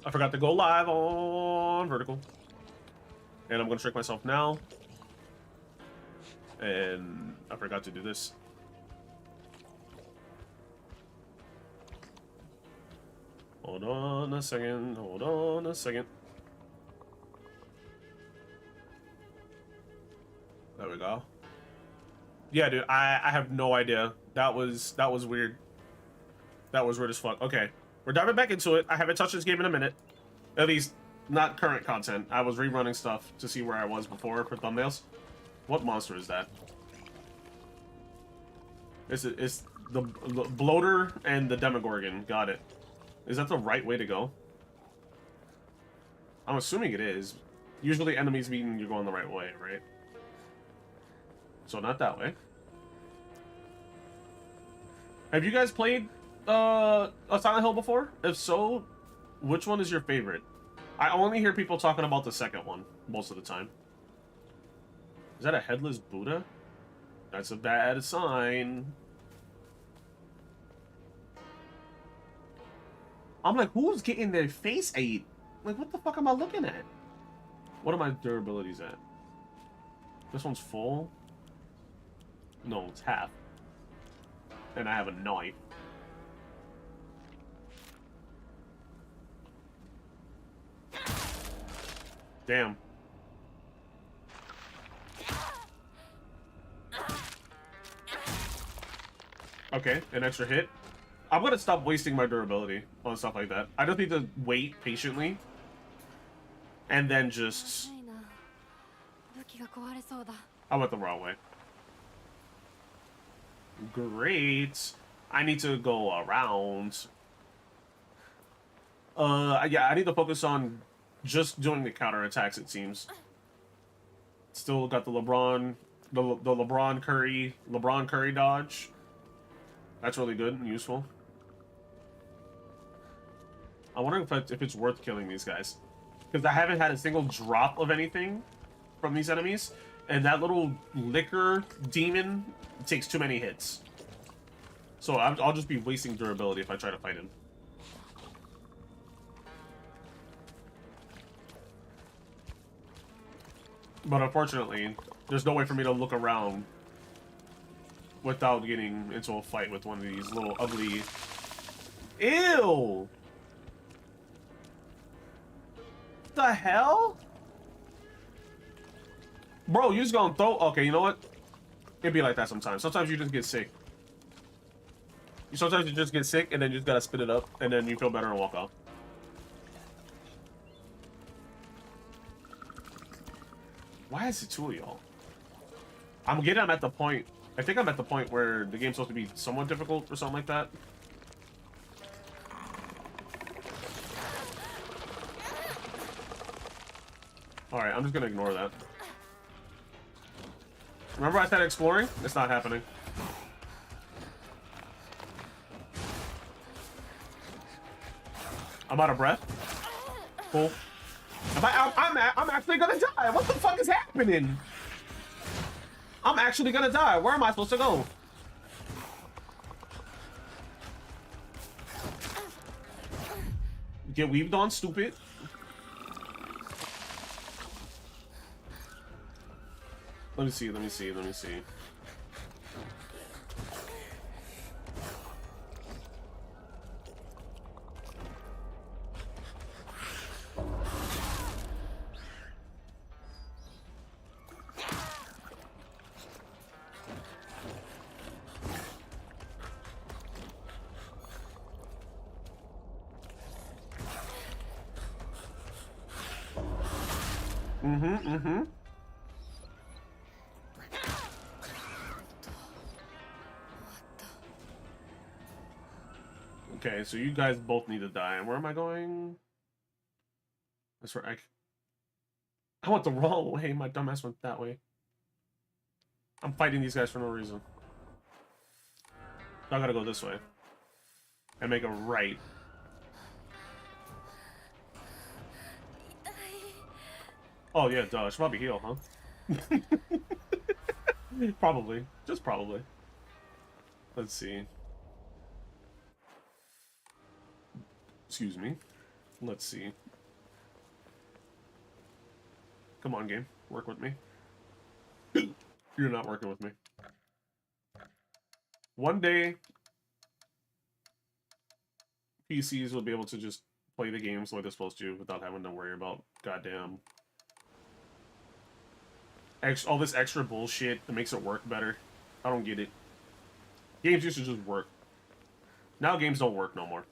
I forgot to go live on vertical. And I'm gonna trick myself now. And I forgot to do this. Hold on a second. Hold on a second. There we go. Yeah, dude, I have no idea. That was weird. That was weird as fuck. Okay. We're diving back into it. I haven't touched this game in a minute. At least, not current content. I was rerunning stuff to see where I was before for thumbnails. What monster is that? It's the bloater and the Demogorgon. Got it. Is that the right way to go? I'm assuming it is. Usually enemies mean you're going the right way, right? So not that way. Have you guys played a Silent Hill before? If so, which one is your favorite? I only hear people talking about the second one most of the time. Is that a headless Buddha? That's a bad sign. I'm like, who's getting their face ate? Like, what the fuck am I looking at? What are my durabilities at? This one's full? No, it's half. And I have a knife. Damn. Okay, an extra hit. I'm gonna stop wasting my durability on stuff like that. I just need to wait patiently. And then just... I went the wrong way. Great. I need to go around. Yeah, I need to focus on just doing the counterattacks, it seems. Still got the LeBron Curry dodge. That's really good and useful. I'm wondering if it's worth killing these guys. Because I haven't had a single drop of anything from these enemies. And that little liquor demon takes too many hits. So I'll just be wasting durability if I try to fight him. But unfortunately, there's no way for me to look around without getting into a fight with one of these little ugly... Ew! The hell? Bro, you just gonna throw... Okay, you know what? It'd be like that sometimes. Sometimes you just get sick. Sometimes you just get sick and then you just gotta spit it up and then you feel better and walk off. Why is it two of y'all? I'm at the point... I think I'm at the point where the game's supposed to be somewhat difficult or something like that. Alright, I'm just gonna ignore that. Remember I said exploring? It's not happening. I'm out of breath. Cool. I'm actually gonna die. What the fuck is happening? I'm actually gonna die. Where am I supposed to go? Get weaved on, stupid. Let me see, let me see, let me see. Okay, so you guys both need to die. And where am I going? That's where I went the wrong way. My dumbass went that way. I'm fighting these guys for no reason. I gotta go this way. And make a right. Oh yeah, duh. Should probably heal, huh? Probably. Just probably. Let's see. Excuse me. Let's see. Come on, game. Work with me. You're not working with me. One day, PCs will be able to just play the games the way they're supposed to without having to worry about goddamn all this extra bullshit that makes it work better. I don't get it. Games used to just work. Now games don't work no more.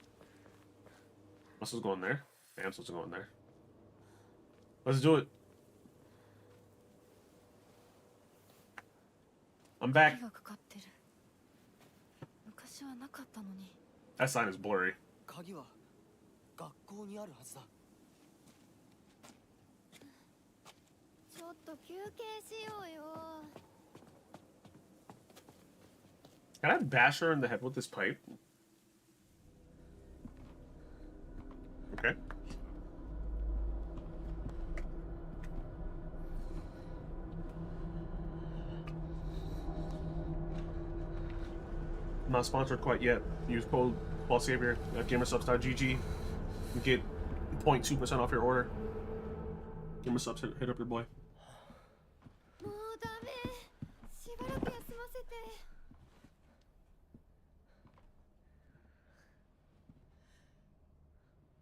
What's supposed to go in there? Damn, supposed to go in there. Let's do it. I'm back. That sign is blurry. Can I bash her in the head with this pipe? Okay. Not sponsored quite yet. Use code BallSavior at gamersubs.gg and get 0.2% off your order. Gamersubs, hit up your boy.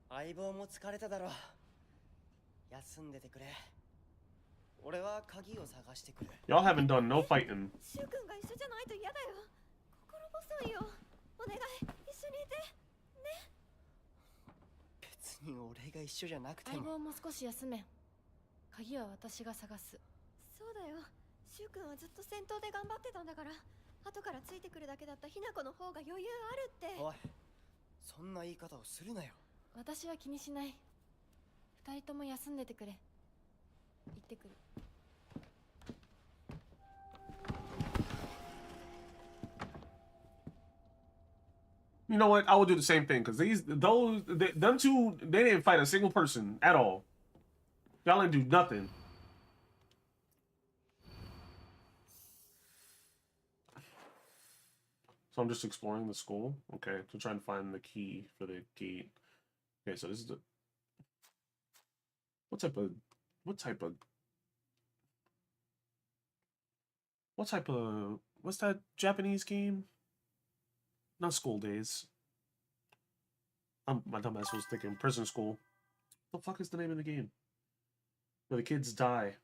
A.B.A も疲れただろう。休んでてくれ。俺は鍵を探してくる。Y'all haven't done no fighting. シュウ君が一緒じゃないと嫌だよ。心細いよ。お願い、一緒にいて。ね。別に俺が一緒じゃなくても。A.B.Aも少し休め。鍵は私が探す。そうだよ。シュウ君はずっと戦闘で頑張ってたんだから、後からついてくるだけだったひな子の方が余裕あるって。おい、そんな言い方をするなよ。私は気にしない。二人とも休んでてくれ。行ってくる。You know what? I would do the same thing because them two, they didn't fight a single person at all. Y'all didn't do nothing. So I'm just exploring the school. Okay, to try and find the key for the gate. Okay, so this is the what type of what's that Japanese game? Not School Days. My dumbass was thinking Prison School. What the fuck is the name of the game? Where the kids die.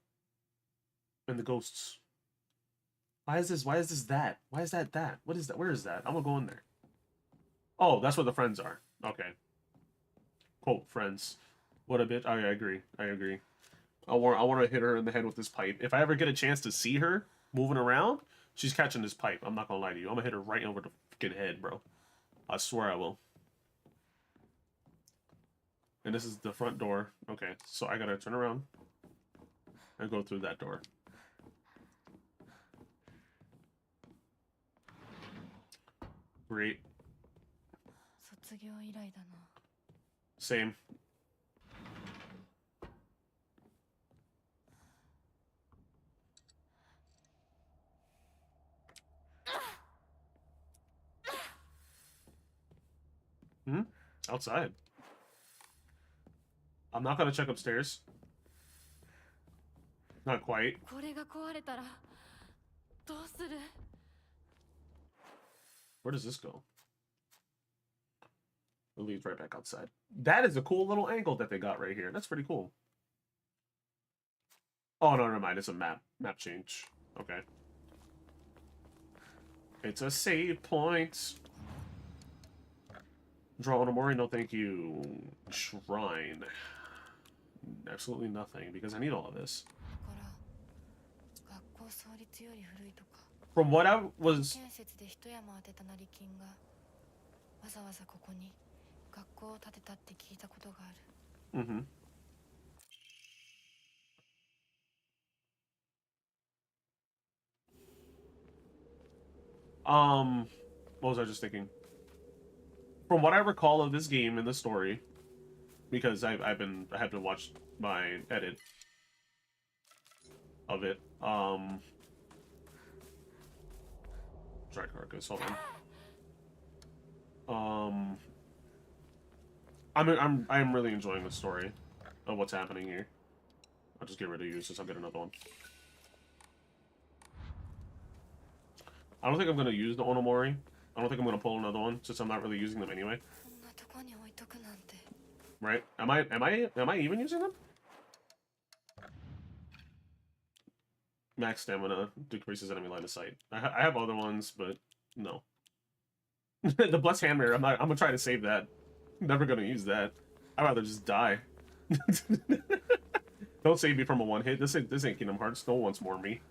And the ghosts. Why is this that? Why is that? What is that? Where is that? I'm gonna go in there. Oh, that's where the friends are. Okay. Quote, friends. What a bitch. I agree. I agree. I want to hit her in the head with this pipe. If I ever get a chance to see her moving around, she's catching this pipe. I'm not gonna lie to you. I'm gonna hit her right over the fucking head, bro. I swear I will. And this is the front door. Okay, so I gotta turn around and go through that door. Great. Same. Outside. I'm not gonna check upstairs. Not quite. Where does this go? It leads right back outside. That is a cool little angle that they got right here. That's pretty cool. Oh, no, never mind. It's a map change. Okay. It's a save point. Draw Onomori, no thank you. Shrine. Absolutely nothing, because I need all of this. From what I was... Mm-hmm. What was I just thinking? From what I recall of this game and the story, because I have to watch my edit of it. Dry carcass, hold on. I'm really enjoying the story of what's happening here. I'll just get rid of you since I'll get another one. I don't think I'm gonna use the Onomori. I don't think I'm gonna pull another one since I'm not really using them anyway. Right? Am I even using them? Max stamina decreases enemy line of sight. I have other ones, but no. The blessed hammer. I'm gonna try to save that. Never gonna use that. I'd rather just die. Don't save me from a one hit. This ain't Kingdom Hearts. No one wants more of me.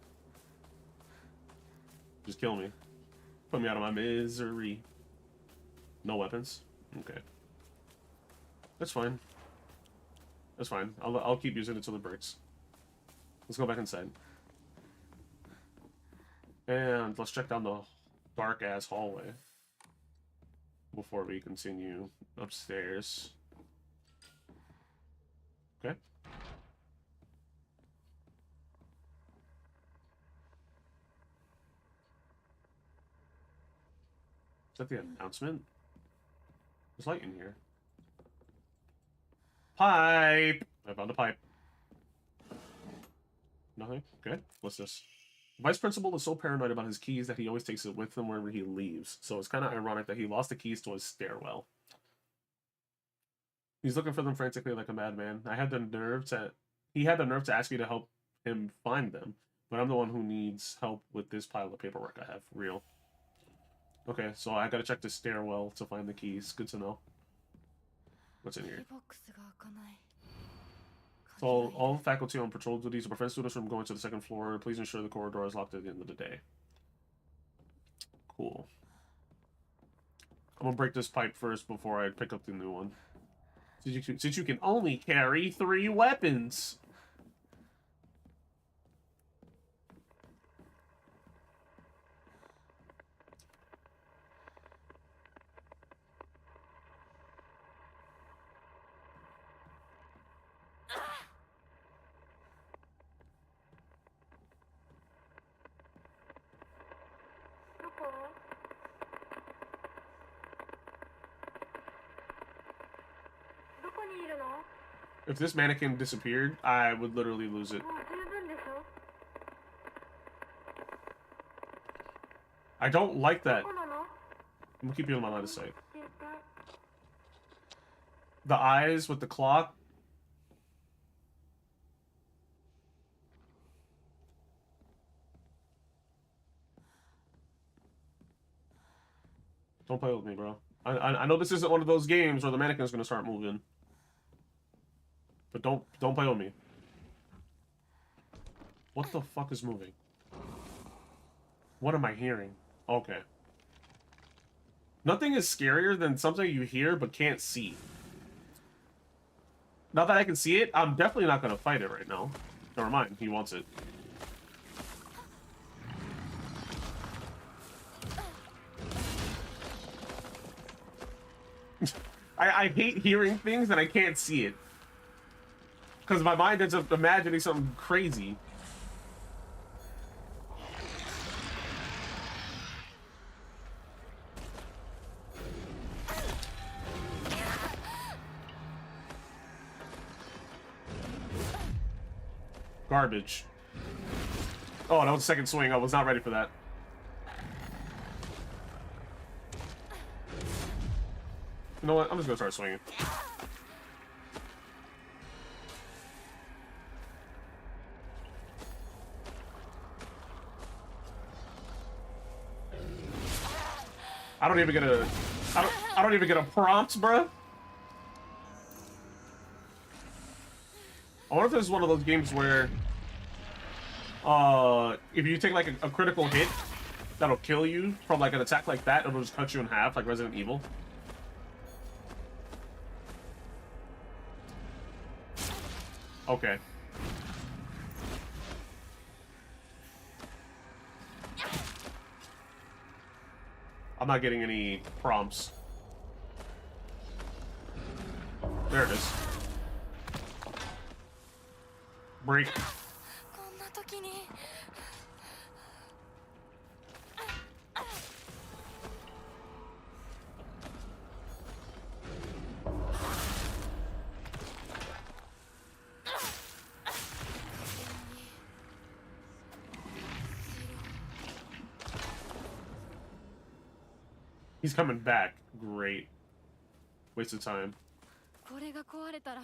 Just kill me. Put me out of my misery. No weapons. Okay. That's fine. That's fine. I'll keep using it till it breaks. Let's go back inside. And let's check down the dark ass hallway before we continue upstairs. Okay. Is that the announcement? There's light in here. Pipe! I found a pipe. Nothing? Okay. What's this? Vice Principal is so paranoid about his keys that he always takes it with him wherever he leaves. So it's kind of ironic that he lost the keys to his stairwell. He's looking for them frantically like a madman. He had the nerve to ask me to help him find them. But I'm the one who needs help with this pile of paperwork I have. Real. Okay, so I gotta check the stairwell to find the keys. Good to know. What's in here? So all faculty on patrol duties to prevent students from going to the second floor. Please ensure the corridor is locked at the end of the day. Cool. I'm gonna break this pipe first before I pick up the new one. Since you can only carry 3 weapons. If this mannequin disappeared, I would literally lose it. I don't like that. I'm gonna keep you in my line of sight. The eyes with the clock. Don't play with me, bro. I know this isn't one of those games where the mannequin's gonna start moving. But don't play with me. What the fuck is moving? What am I hearing? Okay. Nothing is scarier than something you hear but can't see. Now that I can see it, I'm definitely not gonna fight it right now. Never mind, he wants it. I hate hearing things and I can't see it. Because my mind ends up imagining something crazy. Garbage. Oh, that was a second swing. I was not ready for that. You know what? I'm just gonna start swinging. I don't even get a... I don't even get a prompt, bruh. I wonder if this is one of those games where... if you take, like, a critical hit, that'll kill you from, like, an attack like that, it'll just cut you in half, like Resident Evil. Okay. I'm not getting any prompts. There it is. Break. He's coming back. Great. Waste of time. これが壊れたら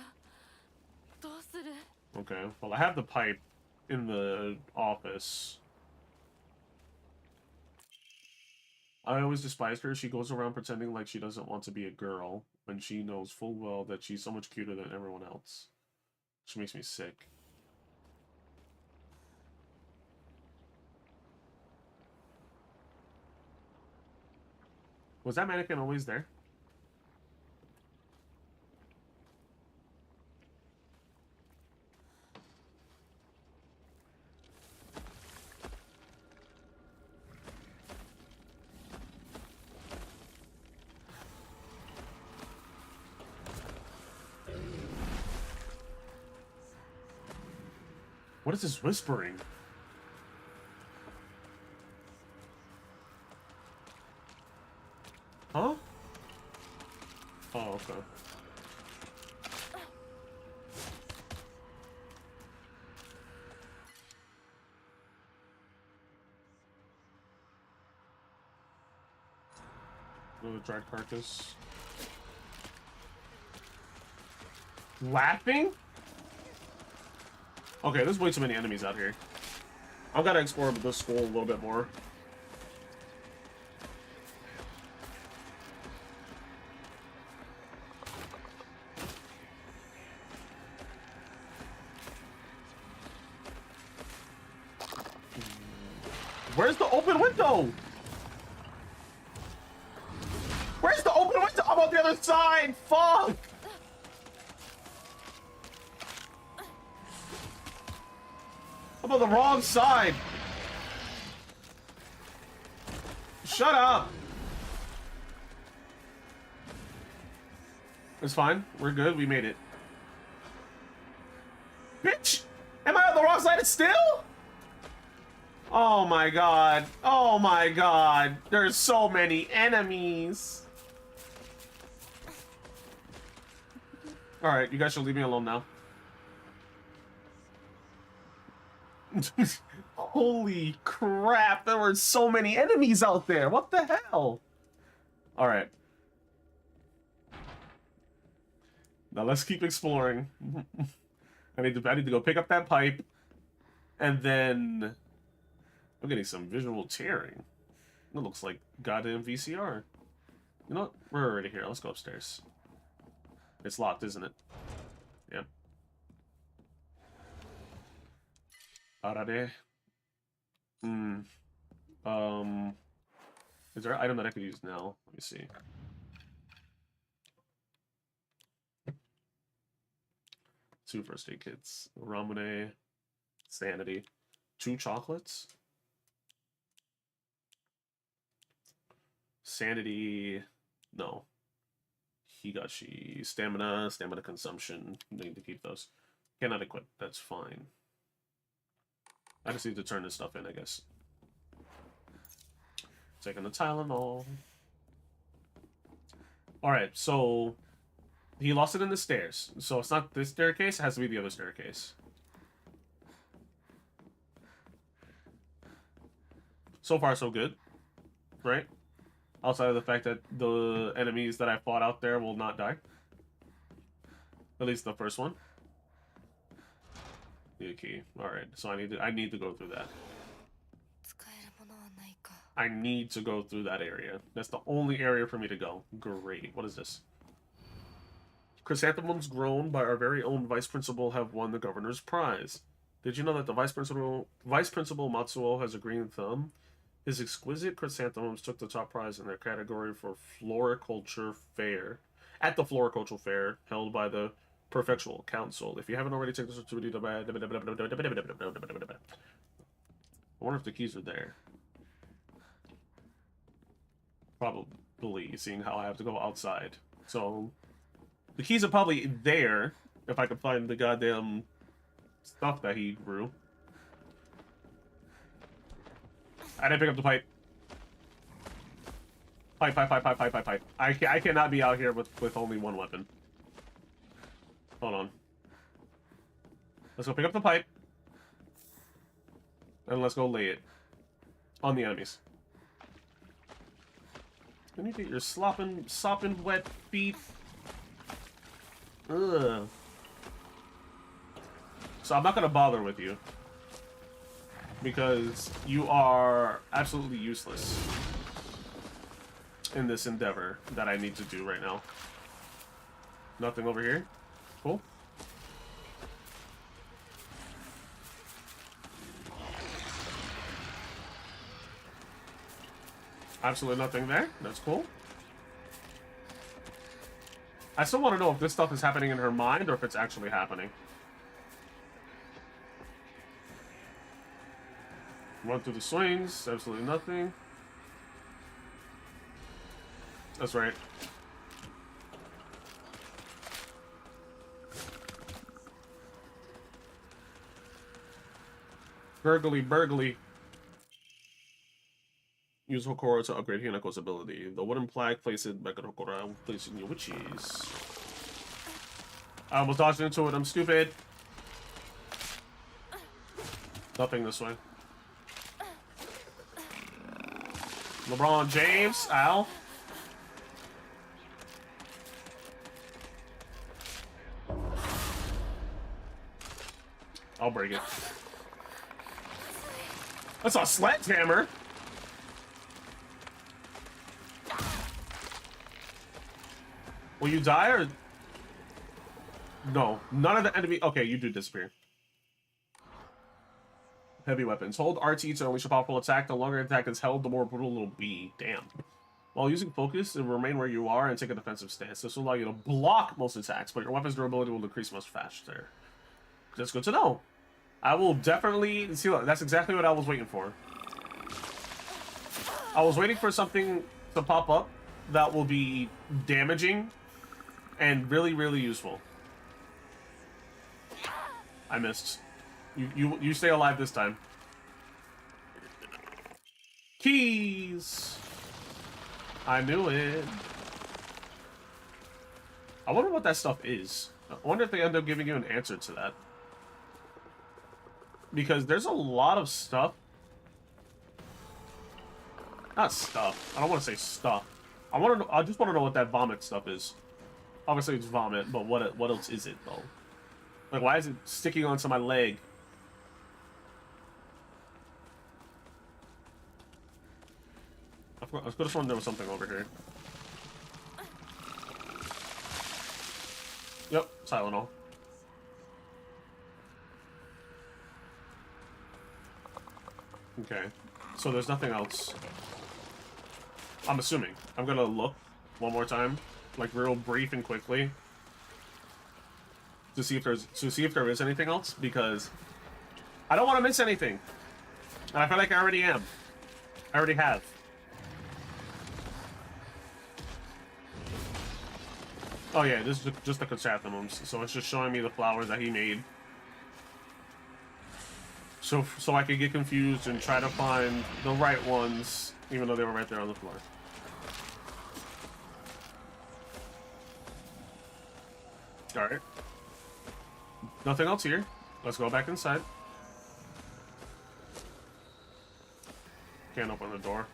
どうする？ Okay, well, I have the pipe in the office. I always despised her. She goes around pretending like she doesn't want to be a girl when she knows full well that she's so much cuter than everyone else. She makes me sick. Was that mannequin always there? What is this whispering? Huh? Oh, okay. Another dried carcass. Laughing? Okay, there's way too many enemies out here. I've got to explore the school a little bit more. Where's the open window? Where's the open window? I'm on the other side! Fuck! I'm on the wrong side! Shut up! It's fine. We're good. We made it. Bitch! Am I on the wrong side still? Oh my god. Oh my god. There's so many enemies. Alright, you guys should leave me alone now. Holy crap, there were so many enemies out there. What the hell? Alright. Now let's keep exploring. I need to go pick up that pipe. And then I'm getting some visual tearing. That looks like goddamn VCR. You know what? We're already here. Let's go upstairs. It's locked, isn't it? Yeah. Arade. Is there an item that I could use now? Let me see. 2 first aid kits. Ramune. Sanity. 2 chocolates. Sanity. No. Higashi. Stamina. Stamina consumption. Need to keep those. Cannot equip. That's fine. I just need to turn this stuff in, I guess. Taking the Tylenol. Alright, so he lost it in the stairs. So it's not this staircase, it has to be the other staircase. So far, so good. Right? Outside of the fact that the enemies that I fought out there will not die. At least the first one. Need a key. Alright, so I need to go through that. I need to go through that area. That's the only area for me to go. Great. What is this? Chrysanthemums grown by our very own Vice Principal have won the Governor's Prize. Did you know that the Vice Principal Matsuo has a green thumb? His exquisite chrysanthemums took the top prize in their category for Floriculture Fair. At the Floricultural Fair, held by the Prefectural Council. If you haven't already taken this opportunity to... I wonder if the keys are there. Probably, seeing how I have to go outside. So, the keys are probably there, if I can find the goddamn stuff that he grew. I didn't pick up the pipe. Pipe. I cannot be out here with only one weapon. Hold on. Let's go pick up the pipe. And let's go lay it on the enemies. Then you get your sopping wet feet. Ugh. So I'm not gonna bother with you. Because you are absolutely useless in this endeavor that I need to do right now. Nothing over here. Cool. Absolutely nothing there. That's cool. I still want to know if this stuff is happening in her mind or if it's actually happening. Run through the swings. Absolutely nothing. That's right. Burgly. Use Hokora to upgrade Hinako's ability. The wooden plaque, place it back at Hokora. Will place it in your witches. I almost dodged into it. I'm stupid. Nothing this way. LeBron James. Ow. I'll break it. That's a sledgehammer. Will you die or... No. None of the enemy... Okay, you do disappear. Heavy weapons. Hold RT to unleash a powerful attack. The longer attack is held, the more brutal it'll be. Damn. While using focus, it will remain where you are and take a defensive stance. This will allow you to block most attacks, but your weapon's durability will decrease much faster. That's good to know. I will definitely... See, look, that's exactly what I was waiting for. I was waiting for something to pop up that will be damaging and really, really useful. I missed. You stay alive this time. Keys! I knew it. I wonder what that stuff is. I wonder if they end up giving you an answer to that. Because there's a lot of stuff. Not stuff. I don't want to say stuff. I just want to know what that vomit stuff is. Obviously it's vomit, but what else is it though? Like, why is it sticking onto my leg? I could have sworn there was something over here. Yep, Tylenol. Okay, so there's nothing else. I'm assuming. I'm gonna look one more time, like real brief and quickly, to see if there is anything else, because I don't want to miss anything. And I feel like I already am. I already have. Oh yeah, this is just the chrysanthemums, so it's just showing me the flowers that he made. So I could get confused and try to find the right ones, even though they were right there on the floor. Alright. Nothing else here. Let's go back inside. Can't open the door.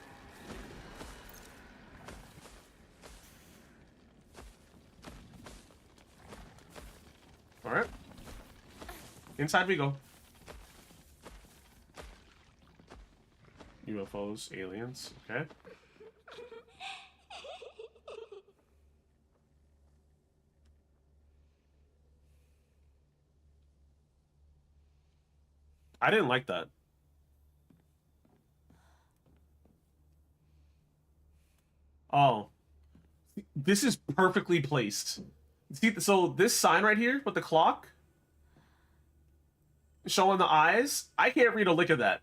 Alright. Inside we go. UFOs, aliens, okay. I didn't like that. Oh. This is perfectly placed. See, so this sign right here with the clock showing the eyes, I can't read a lick of that.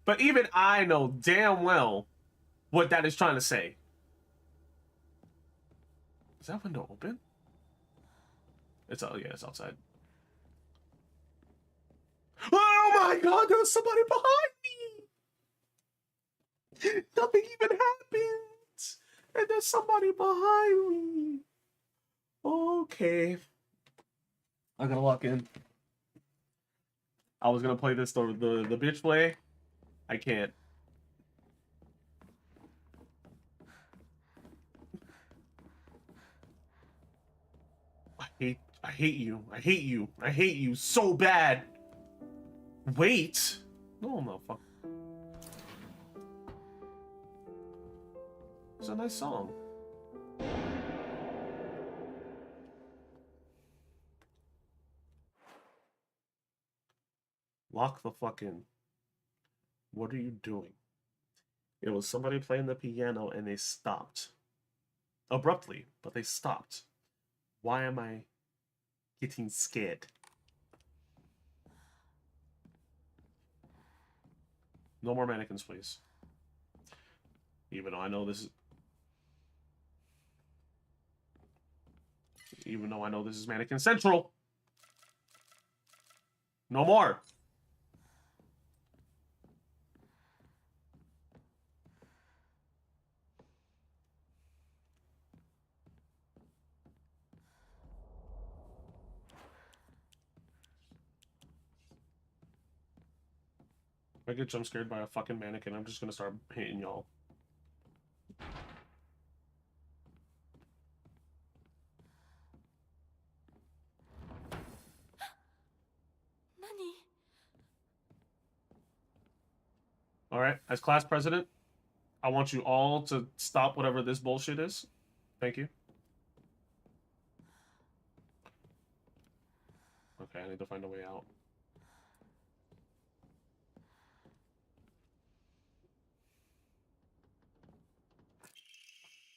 But even I know damn well what that is trying to say. Is that window open? It's out. Yeah, it's outside. Oh my god, there was somebody behind me! Nothing even happened! And there's somebody behind me. Okay. I'm gonna walk in. I was gonna play this the bitch play. I can't. I hate you. I hate you. I hate you so bad. Wait. No, motherfucker. It's a nice song. Lock the fuck in. What are you doing? It was somebody playing the piano and they stopped. Abruptly, but they stopped. Why am I getting scared? No more mannequins, please. Even though I know this is... Even though I know this is Mannequin Central. No more. If I get jump scared by a fucking mannequin, I'm just gonna start hitting y'all. Alright, as class president, I want you all to stop whatever this bullshit is. Thank you. Okay, I need to find a way out.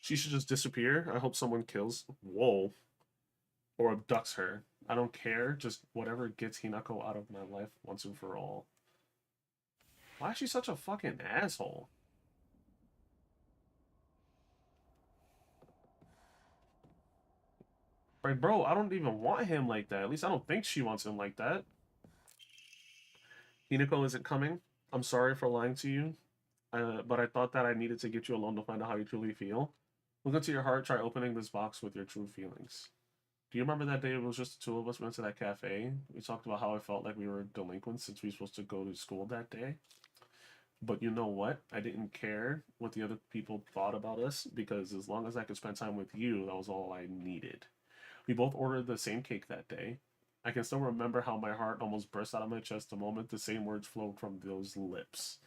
She should just disappear. I hope someone kills. Whoa. Or abducts her. I don't care. Just whatever gets Hinako out of my life once and for all. Why is she such a fucking asshole? Like, bro, I don't even want him like that. At least I don't think she wants him like that. Hinako isn't coming. I'm sorry for lying to you. But I thought that I needed to get you alone to find out how you truly feel. Look into your heart. Try opening this box with your true feelings. Do you remember that day it was just the two of us went to that cafe? We talked about how I felt like we were delinquents since we were supposed to go to school that day. But you know what? I didn't care what the other people thought about us because as long as I could spend time with you, that was all I needed. We both ordered the same cake that day. I can still remember how my heart almost burst out of my chest the moment the same words flowed from those lips.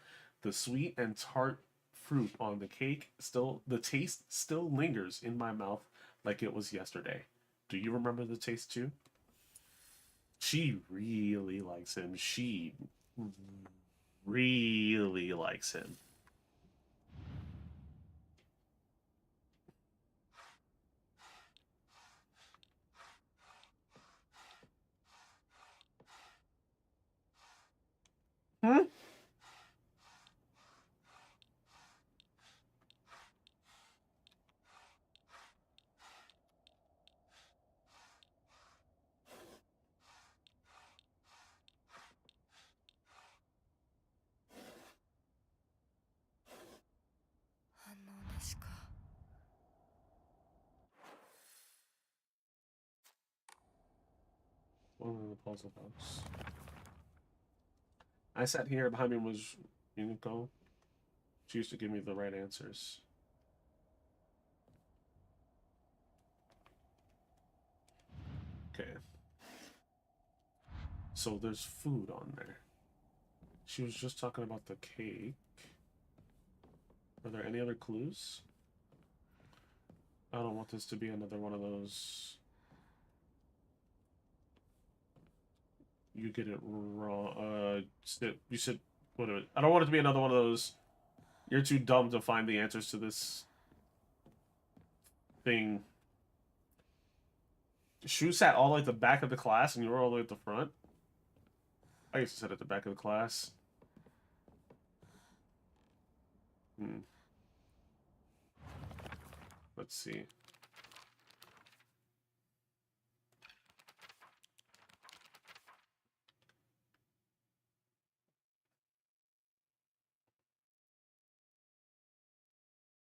The sweet and tart fruit on the cake the taste still lingers in my mouth like it was yesterday. Do you remember the taste too? She really likes him. She really likes him. Hmm? One of the puzzle box. I sat here, behind me was Unico. She used to give me the right answers. Okay. So there's food on there. She was just talking about the cake. Are there any other clues? I don't want this to be another one of those. You get it wrong. You said what? I don't want it to be another one of those. You're too dumb to find the answers to this thing. Shu sat all the way at the back of the class, and you were all the way at the front. I used to sit at the back of the class. Let's see.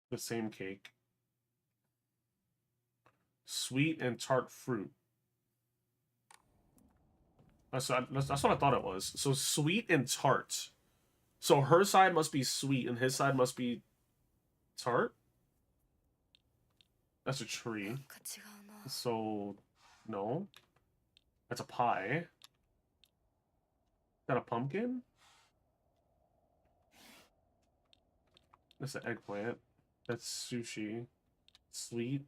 The same cake. Sweet and tart fruit. That's what I thought it was. So sweet and tart. So her side must be sweet and his side must be tart? That's a tree. So No. That's a pie. Is that a pumpkin? That's an eggplant. That's sushi. Sweet.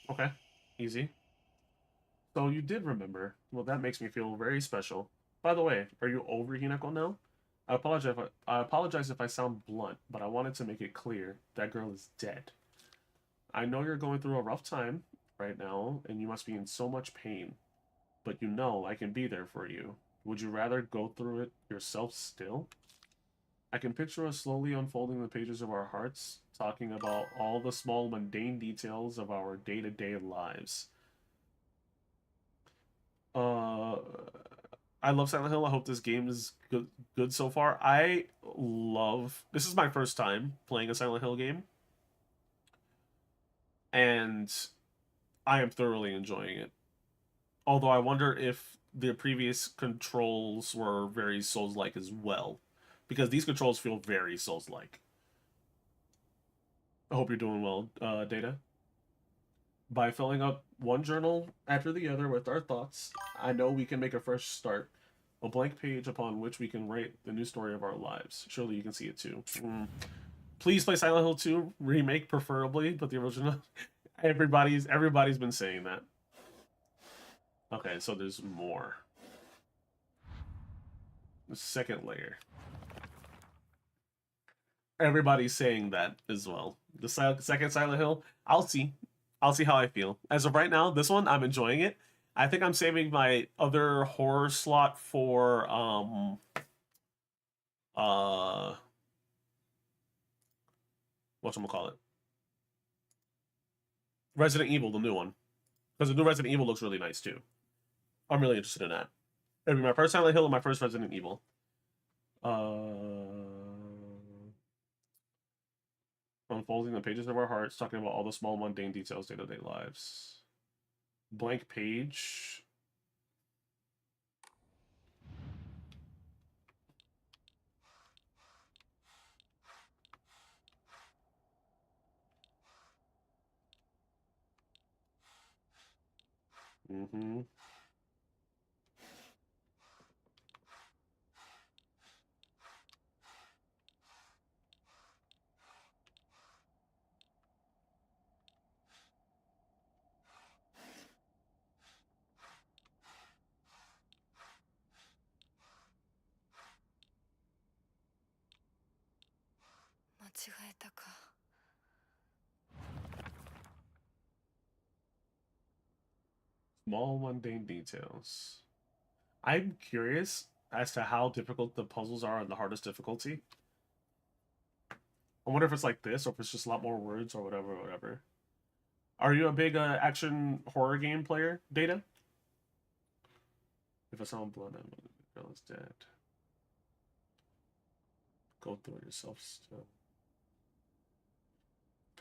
Okay. Easy. So you did remember. Well, that makes me feel very special. By the way, are you over Hinako now? I apologize if I sound blunt, but I wanted to make it clear that girl is dead. I know you're going through a rough time right now, and you must be in so much pain. But you know I can be there for you. Would you rather go through it yourself still? I can picture us slowly unfolding the pages of our hearts, talking about all the small mundane details of our day-to-day lives. Uh, I love Silent Hill. I hope this game is good so far. I love... This is my first time playing a Silent Hill game, and I am thoroughly enjoying it. Although I wonder if the previous controls were very Souls-like as well, because these controls feel very Souls-like. I hope you're doing well, Data. By filling up one journal after the other with our thoughts, I know we can make a fresh start. A blank page upon which we can write the new story of our lives. Surely you can see it too. Please play Silent Hill 2 remake, preferably, but the original. everybody's been saying that. Okay, so there's more. The second layer. Everybody's saying that as well. The second Silent Hill, I'll see. I'll see how I feel. As of right now, this one, I'm enjoying it. I think I'm saving my other horror slot for whatchamacallit? Resident Evil, the new one. Because the new Resident Evil looks really nice too. I'm really interested in that. It'll be my first Silent Hill and my first Resident Evil. Unfolding the pages of our hearts, talking about all the small mundane details, day-to-day lives. Blank page. Mm-hmm. Small mundane details. I'm curious as to how difficult the puzzles are on the hardest difficulty. I wonder if it's like this, or if it's just a lot more words, or whatever. Are you a big action horror game player, Data? If I saw blood, the girl is dead. Go through it yourself still.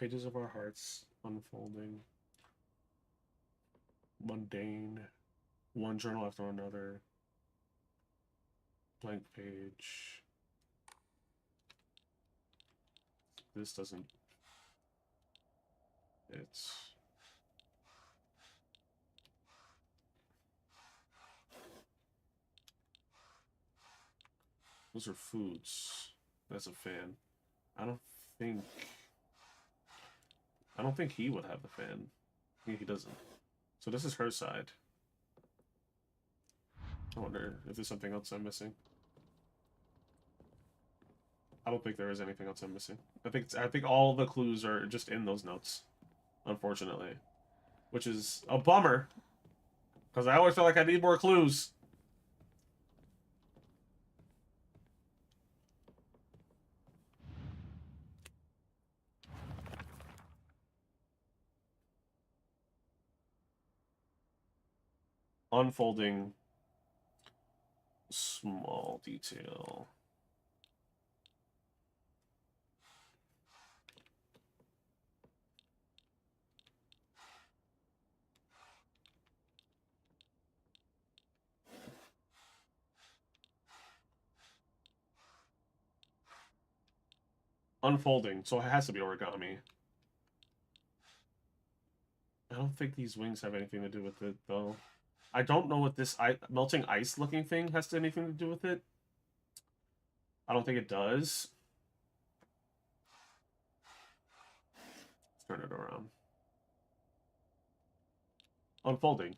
Pages of our hearts unfolding. Mundane. One journal after another. Blank page. This doesn't... It's... Those are foods. That's a fan. I don't think... I don't think he would have the fan. He doesn't. So this is her side. I wonder if there's something else I'm missing. I don't think there is anything else I'm missing. I think all the clues are just in those notes, unfortunately, which is a bummer because I always feel like I need more clues. Unfolding small detail. Unfolding, so it has to be origami. I don't think these wings have anything to do with it, though. I don't know what this melting ice looking thing has anything to do with it. I don't think it does. Let's turn it around. Unfolding.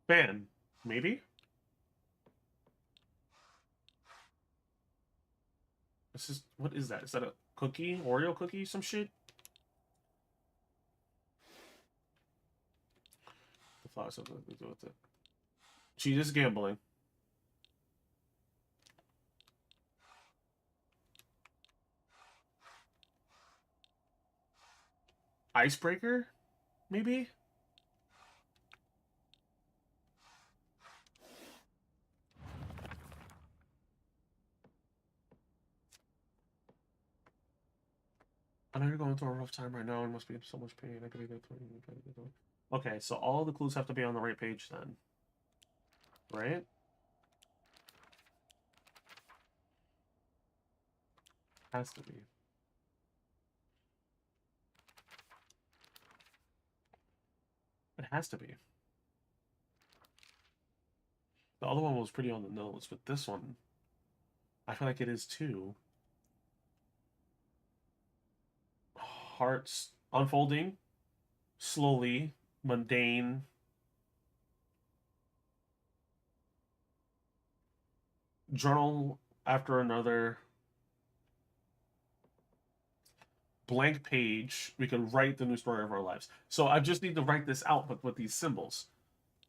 Fan. Maybe? This is... What is that? Is that a cookie? Oreo cookie? Some shit? The flowers have nothing to do with it. She is gambling. Icebreaker? Maybe? I know you're going through a rough time right now and must be in so much pain. I could be there for you. Okay, so all the clues have to be on the right page then. Right? Has to be. It has to be. The other one was pretty on the nose, but this one, I feel like it is too. Hearts unfolding slowly, mundane. Journal after another. Blank page. We can write the new story of our lives. So I just need to write this out, but with these symbols.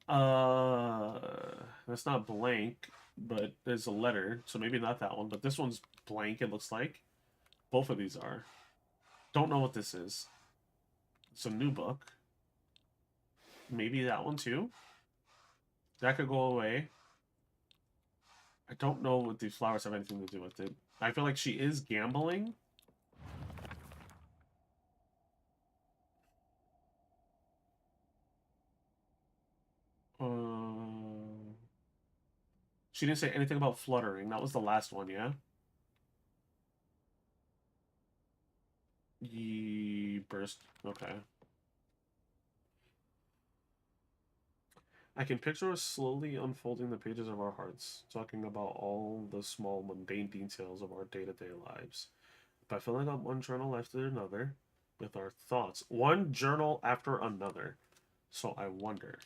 That's not blank, but there's a letter, so maybe not that one. But this one's blank, it looks like. Both of these are. Don't know what this is. It's a new book. Maybe that one too. That could go away. I don't know what these flowers have anything to do with it. I feel like she is gambling. She didn't say anything about fluttering. That was the last one, yeah? Burst. Okay. I can picture us slowly unfolding the pages of our hearts, talking about all the small, mundane details of our day-to-day lives. By filling up one journal after another with our thoughts. One journal after another. So I wonder.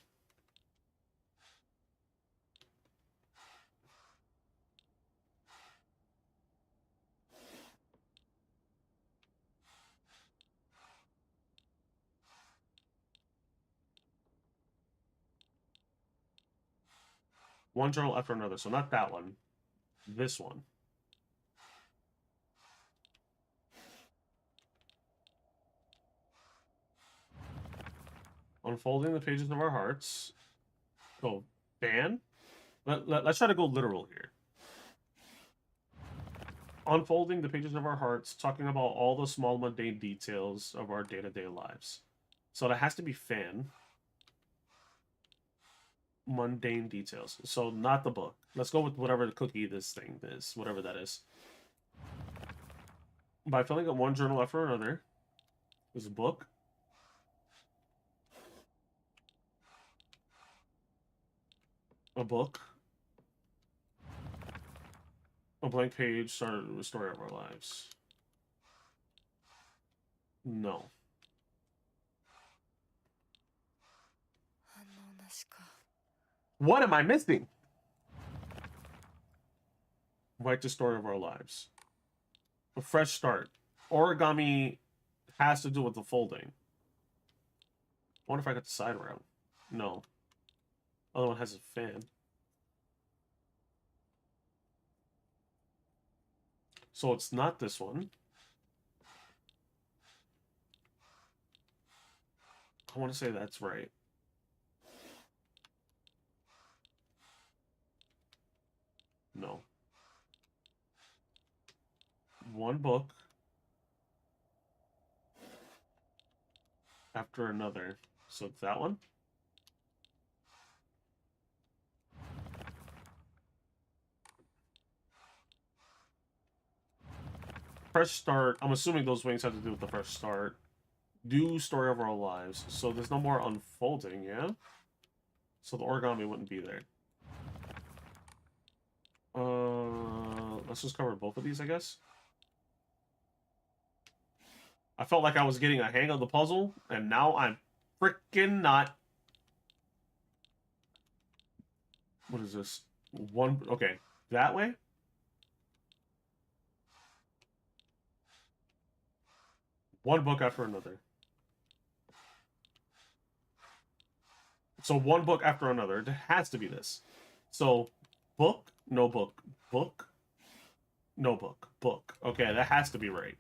One journal after another. So not that one. This one. Unfolding the pages of our hearts. Oh, ban? Let's try to go literal here. Unfolding the pages of our hearts, talking about all the small mundane details of our day-to-day lives. So that has to be fan. Mundane details. So not the book. Let's go with whatever the cookie this thing is. Whatever that is. By filling up one journal after another. There's a book. A book. A blank page started the story of our lives. No. What am I missing? Write the story of our lives. A fresh start. Origami has to do with the folding. I wonder if I got the side route. No. Other one has a fan. So it's not this one. I want to say that's right. No. One book after another. So it's that one? Fresh start. I'm assuming those wings have to do with the fresh start. New story of our lives. So there's no more unfolding, yeah? So the origami wouldn't be there. Let's just cover both of these, I guess. I felt like I was getting a hang of the puzzle, and now I'm freaking not. What is this? Okay, that way? One book after another. So one book after another. It has to be this. So, book, no book. Book, no book. Book. Okay, that has to be right.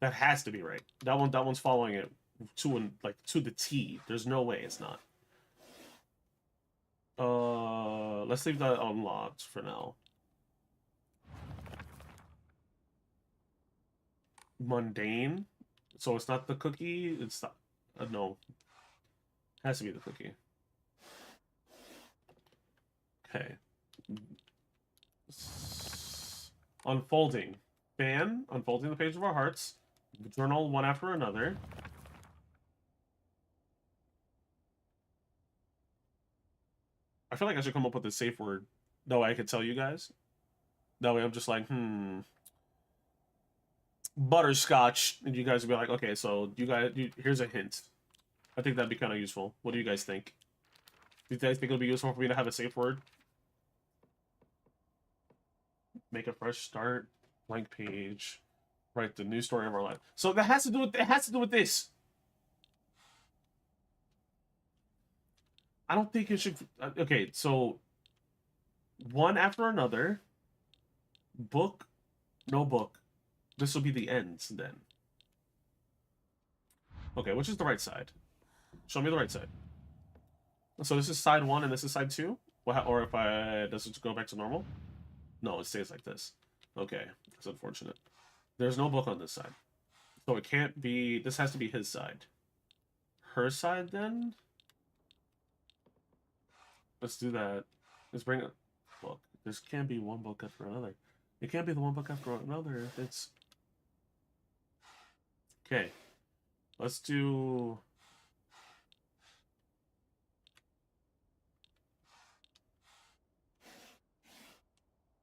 That has to be right. That one's following it to the T. There's no way it's not. Let's leave that unlocked for now. Mundane. So it's not the cookie. It's not. No. Has to be the cookie. Okay. Unfolding. Fan. Unfolding the page of our hearts. Journal one after another. I feel like I should come up with a safe word. That way I could tell you guys. That way I'm just like, butterscotch. And you guys would be like, okay, so here's a hint. I think that'd be kind of useful. What do you guys think? Do you guys think it'll be useful for me to have a safe word? Make a fresh start. Blank page. Write the new story of our life. So that has to do with this. I don't think it should. Okay, so one after another. Book, no book. This will be the ends then. Okay, which is the right side? Show me the right side. So this is side 1 and this is side 2? Or if does it go back to normal? No, it stays like this. Okay, that's unfortunate. There's no book on this side. So it can't be, this has to be his side. Her side then? Let's do that. Let's bring a book. This can't be one book after another. It can't be the one book after another. It's... Okay. Let's do...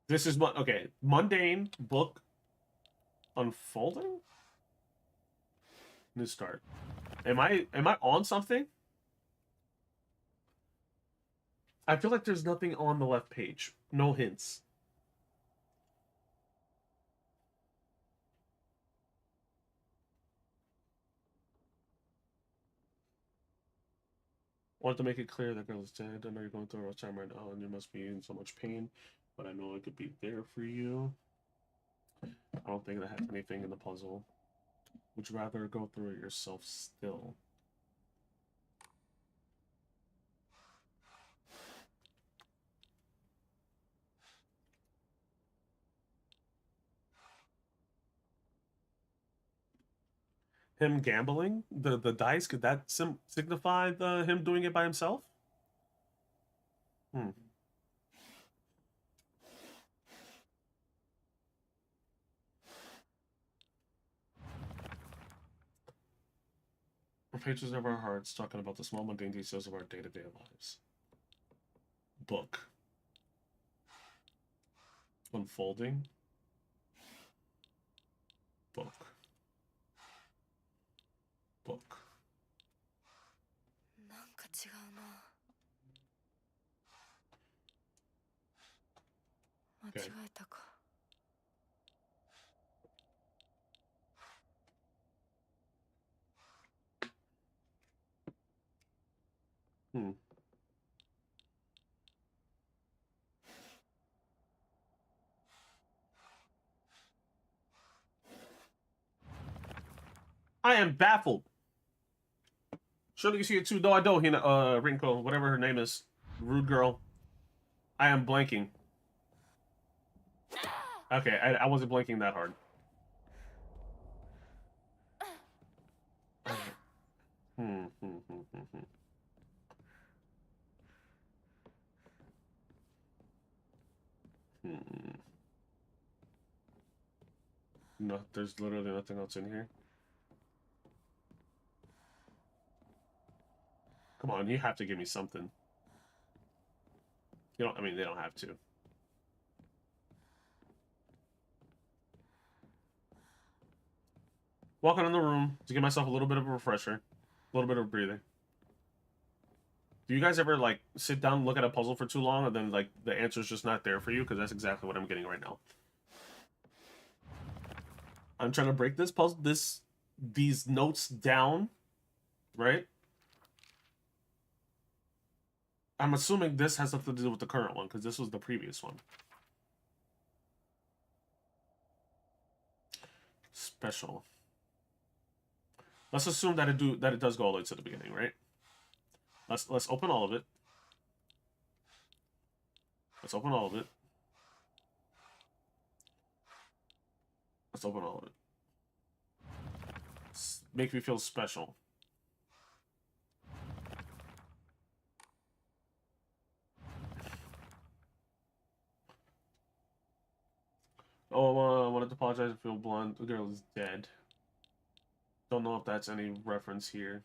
This is what... Okay. Mundane, book, unfolding? New start. Am I on something? I feel like there's nothing on the left page. No hints. Want to make it clear that girl is dead. I know you're going through a rough time right now and you must be in so much pain, but I know I could be there for you. I don't think that has anything in the puzzle. Would you rather go through it yourself still? Him gambling? The dice, could that signify him doing it by himself? Hmm. Pages of our hearts, talking about the small mundane details of our day-to-day lives. Book. Unfolding. Book. Book. なんか違うな。間違えたか。Hmm. I am baffled. Surely you see it too. No, I don't. Rinko, whatever her name is. Rude girl. I am blanking. Okay, I wasn't blanking that hard. Hmm. No, there's literally nothing else in here. Come on, you have to give me something. You don't, I mean, they don't have to. Walking in the room to give myself a little bit of a refresher. A little bit of a breather. Do you guys ever, like, sit down and look at a puzzle for too long and then, like, the answer's just not there for you? Because that's exactly what I'm getting right now. I'm trying to break this puzzle, these notes down, right? I'm assuming this has something to do with the current one, because this was the previous one. Special. Let's assume that it does go all the way to the beginning, right? Let's open all of it. Let's open all of it. Let's open all of it. Make me feel special. Oh, I wanted to apologize and feel blunt. The girl is dead. Don't know if that's any reference here.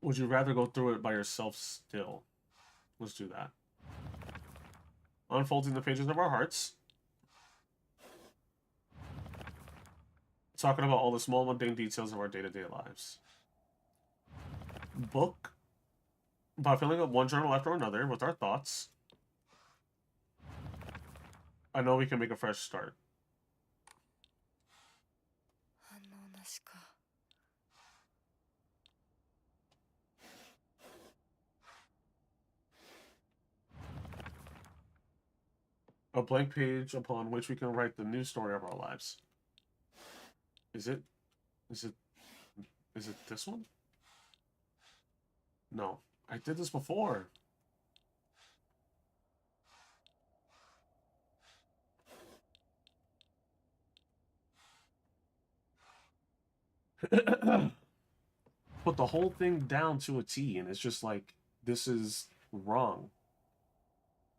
Would you rather go through it by yourself still? Let's do that. Unfolding the pages of our hearts. Talking about all the small mundane details of our day-to-day lives. Book. By filling up one journal after another with our thoughts. I know we can make a fresh start. A blank page upon which we can write the new story of our lives. Is it this one? No. I did this before. Put the whole thing down to a T, and it's just like, this is wrong.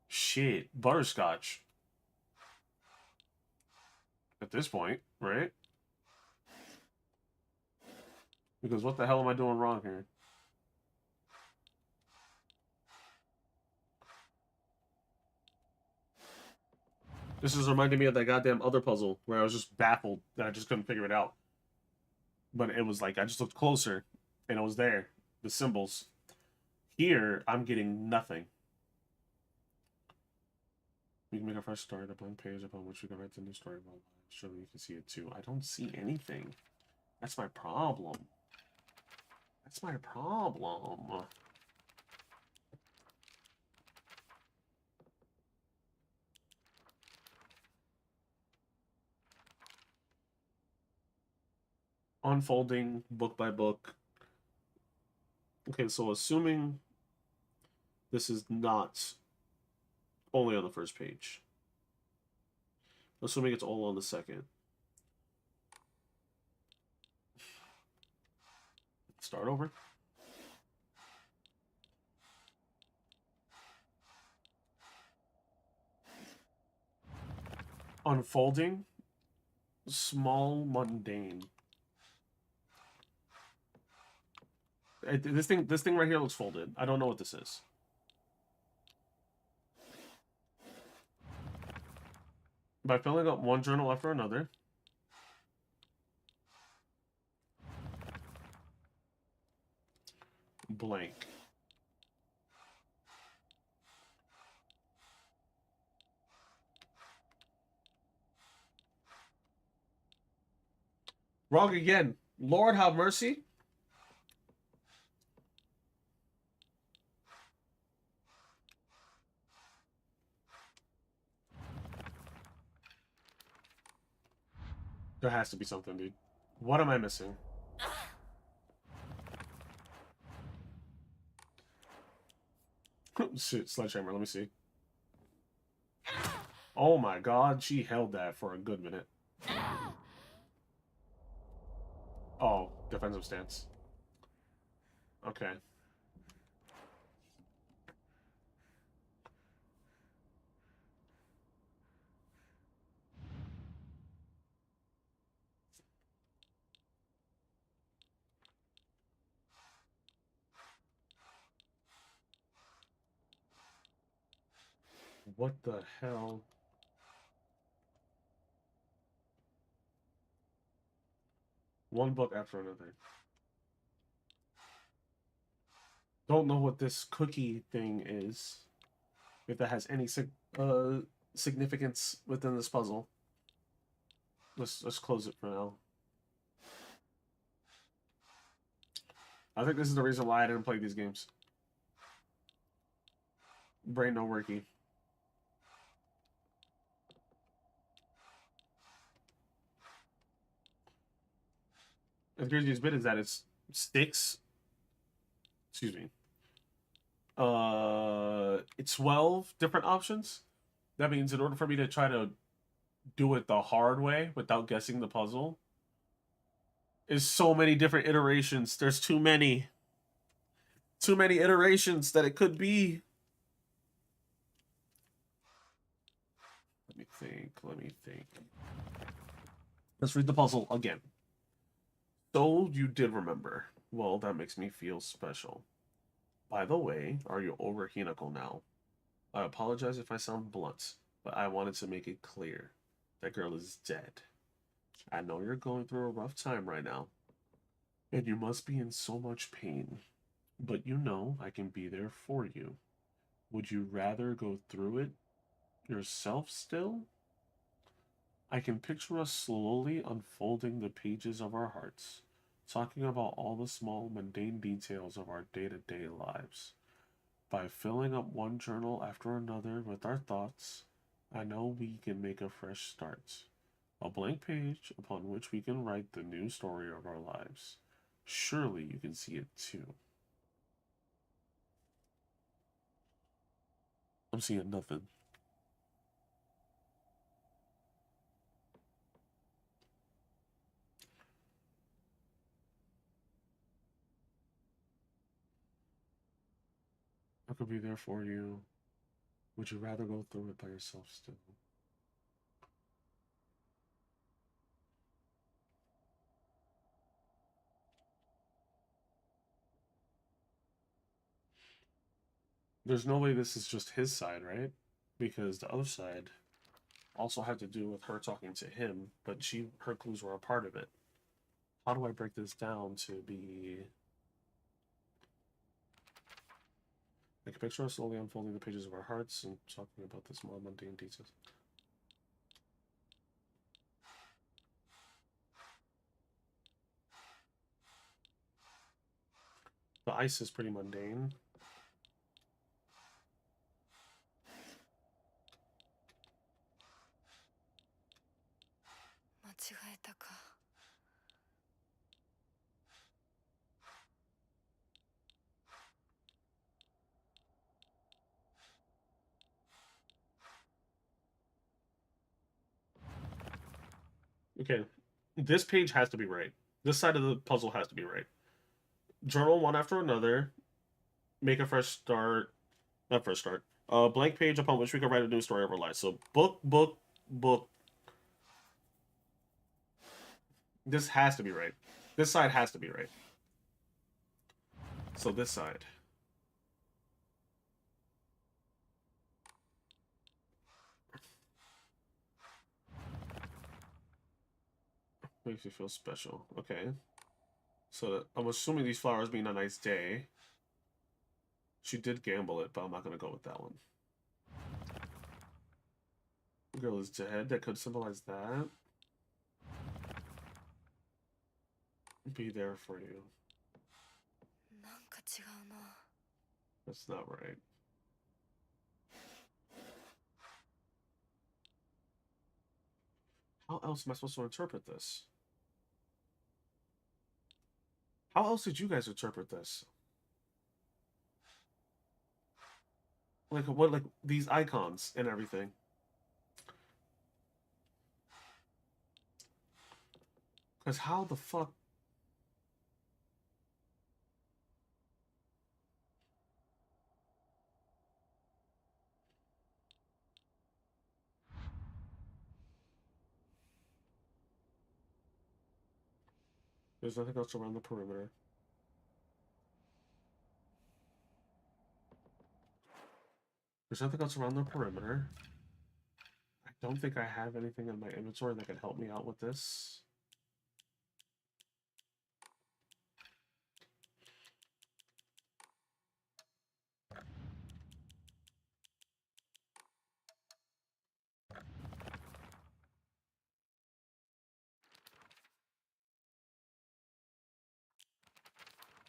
Shit. Butterscotch. At this point, right? Because what the hell am I doing wrong here? This is reminding me of that goddamn other puzzle where I was just baffled that I just couldn't figure it out. But it was like, I just looked closer, and it was there. The symbols. Here, I'm getting nothing. We can make a fresh start, a blank page upon which we can write the new story about. Surely you can see it too. I don't see anything. That's my problem. That's my problem. Unfolding book by book. Okay, so assuming this is not only on the first page. Assuming it's all on the second. Start over. Unfolding. Small mundane. This thing right here looks folded. I don't know what this is. By filling up one journal after another. Blank. Wrong again. Lord have mercy. There has to be something, dude. What am I missing? Shit, sledgehammer, let me see. Oh my god, she held that for a good minute. Oh, defensive stance. Okay. What the hell? One book after another. Don't know what this cookie thing is. If that has any significance within this puzzle. Let's close it for now. I think this is the reason why I didn't play these games. Brain no worky. The craziest bit is that it's six. Excuse me. It's 12 different options. That means in order for me to try to do it the hard way without guessing the puzzle, is so many different iterations. There's too many. Too many iterations that it could be. Let me think. Let me think. Let's read the puzzle again. So you did remember. Well, that makes me feel special. By the way, are you over Hinako now? I apologize if I sound blunt, but I wanted to make it clear. That girl is dead. I know you're going through a rough time right now, and you must be in so much pain. But you know I can be there for you. Would you rather go through it yourself still? I can picture us slowly unfolding the pages of our hearts, talking about all the small, mundane details of our day-to-day lives. By filling up one journal after another with our thoughts, I know we can make a fresh start. A blank page upon which we can write the new story of our lives. Surely you can see it too. I'm seeing nothing. I could be there for you. Would you rather go through it by yourself still? There's no way this is just his side, right? Because the other side also had to do with her talking to him, but her clues were a part of it. How do I break this down to be... I can picture us slowly unfolding the pages of our hearts and talking about the small mundane details. The ice is pretty mundane. Okay, this page has to be right. This side of the puzzle has to be right. Journal one after another. Make a fresh start. Not fresh start. A blank page upon which we can write a new story of our lives. So book, book, book. This has to be right. This side has to be right. So this side. Makes you feel special. Okay. So I'm assuming these flowers mean a nice day. She did gamble it, but I'm not going to go with that one. The girl is dead. That could symbolize that. Be there for you. That's not right. How else am I supposed to interpret this? How else did you guys interpret this? Like what? Like these icons and everything. Because how the fuck? There's nothing else around the perimeter. There's nothing else around the perimeter. I don't think I have anything in my inventory that can help me out with this.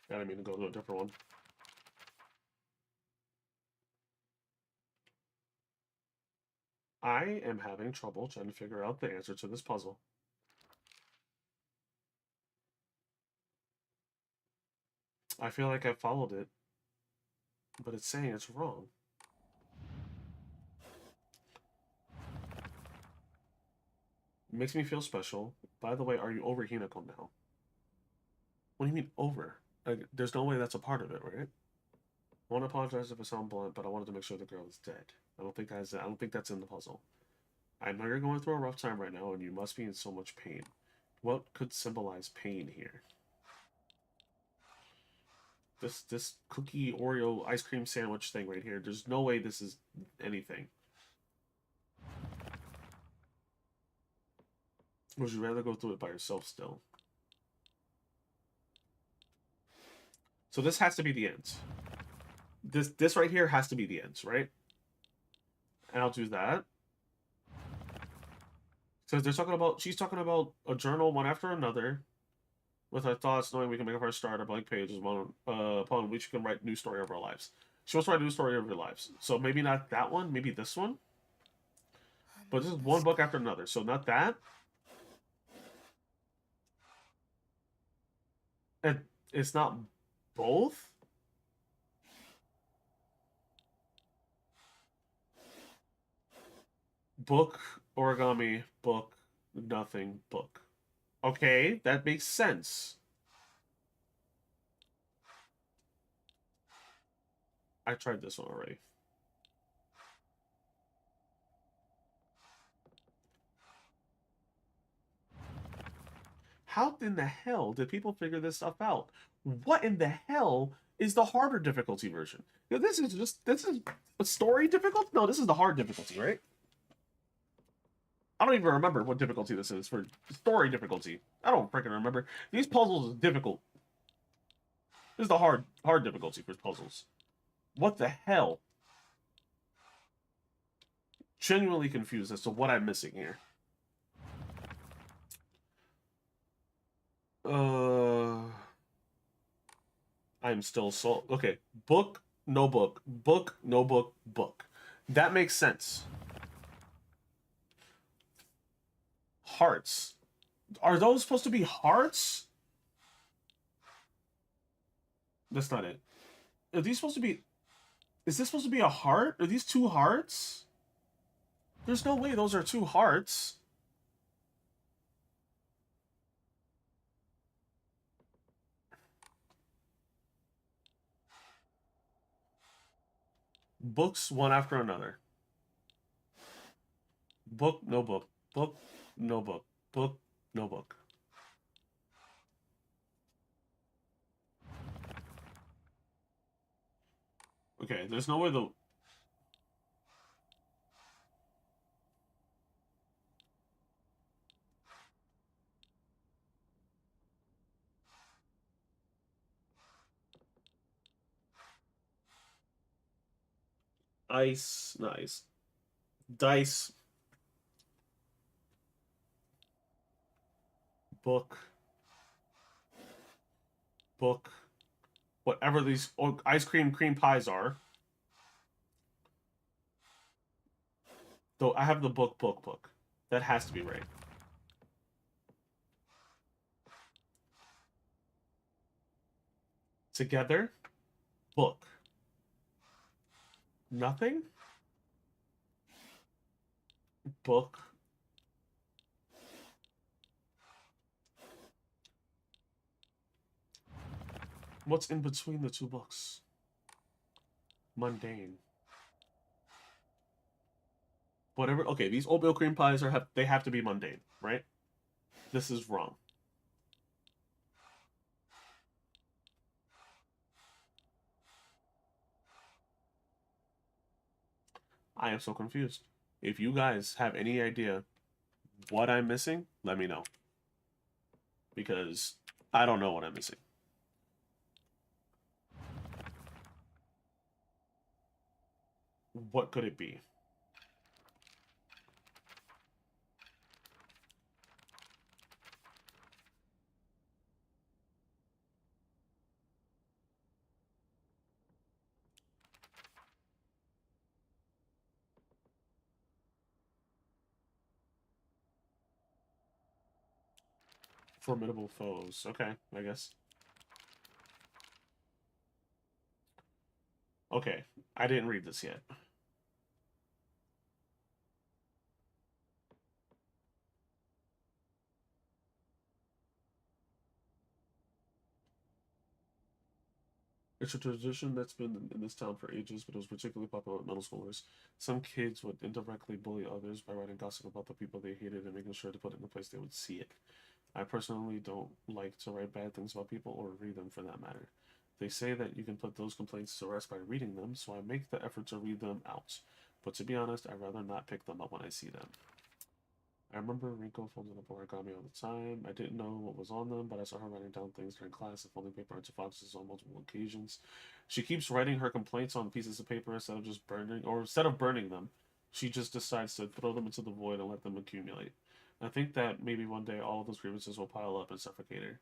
I didn't mean to go to a different one. I am having trouble trying to figure out the answer to this puzzle. I feel like I followed it, but it's saying it's wrong. It makes me feel special. By the way, are you over Hinako now? What do you mean over? Like, there's no way that's a part of it, right? I want to apologize if I sound blunt, but I wanted to make sure the girl is dead. I don't think that's in the puzzle. I know you're going through a rough time right now, and you must be in so much pain. What could symbolize pain here? This cookie Oreo ice cream sandwich thing right here. There's no way this is anything. Would you rather go through it by yourself still? So this has to be the end. This right here has to be the end, right? And I'll do that. Because she's talking about a journal one after another, with our thoughts, knowing we can make a fresh start, a blank page is one upon which we can write a new story of our lives. She wants to write a new story of her lives. So maybe not that one, maybe this one. But this is one book after another, so not that. And it's not both. Book, origami, book, nothing, book. Okay, that makes sense. I tried this one already. How in the hell did people figure this stuff out? What in the hell is the harder difficulty version? This is a story difficulty? No, this is the hard difficulty, right? I don't even remember what difficulty this is for story difficulty. I don't freaking remember. These puzzles is difficult. This is the hard difficulty for puzzles. What the hell? Genuinely confused as to what I'm missing here. I'm still so okay. Book, no book. Book, no book, book. That makes sense. Hearts. Are those supposed to be hearts? That's not it. Are these supposed to be... Is this supposed to be a heart? Are these two hearts? There's no way those are two hearts. Books, one after another. Book, no book. Book, no book. Book, no book. Okay, there's no way the... Ice, nice. Dice, book, book, whatever these ice cream pies are. Though I have the book. That has to be right. Together, book. Nothing? Book. What's in between the two books? Mundane. Whatever. Okay, these oatmeal cream pies they have to be mundane, right? This is wrong. I am so confused. If you guys have any idea what I'm missing, let me know. Because I don't know what I'm missing. What could it be? Formidable foes. Okay, I guess. Okay, I didn't read this yet. It's a tradition that's been in this town for ages, but it was particularly popular with middle schoolers. Some kids would indirectly bully others by writing gossip about the people they hated and making sure to put it in a place they would see it. I personally don't like to write bad things about people or read them for that matter. They say that you can put those complaints to rest by reading them, so I make the effort to read them out. But to be honest, I'd rather not pick them up when I see them. I remember Rico folding up origami all the time. I didn't know what was on them, but I saw her writing down things during class and folding paper into boxes on multiple occasions. She keeps writing her complaints on pieces of paper instead of just burning, or instead of burning them, she just decides to throw them into the void and let them accumulate. I think that maybe one day all of those grievances will pile up and suffocate her.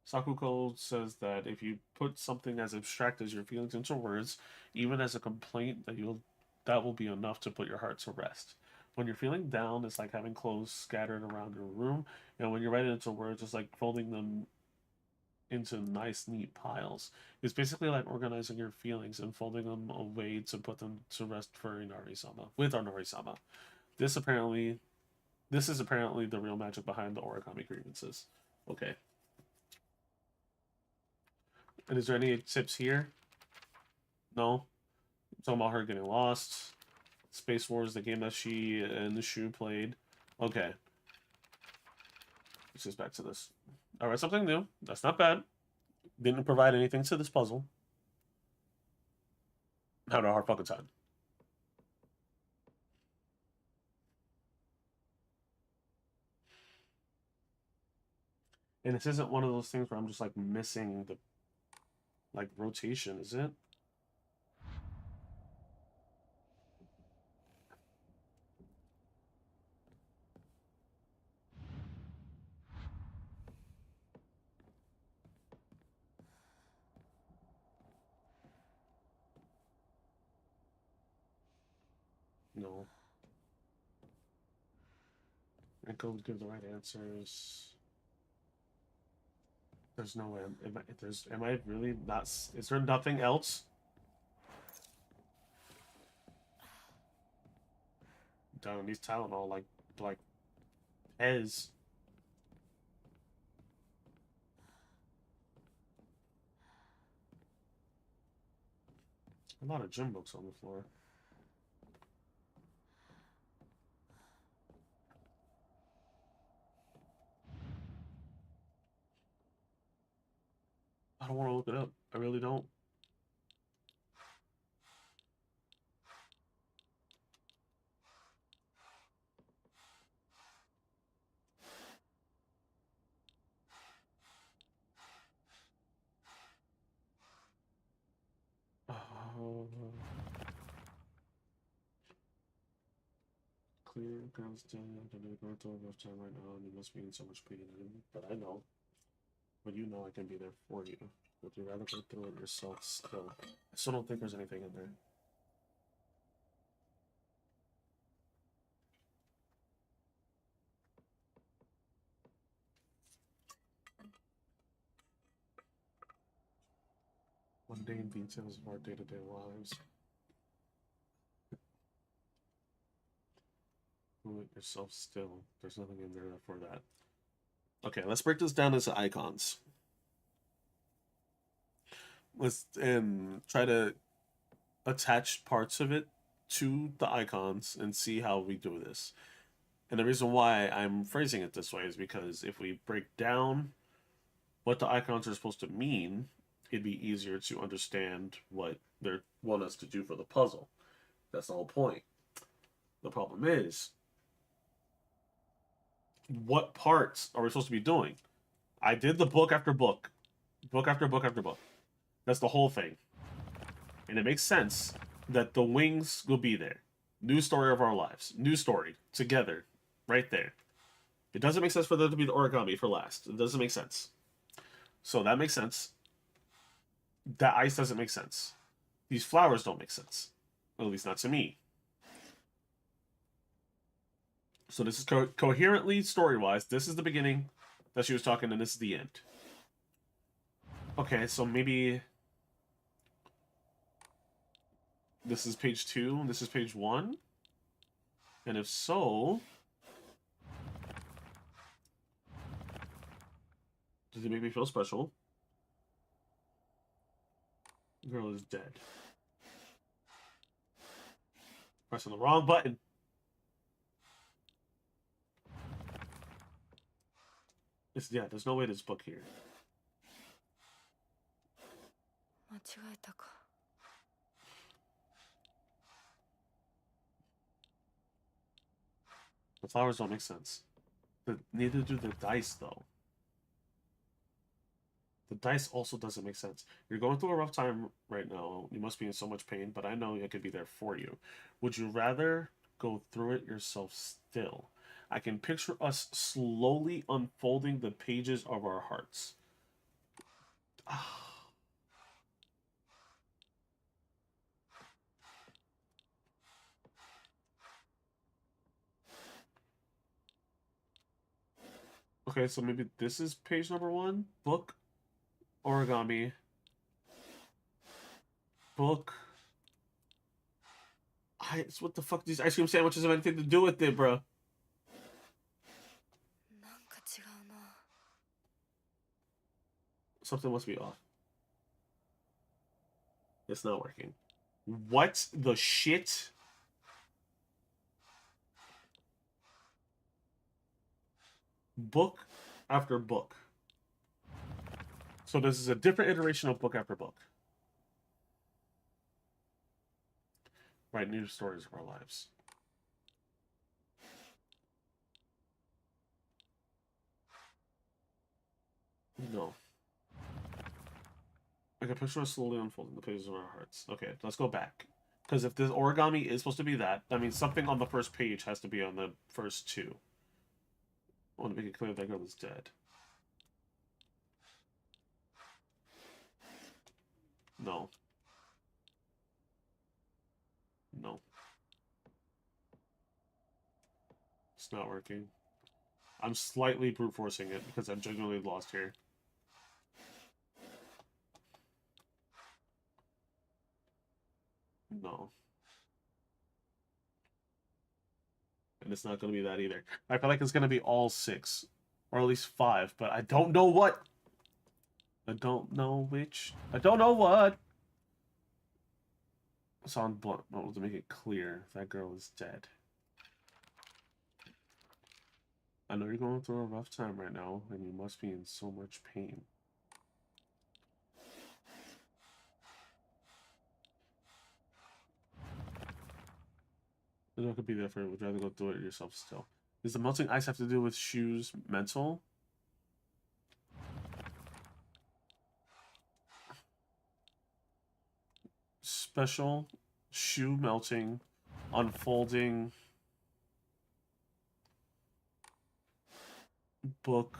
Sakuko says that if you put something as abstract as your feelings into words, even as a complaint, that will be enough to put your heart to rest. When you're feeling down, it's like having clothes scattered around your room, and when you write it into words, it's like folding them into nice, neat piles. It's basically like organizing your feelings and folding them away to put them to rest for Inari-sama with Inari-sama. This apparently, this is apparently the real magic behind the origami grievances. Okay. And is there any tips here? No. I'm talking about her getting lost. Space Wars, the game that she and the Shu played. Okay. Let's just back to this. Alright, something new. That's not bad. Didn't provide anything to this puzzle. Had a hard fucking time. And this isn't one of those things where I'm just like missing the like rotation, is it? No. I go give the right answers. There's no way. Am I really not? Is there nothing else? Down these Tylenol like Pez. A lot of gym books on the floor. I don't want to look it up. I really don't. Clear grounds down. I'm going through a rough time right now, and you must be in so much pain. But I know. But you know I can be there for you. Would you rather go through it yourself still? I still don't think there's anything in there. Mundane details of our day-to-day lives. Do it yourself still. There's nothing in there for that. Okay, let's break this down into icons. Let's try to attach parts of it to the icons and see how we do this. And the reason why I'm phrasing it this way is because if we break down what the icons are supposed to mean, it'd be easier to understand what they want us to do for the puzzle. That's the whole point. The problem is, what parts are we supposed to be doing? I did the book after book. Book after book after book. That's the whole thing. And it makes sense that the wings will be there. New story of our lives. New story. Together. Right there. It doesn't make sense for there to be the origami for last. It doesn't make sense. So that makes sense. That ice doesn't make sense. These flowers don't make sense. At least not to me. So this is coherently, story-wise, this is the beginning that she was talking, and this is the end. Okay, so maybe this is page 2, and this is page 1? And if so, does it make me feel special? Girl is dead. Pressing the wrong button. Yeah, there's no way this book here. 間違えたか。 The flowers don't make sense. Neither do the dice, though. The dice also doesn't make sense. You're going through a rough time right now. You must be in so much pain, but I know I could be there for you. Would you rather go through it yourself still? I can picture us slowly unfolding the pages of our hearts. Okay, so maybe this is page number 1. Book, origami, book. What the fuck? These ice cream sandwiches have anything to do with it, bro? なんか違うな。 Something must be off. It's not working. What the shit? Book after book. So this is a different iteration of book after book. Write new stories of our lives. No. I can picture us slowly unfolding the pages of our hearts. Okay, let's go back. Because if this origami is supposed to be that means something on the first page has to be on the first 2. I want to make it clear that girl is dead. No. No. It's not working. I'm slightly brute forcing it because I'm genuinely lost here. No. And it's not going to be that either. I feel like it's going to be all 6. Or at least 5. But I don't know what. I don't know which. I don't know what. So I'm blunt. Well, to make it clear, that girl is dead. I know you're going through a rough time right now, and you must be in so much pain. I could be there for it. Would rather go do it yourself still. Does the melting ice have to do with shoes mental? Special shoe melting, unfolding, book,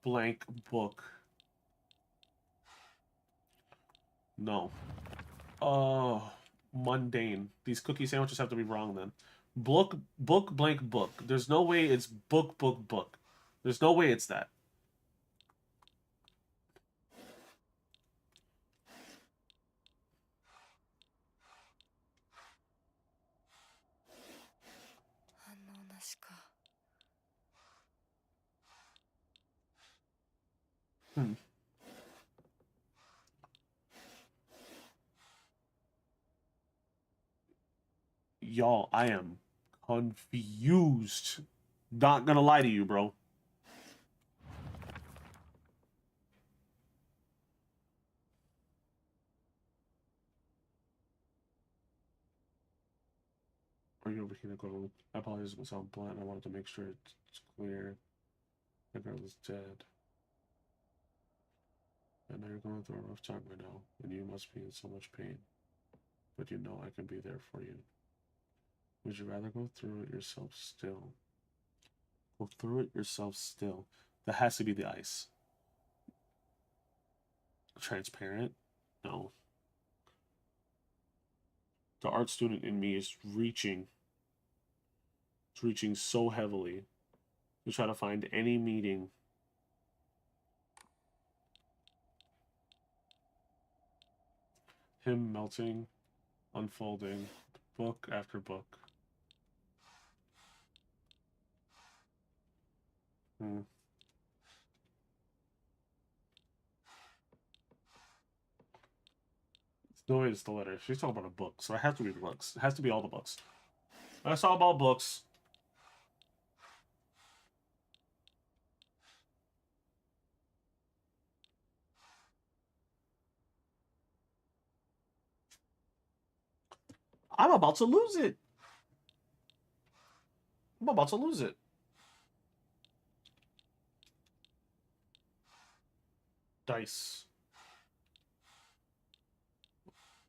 blank book. No. Oh, mundane. These cookie sandwiches have to be wrong then. Book, blank book. There's no way it's book, book. There's no way it's that. Hmm. Y'all, I am confused. Not gonna lie to you, bro. Are you over here to go? I apologize for myself blunt. I wanted to make sure it's clear. The girl is dead. I know you're going through a rough time right now, and you must be in so much pain. But you know I can be there for you. Would you rather go through it yourself still? Go through it yourself still. That has to be the ice. Transparent? No. The art student in me is reaching. It's reaching so heavily to try to find any meaning. Him melting, unfolding, book after book. Hmm. No way it's the letter. She's talking about a book, so it has to be the books. It has to be all the books. That's all about books. I'm about to lose it. I'm about to lose it. Dice.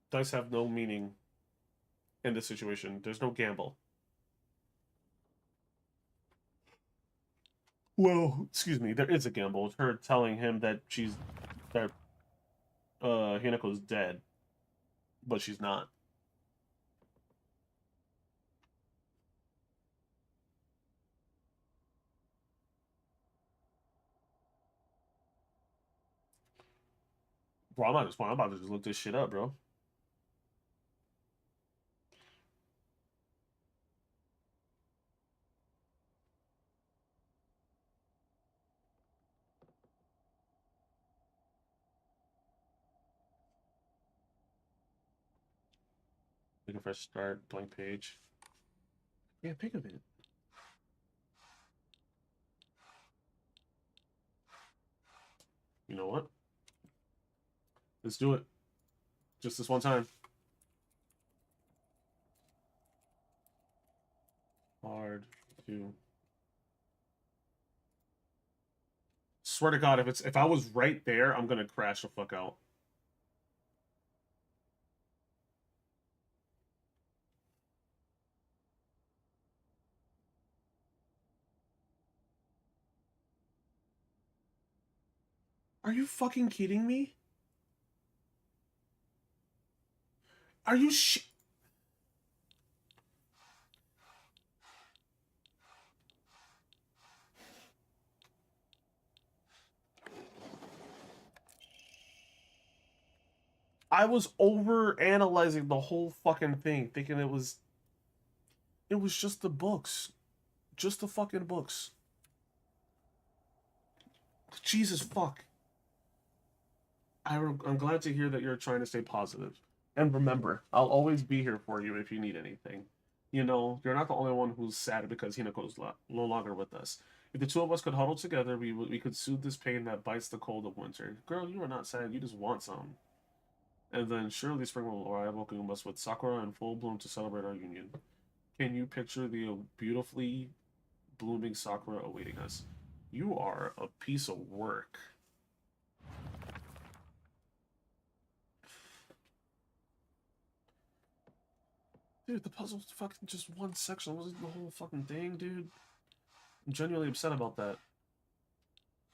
Dice have no meaning in this situation. There's no gamble. Well, excuse me, there is a gamble. It's her telling him that Hinako's dead, but she's not. Bro, I'm about to just look this shit up, bro. Make a fresh start, blank page. Yeah, pick a bit. You know what? Let's do it. Just this one time. Hard to. Swear to God, if I was right there, I'm gonna crash the fuck out. Are you fucking kidding me? Are you I was over analyzing the whole fucking thing, thinking it was just the books. Just the fucking books. Jesus fuck. I'm glad to hear that you're trying to stay positive. And remember, I'll always be here for you if you need anything. You know, you're not the only one who's sad because Hinako's no longer with us. If the two of us could huddle together, we could soothe this pain that bites the cold of winter. Girl, you are not sad. You just want some. And then surely spring will arrive, welcoming us with sakura in full bloom to celebrate our union. Can you picture the beautifully blooming sakura awaiting us? You are a piece of work. Dude, the puzzle's fucking just one section. It wasn't the whole fucking thing, dude. I'm genuinely upset about that.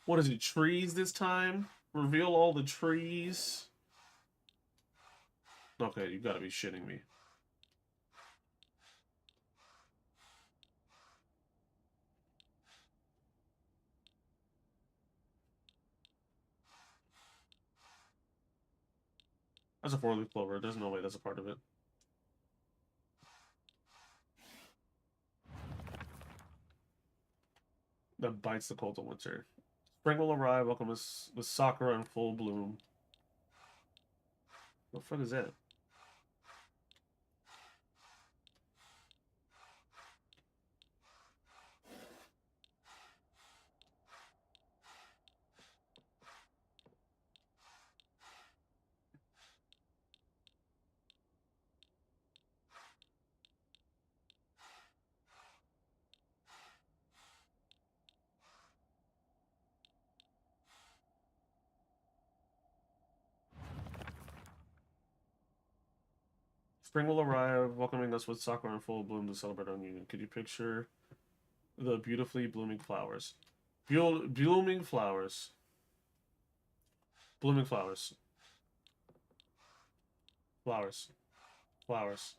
What is it, trees this time? Reveal all the trees? Okay, you gotta be shitting me. That's a four-leaf clover. There's no way that's a part of it. That bites the cold of winter. Spring will arrive, welcome us with sakura in full bloom. What the fuck is that? Spring will arrive, welcoming us with sakura in full bloom to celebrate our union. Could you picture the beautifully blooming flowers? Blooming flowers. Blooming flowers. Flowers. Flowers.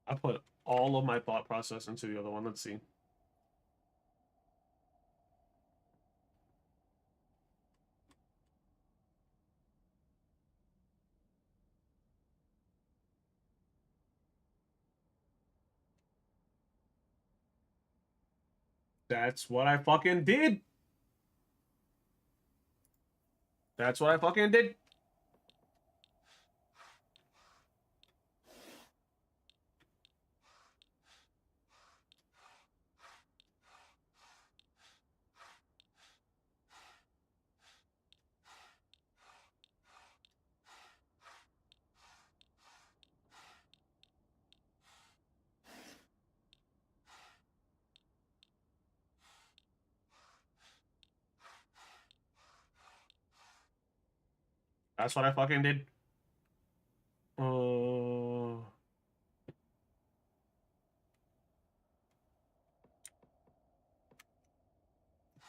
I put all of my thought process into the other one. Let's see. That's what I fucking did. That's what I fucking did. That's what I fucking did.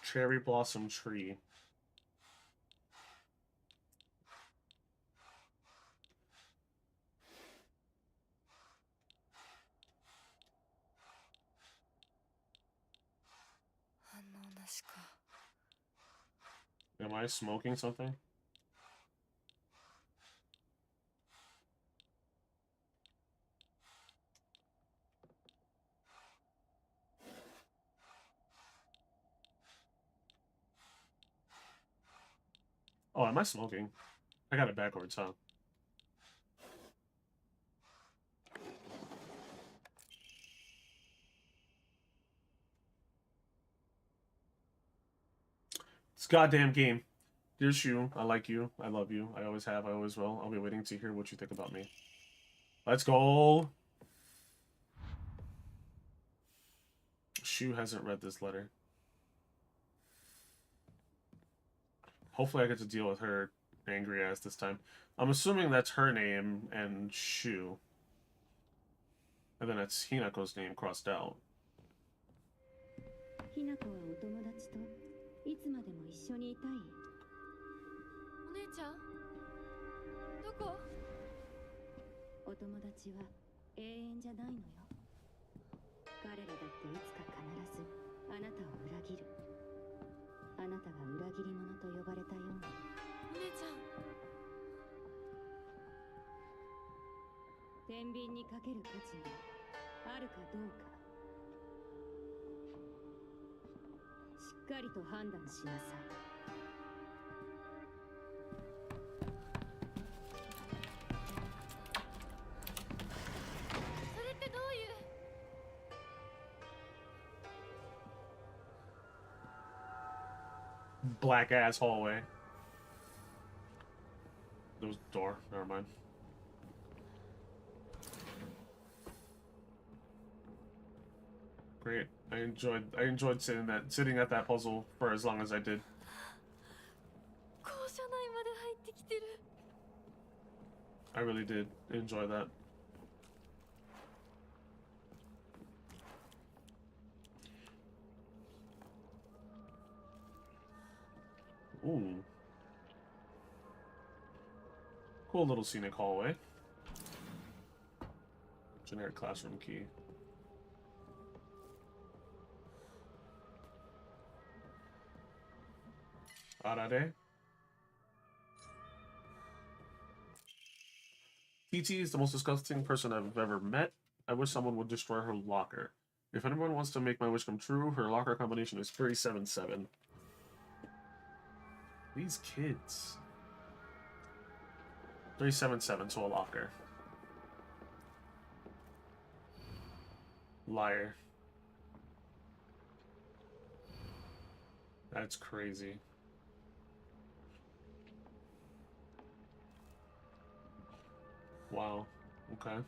Cherry blossom tree. Am I smoking something? Oh, am I smoking? I got it backwards, huh? This goddamn game. Dear Shu, I like you. I love you. I always have. I always will. I'll be waiting to hear what you think about me. Let's go. Shu hasn't read this letter. Hopefully I get to deal with her angry ass this time. I'm assuming that's her name and Shu. And then it's Hinako's name crossed out. ひなこはお友達といつまでも一緒にいたい。お姉ちゃんどこ？お友達は永遠じゃないのよ。彼らだっていつか必ずあなたを裏切る。あなたが裏切り者と呼ばれたように。お姉ちゃん。天秤にかける価値があるかどうか。しっかりと判断しなさい。それってどういう Black ass hallway. There was a door. Never mind. Great. I enjoyed sitting at that puzzle for as long as I did. 校舎内まで入ってきてる。 I really did enjoy that. Ooh. Cool little scenic hallway. Generic classroom key. Arare. TT is the most disgusting person I've ever met. I wish someone would destroy her locker. If anyone wants to make my wish come true, her locker combination is 377. These kids. 377 to a locker. Liar. That's crazy. Wow. Okay.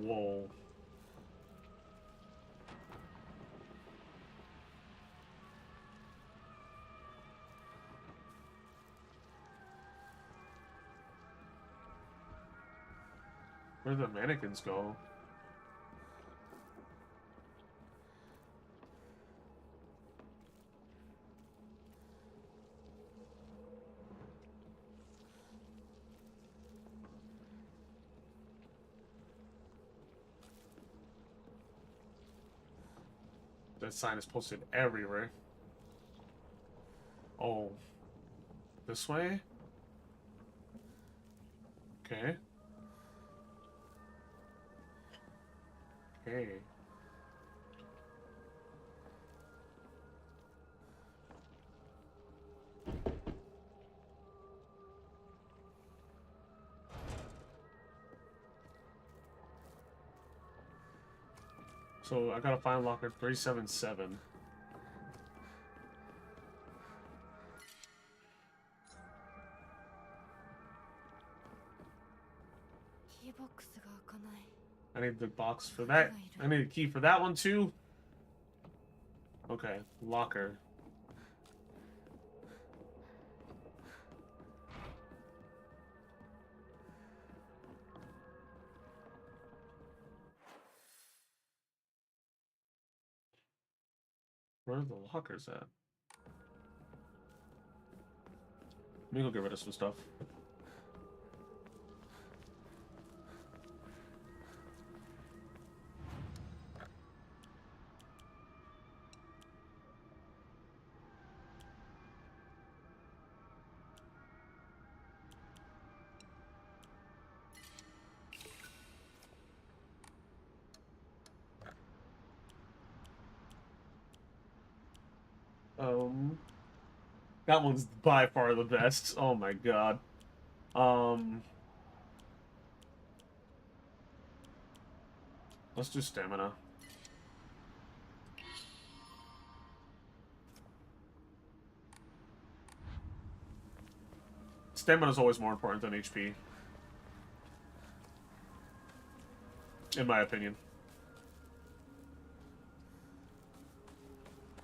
Whoa. Where did the mannequins go? That sign is posted everywhere. Oh. This way? Okay. Okay. So I gotta find locker 377. I need the box for that. I need a key for that one too. Okay, locker. Where are the lockers at? Let me go get rid of some stuff. That one's by far the best. Oh my god. Let's do stamina. Stamina is always more important than HP. In my opinion.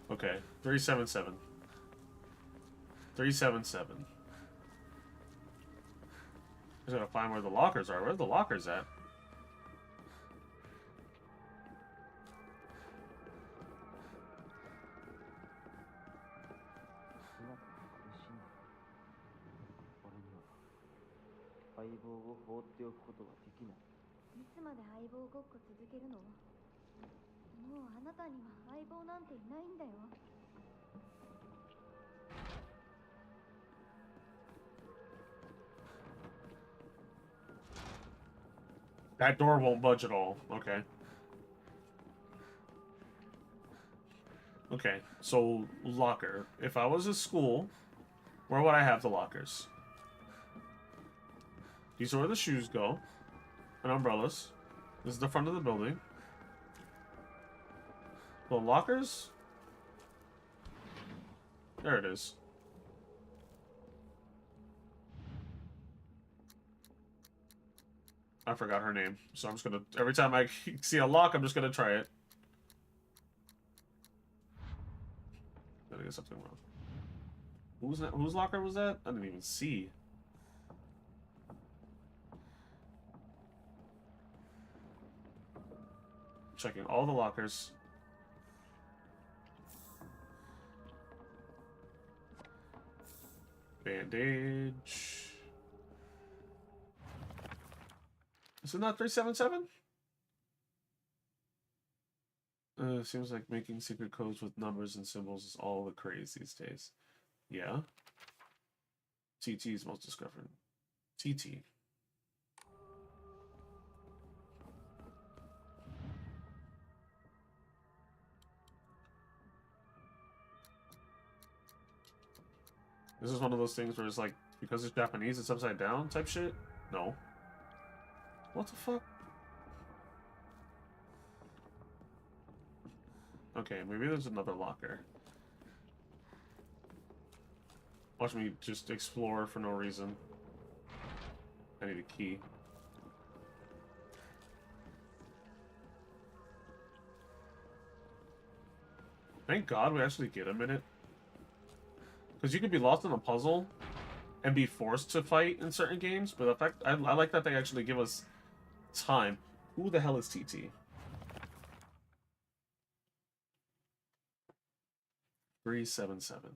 Okay, 377. 377. I just gotta find where the lockers are. Where are the lockers at? That door won't budge at all. Okay. Okay, so locker. If I was a school, where would I have the lockers? These are where the shoes go. And umbrellas. This is the front of the building. The lockers? There it is. I forgot her name, so I'm just gonna... Every time I see a lock, I'm just gonna try it. Did I get something wrong? Who's that? Whose locker was that? I didn't even see. Checking all the lockers. Bandage. Is it not 377? Seems like making secret codes with numbers and symbols is all the craze these days. Yeah. TT is most discovered. TT. This is one of those things where it's like, because it's Japanese, it's upside down type shit? No. What the fuck? Okay, maybe there's another locker. Watch me just explore for no reason. I need a key. Thank God we actually get a minute. Because you could be lost in a puzzle and be forced to fight in certain games, but the fact I like that they actually give us time. Who the hell is TT? 377.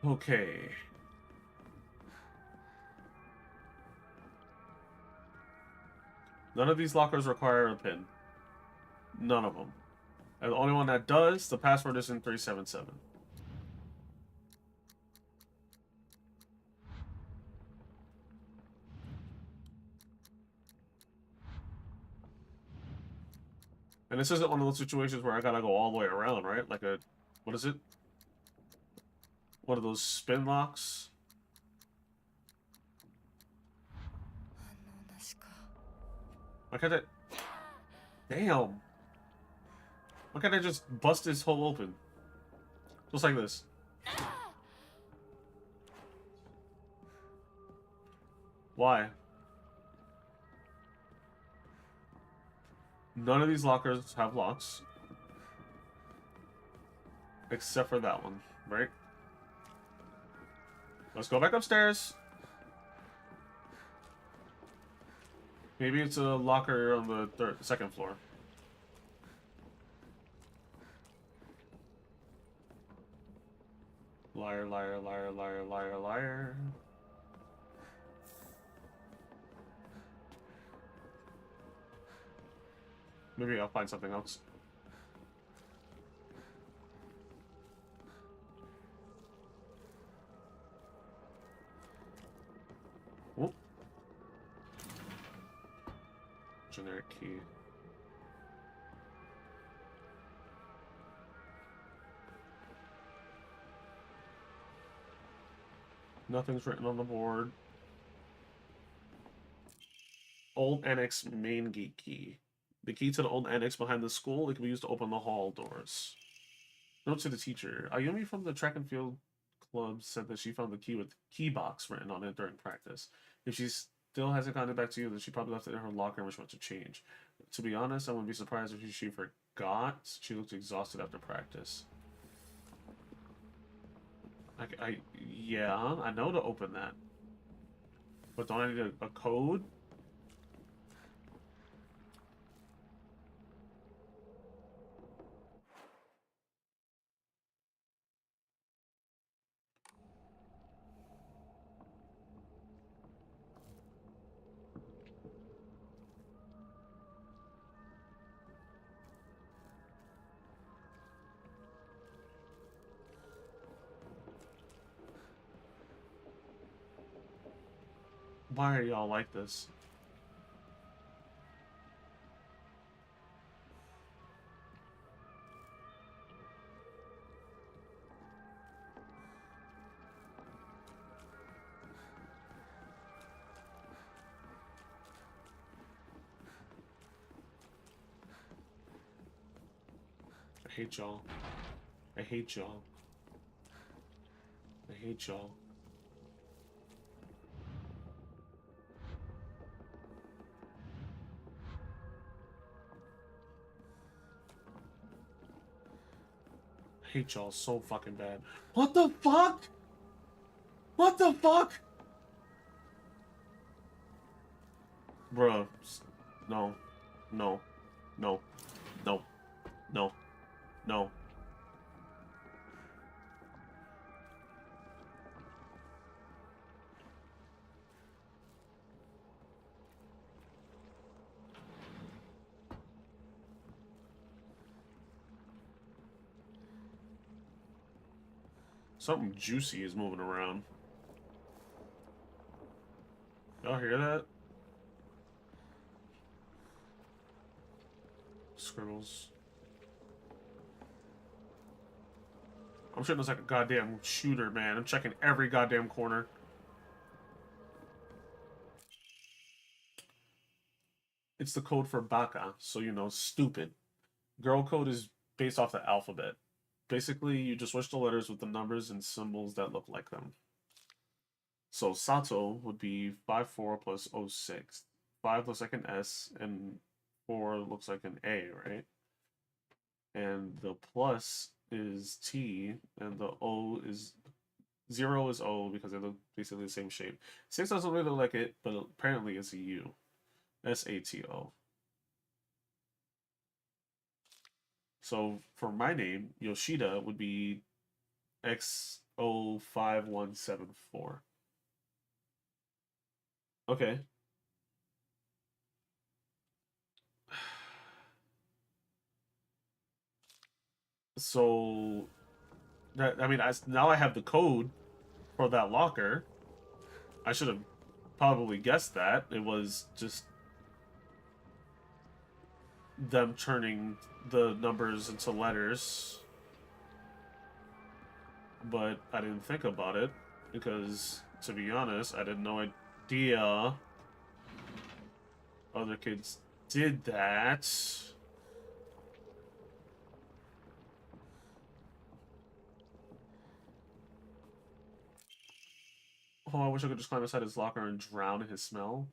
Okay. None of these lockers require a pin. None of them. And the only one that does, the password is in 377. And this isn't one of those situations where I gotta go all the way around, right? Like a, what is it? One of those spin locks? Why can't I... Damn! Why can't I just bust this hole open? Just like this. Why? None of these lockers have locks. Except for that one, right? Let's go back upstairs. Maybe it's a locker on the second floor. Liar, liar, liar, liar, liar, liar. Maybe I'll find something else. Whoop. Generic key. Nothing's written on the board. Old annex main gate key. The key to the old annex behind the school. It can be used to open the hall doors. Note to the teacher. Ayumi from the track and field club said that she found the key with key box written on it during practice. If she still hasn't gotten it back to you, then she probably left it in her locker when she went to change. To be honest, I wouldn't be surprised if she forgot. She looked exhausted after practice. Yeah, I know to open that. But don't I need a code? Why are y'all like this? I hate y'all. I hate y'all. I hate y'all. I hate y'all so fucking bad. What the fuck? What the fuck? Bruh. No. No. No. No. No. No. Something juicy is moving around. Y'all hear that? Scribbles. I'm sure there's like a goddamn shooter, man. I'm checking every goddamn corner. It's the code for baka, so you know, stupid. Girl code is based off the alphabet. Basically, you just switch the letters with the numbers and symbols that look like them. So Sato would be 54 plus 06. 5 looks like an S, and 4 looks like an A, right? And the plus is T, and the O is 0 is O because they look basically the same shape. 6 doesn't really look like it, but apparently it's a U. SATO. So for my name, Yoshida would be X05174. Okay. So that, I mean, now I have the code for that locker. I should have probably guessed that. It was just them turning the numbers into letters. But I didn't think about it because, to be honest, I had no idea other kids did that. Oh, I wish I could just climb inside his locker and drown in his smell.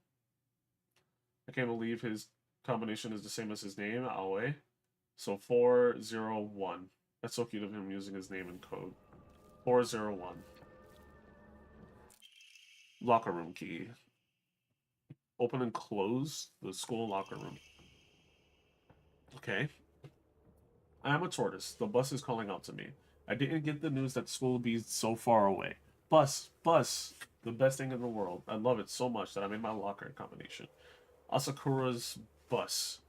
I can't believe his combination is the same as his name, A.B.A. So 401. That's so cute of him using his name in code. 401. Locker room key. Open and close the school locker room. Okay. I am a tortoise. The bus is calling out to me. I didn't get the news that school would be so far away. Bus. The best thing in the world. I love it so much that I made my locker combination. Asakura's bus.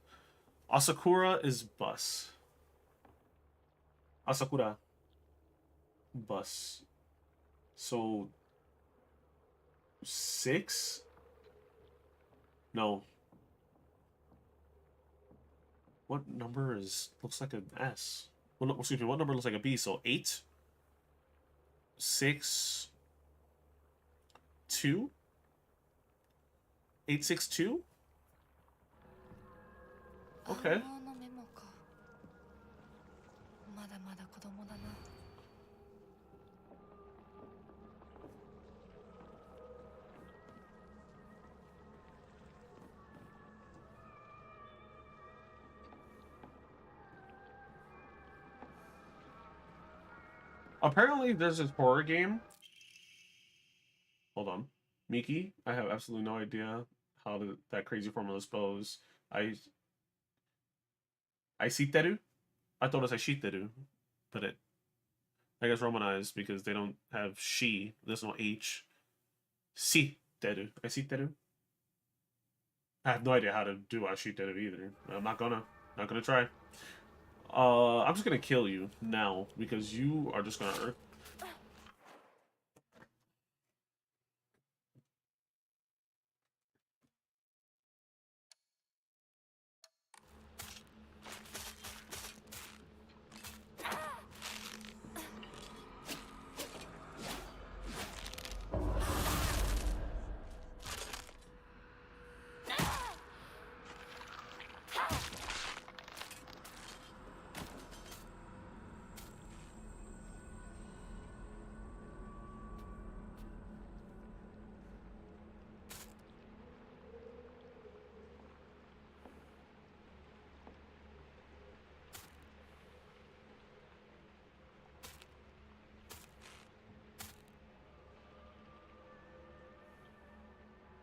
Asakura is bus. Asakura. Bus. So 6? No. What number looks like an S? Well, no, excuse me, what number looks like a B? So 8? 6? 2? 862? Okay. Apparently, there's this horror game. Hold on. Miki, I have absolutely no idea how that crazy formula spells. I Aishiteru? I thought it was Aishiteru, but I guess romanized because they don't have she. There's no H. Shiteru. Aishiteru? I have no idea how to do Aishiteru either. I'm not gonna try. I'm just gonna kill you now because you are just gonna.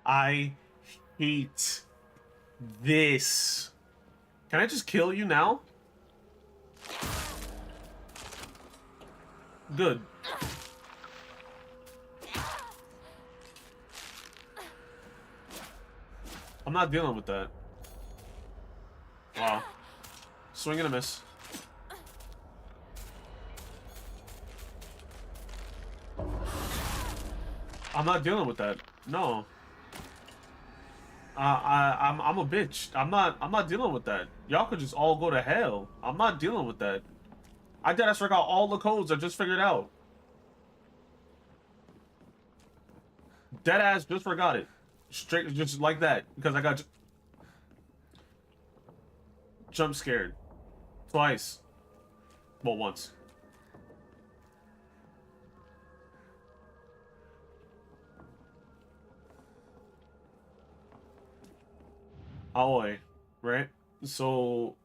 I hate this. Can I just kill you now? Good. I'm not dealing with that. Wow. Swing and a miss. I'm not dealing with that. No. I'm a bitch. I'm not dealing with that. Y'all could just all go to hell. I'm not dealing with that. I did. I forgot all the codes I just figured out. Deadass just forgot it. Straight, just like that. Because I got jump scared. Twice. Well, once. Aoi. Right? So,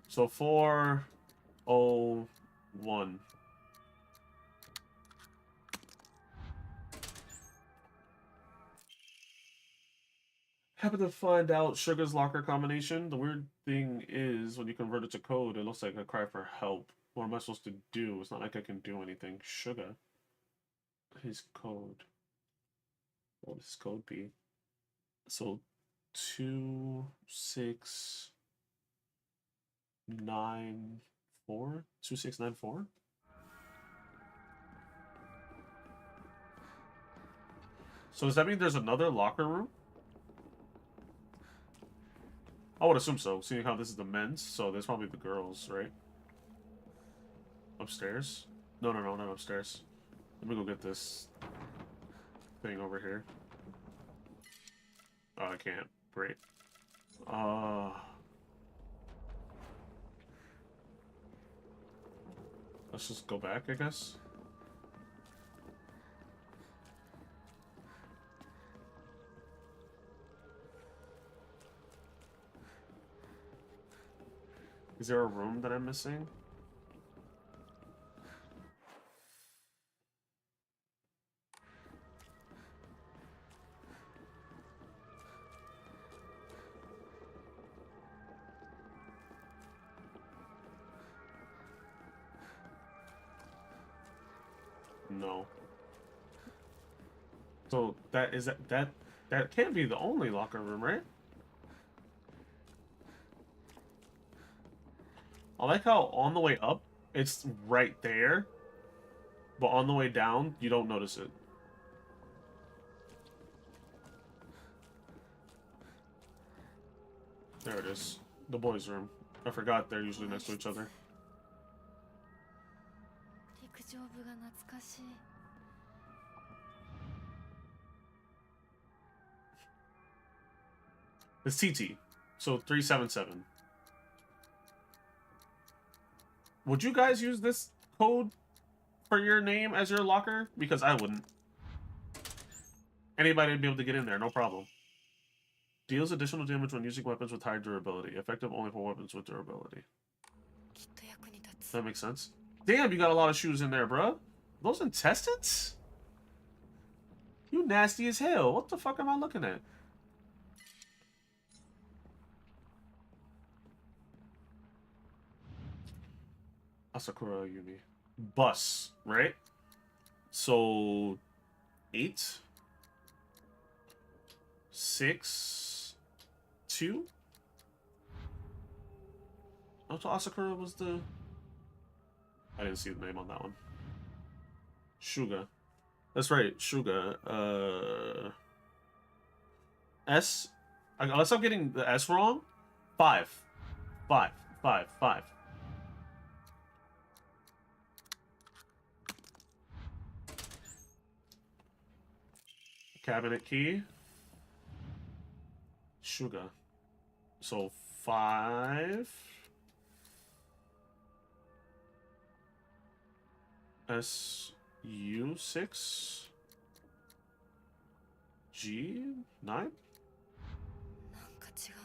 so 401. Happen to find out Sugar's locker combination. The weird thing is, when you convert it to code, it looks like a cry for help. What am I supposed to do? It's not like I can do anything. Sugar. His code. What would his code be? So 2694? 2694? So does that mean there's another locker room? I would assume so, seeing how this is the men's, so there's probably the girls, right? Upstairs? No, not upstairs. Let me go get this thing over here. Oh, I can't. Great. Let's just go back, I guess. Is there a room that I'm missing? No. So that can't be the only locker room, right? I like how on the way up, it's right there, but on the way down, you don't notice it. There it is. The boys' room. I forgot they're usually next to each other. 陸上部が懐かしい。It's TT. So 377. Would you guys use this code for your name as your locker? Because I wouldn't. Anybody would be able to get in there, no problem. Deals additional damage when using weapons with high durability. Effective only for weapons with durability. きっと役に立つ。 That makes sense. Damn, you got a lot of shoes in there, bro. Those intestines? You nasty as hell. What the fuck am I looking at? Asakura Yumi. Bus, right? So 8, 6, 2. I thought Asakura was the... I didn't see the name on that one. Shuga. That's right, Shuga. S. Unless I'm getting the S wrong. 5. 5. 5. 5. Cabinet key. Shuga. So 5. SU6. G9? なんか違うな。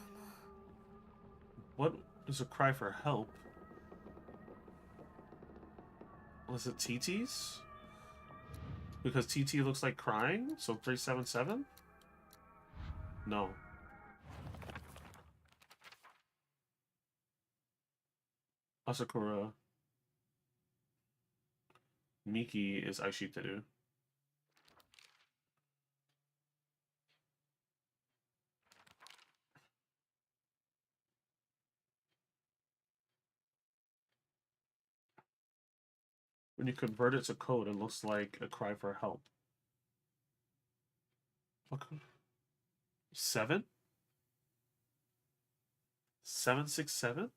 What is a cry for help? Was it TT's? Because TT looks like crying? So 377? No. Asakura. Miki is Aishiteru. When you convert it to code, it looks like a cry for help. What code? 7? 767?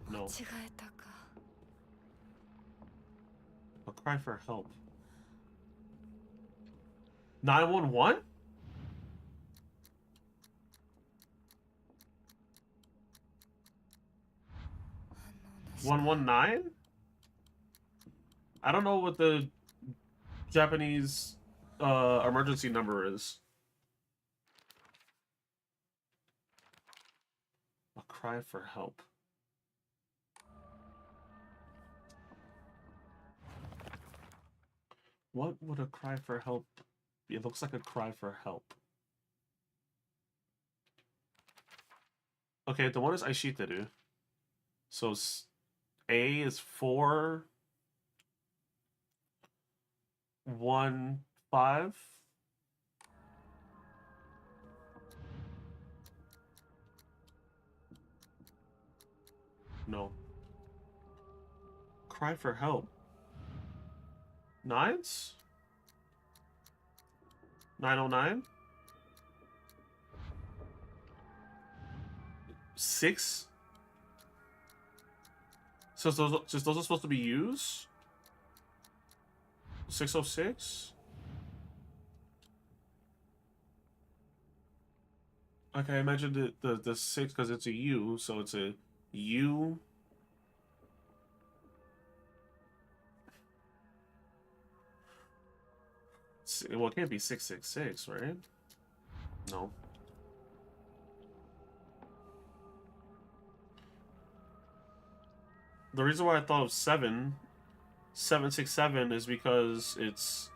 No. 間違えたか。 A cry for help. 911? Unknown. 119? I don't know what the Japanese emergency number is. A cry for help. What would a cry for help be? It looks like a cry for help. Okay, the one is Aishiteru. So A is 415. No. Cry for help. 9s? 909? 6? So those are supposed to be U's? 606? Okay, I imagine the 6 because it's a U, so it's a U. Well, it can't be 666, right? No. The reason why I thought of 767 is because it's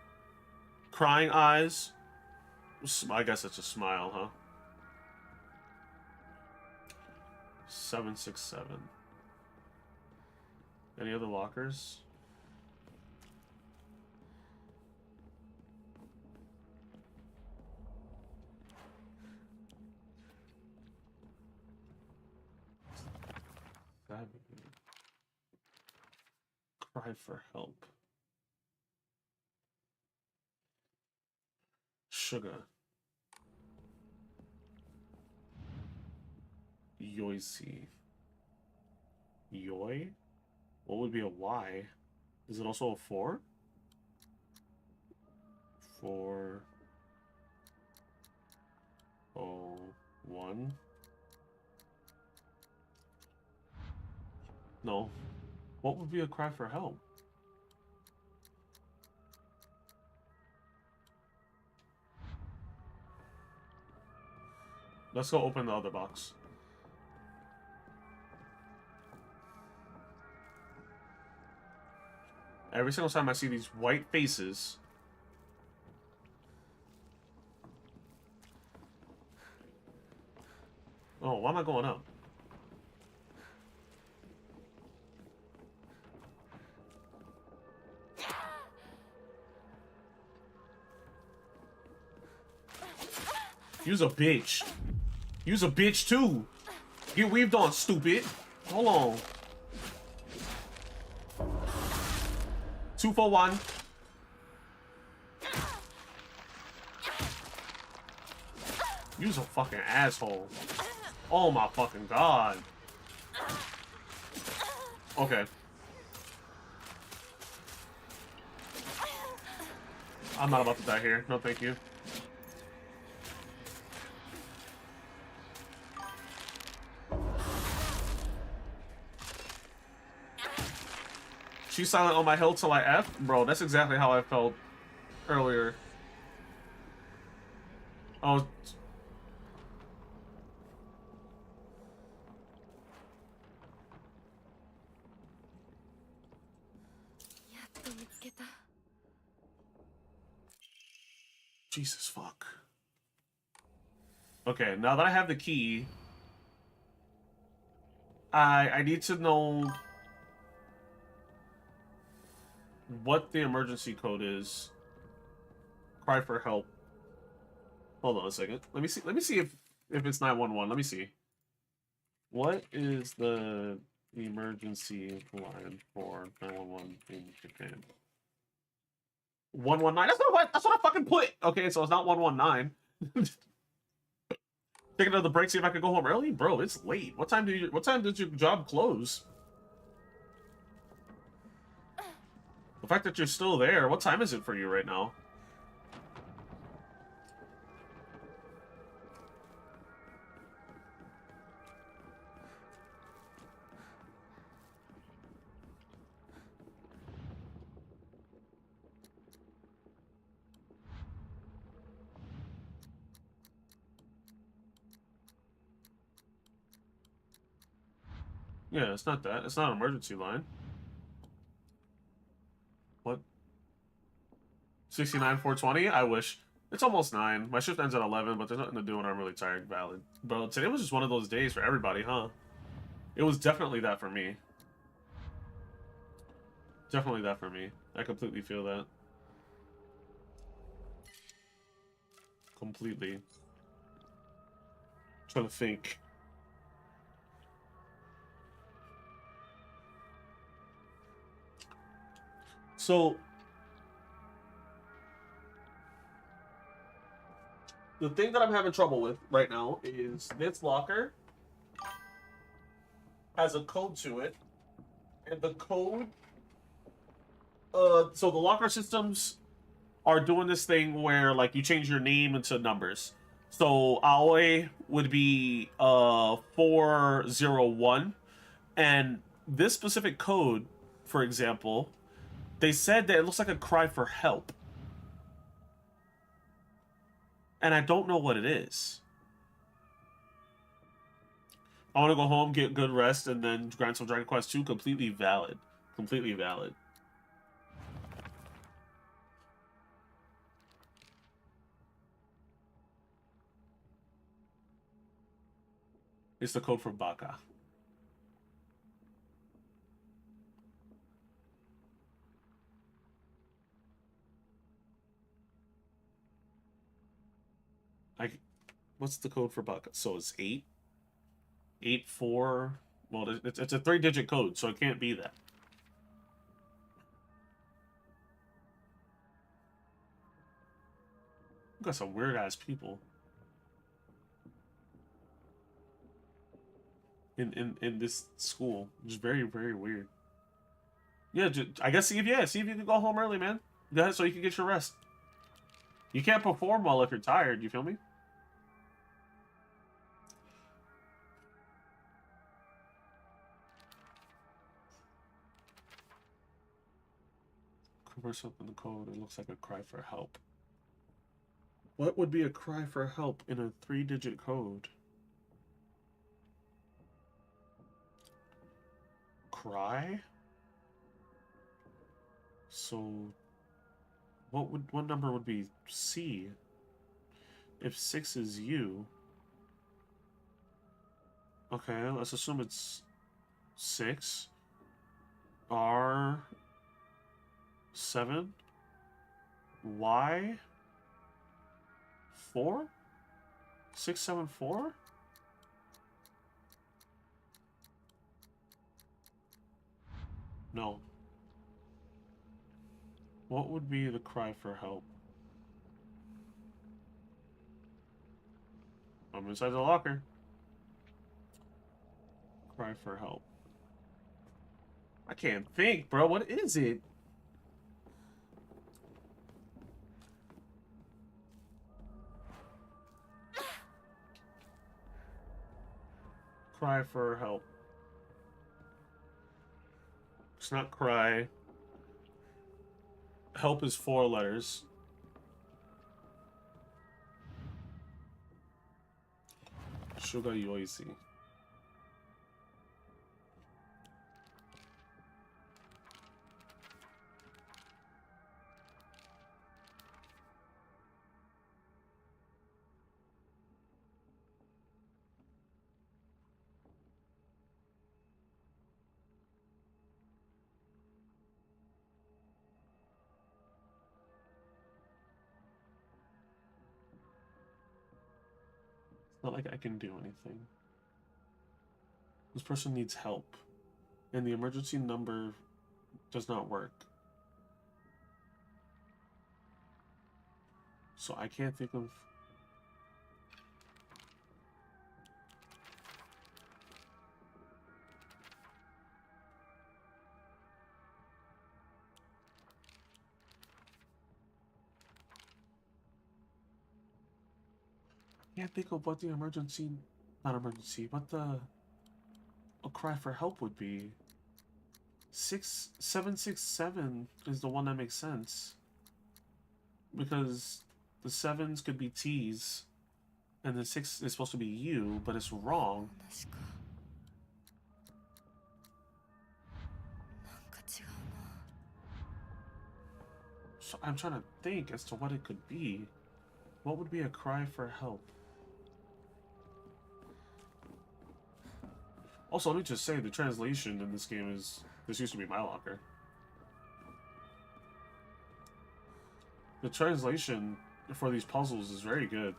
crying eyes. I guess it's a smile, huh? 767. Any other lockers? Cry for help. Sugar. Yoisi. Yoi? What would be a Y? Is it also a 4? 4. 0. 1. No. What would be a cry for help? Let's go open the other box. Every single time I see these white faces... Oh, why am I going up? You's a bitch. You's a bitch too. Get weaved on, stupid. Hold on. 241. You's a fucking asshole. Oh my fucking god. Okay. I'm not about to die here. No, thank you. She's silent on my hill till I F? Bro, that's exactly how I felt earlier. Oh. Jesus fuck. Okay, now that I have the key, I need to know what the emergency code is. Cry for help. Hold on a second. Let me see if if it's 911. Let me see. What is the emergency line for 911 in Japan? 119. That's what I fucking put. Okay, so it's not 119. Taking another break, see if I can go home early. Bro, it's late. What time does your job close? The fact that you're still there, what time is it for you right now? Yeah, it's not that. It's not an emergency line. What? 69 420? I wish. It's almost 9. My shift ends at 11, but there's nothing to do when I'm really tired. Valid. Bro, today was just one of those days for everybody, huh? It was definitely that for me. Definitely that for me. I completely feel that. Completely. Trying to think. So, the thing that I'm having trouble with right now is this locker has a code to it, and the code, so the locker systems are doing this thing where, like, you change your name into numbers. So Aoi would be 401, and this specific code, for example, they said that it looks like a cry for help, and I don't know what it is. I want to go home, get good rest, and then grind some Dragon Quest 2. Completely valid. Completely valid. It's the code for Baka. What's the code for Baka? So it's 8? 8-4. Well, it's a 3-digit code, so it can't be that. We got some weird ass people in this school. Just very, very weird. Yeah, I guess see if you can go home early, man. Go ahead so you can get your rest. You can't perform well if you're tired. You feel me? Converse up in the code. It looks like a cry for help. What would be a cry for help in a 3-digit code? Cry? So what number would be C? If 6 is U. Okay, let's assume it's 6. R 7. Y 4? 674? No. What would be the cry for help? I'm inside the locker. Cry for help. I can't think, bro. What is it? Cry for help. It's not cry. Help is 4 letters. Suga Yoizi. Not like I can do anything. This person needs help. And the emergency number does not work. So I can't think of... Can't think of what the emergency... Not emergency, what the... A cry for help would be. 767 is the one that makes sense. Because the 7s could be T's. And the 6 is supposed to be U, but it's wrong. 確かなんか違うな So I'm trying to think as to what it could be. What would be a cry for help? Also, let me just say, the translation in this game is... This used to be my locker. The translation for these puzzles is very good.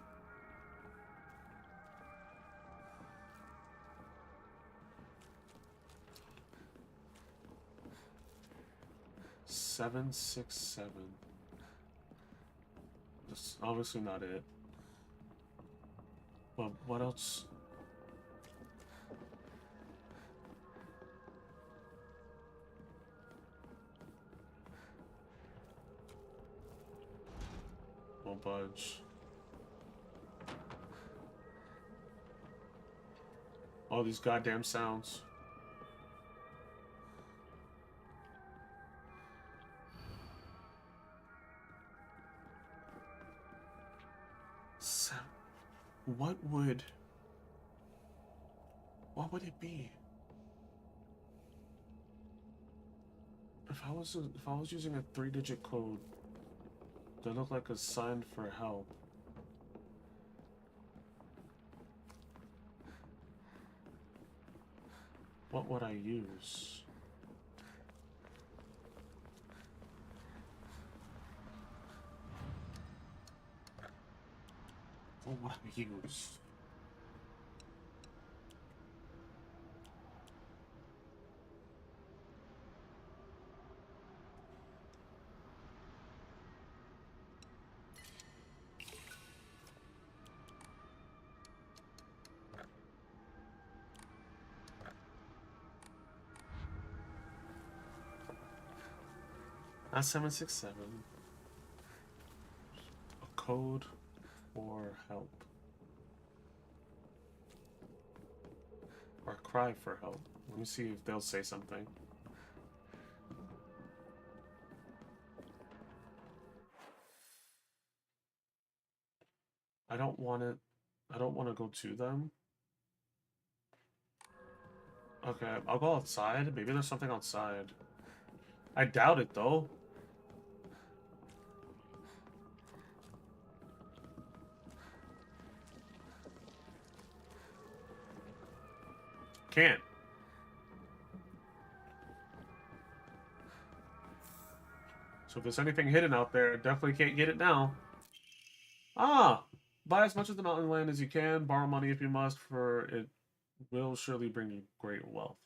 Seven, 6, 7. That's obviously not it. But what else? Won't budge. All these goddamn sounds. What would it be? If I was using a 3-digit code that looked like a sign for help. What would I use? What would I use? Not 767. A code for help. Or a cry for help. Let me see if they'll say something. I don't want to go to them. Okay, I'll go outside. Maybe there's something outside. I doubt it, though. Can't. So if there's anything hidden out there, definitely can't get it now. Ah! Buy as much of the mountain land as you can. Borrow money if you must, for it will surely bring you great wealth.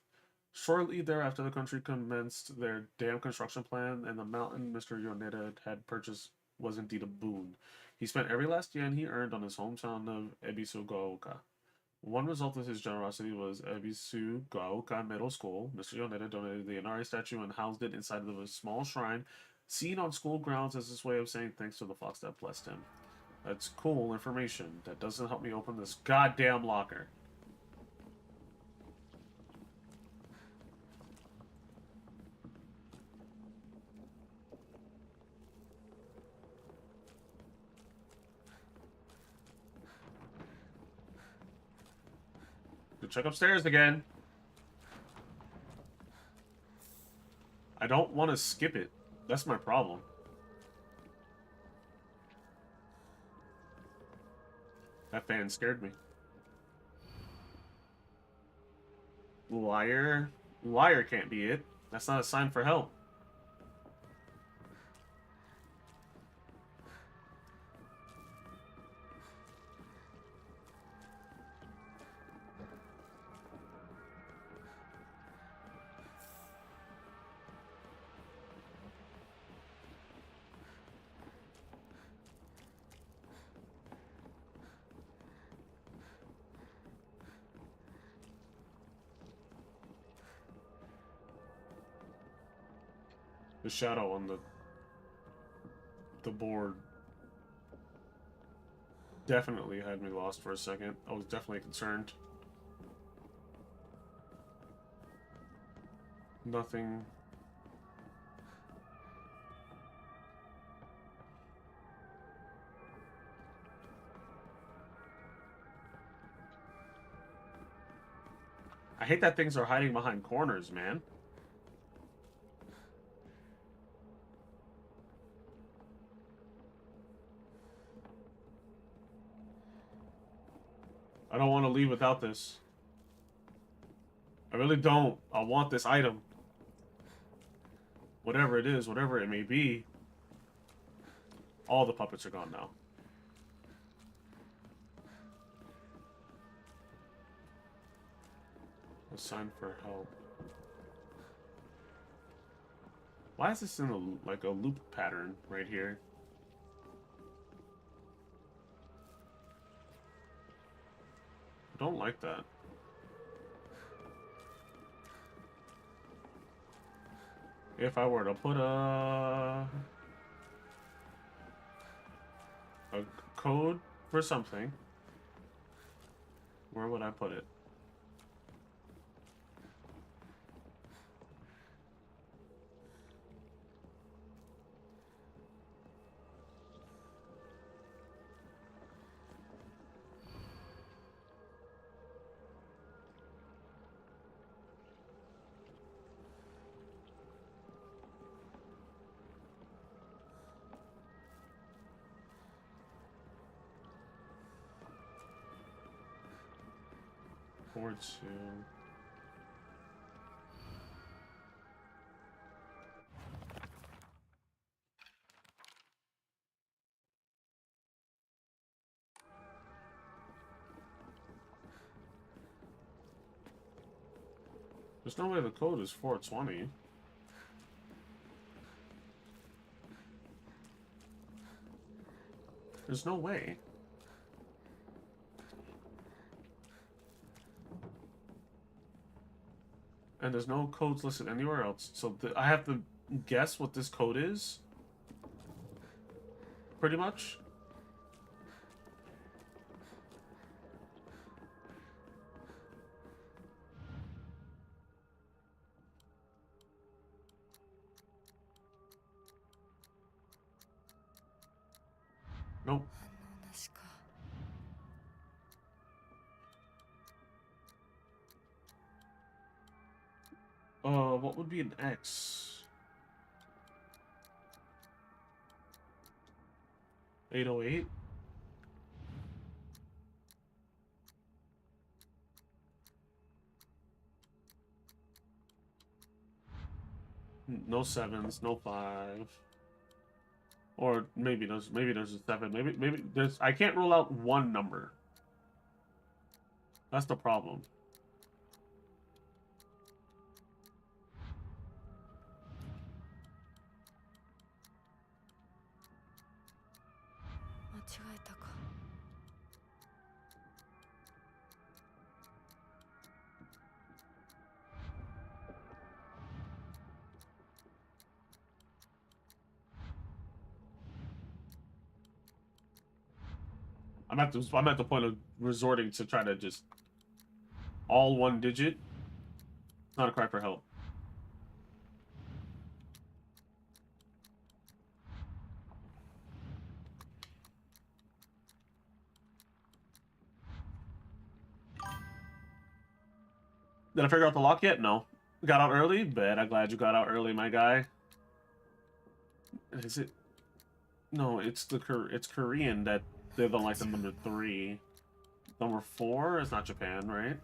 Shortly thereafter, the country commenced their dam construction plan, and the mountain Mr. Yoneda had purchased was indeed a boon. He spent every last yen he earned on his hometown of Ebisugaoka. One result of his generosity was Ebisugaoka Middle School. Mr. Yoneda donated the Inari statue and housed it inside of a small shrine, seen on school grounds as his way of saying thanks to the fox that blessed him. That's cool information. That doesn't help me open this goddamn locker. Go check upstairs again. I don't want to skip it. That's my problem. That fan scared me. Liar. Liar can't be it. That's not a sign for help. The shadow on the board definitely had me lost for a second. I was definitely concerned. Nothing. I hate that things are hiding behind corners, man. I don't want to leave without this. I really don't. I want this item. Whatever it is, whatever it may be. All the puppets are gone now. A sign for help. Why is this in a, like a loop pattern right here? I don't like that. If I were to put a code for something, where would I put it? Forward to... There's no way the code is 420. There's no way. And there's no codes listed anywhere else. So I have to guess what this code is? Pretty much? Nope. What would be an X? 808? No sevens, no five. Or maybe there's a seven. Maybe there's I can't rule out one number. That's the problem. I'm at the point of resorting to try to just all one digit. It's not a cry for help. Did I figure out the lock yet? No. Got out early? Bet. I'm glad you got out early, my guy. Is it? No, it's it's Korean that they don't like the number 3. Number 4 is not Japan, right?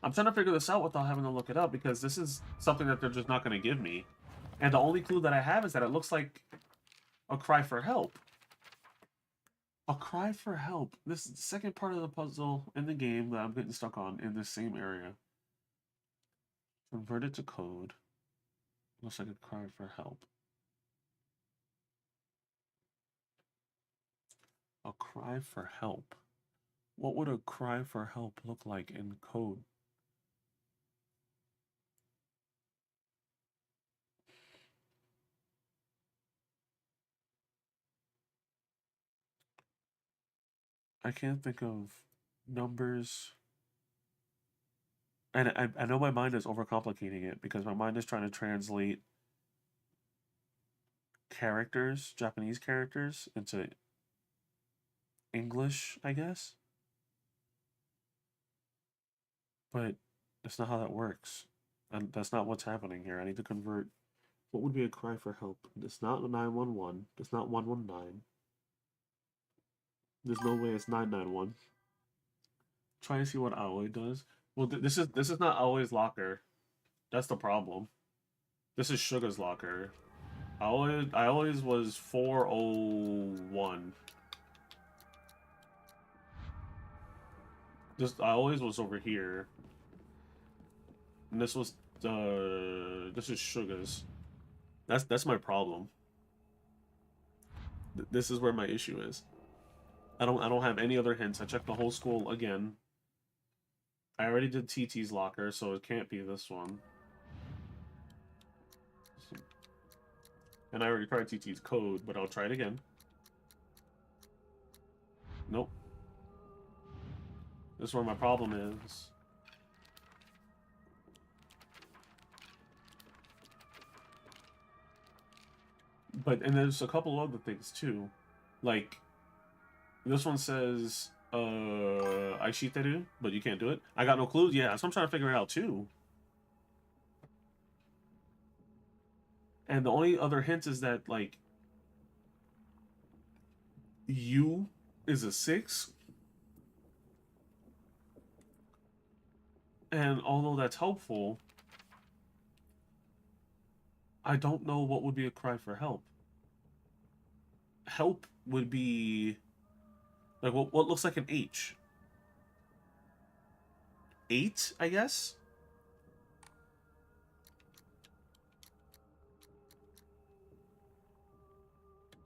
I'm trying to figure this out without having to look it up because this is something that they're just not going to give me. And the only clue that I have is that it looks like a cry for help. A cry for help. This is the second part of the puzzle in the game that I'm getting stuck on in this same area. Convert it to code. Looks like a cry for help. A cry for help. What would a cry for help look like in code? I can't think of numbers. And I know my mind is overcomplicating it because my mind is trying to translate characters, Japanese characters, into English, I guess. But that's not how that works. And that's not what's happening here. I need to convert. What would be a cry for help? It's not 911. It's not 119. There's no way it's 991. Try and see what Aoi does. Well, this is not Aoi's locker. That's the problem. This is Suga's locker. I always was 401. I always was over here. And this was this is Suga's. That's my problem. This is where my issue is. I don't have any other hints. I checked the whole school again. I already did TT's locker, so it can't be this one. And I already tried TT's code, but I'll try it again. Nope. This is where my problem is. And there's a couple other things too. Like, this one says, Aishiteru, but you can't do it. I got no clue. Yeah, so I'm trying to figure it out too. And the only other hint is that, like, U is a 6. And although that's helpful, I don't know what would be a cry for help. Help would be like what looks like an H. 8, I guess?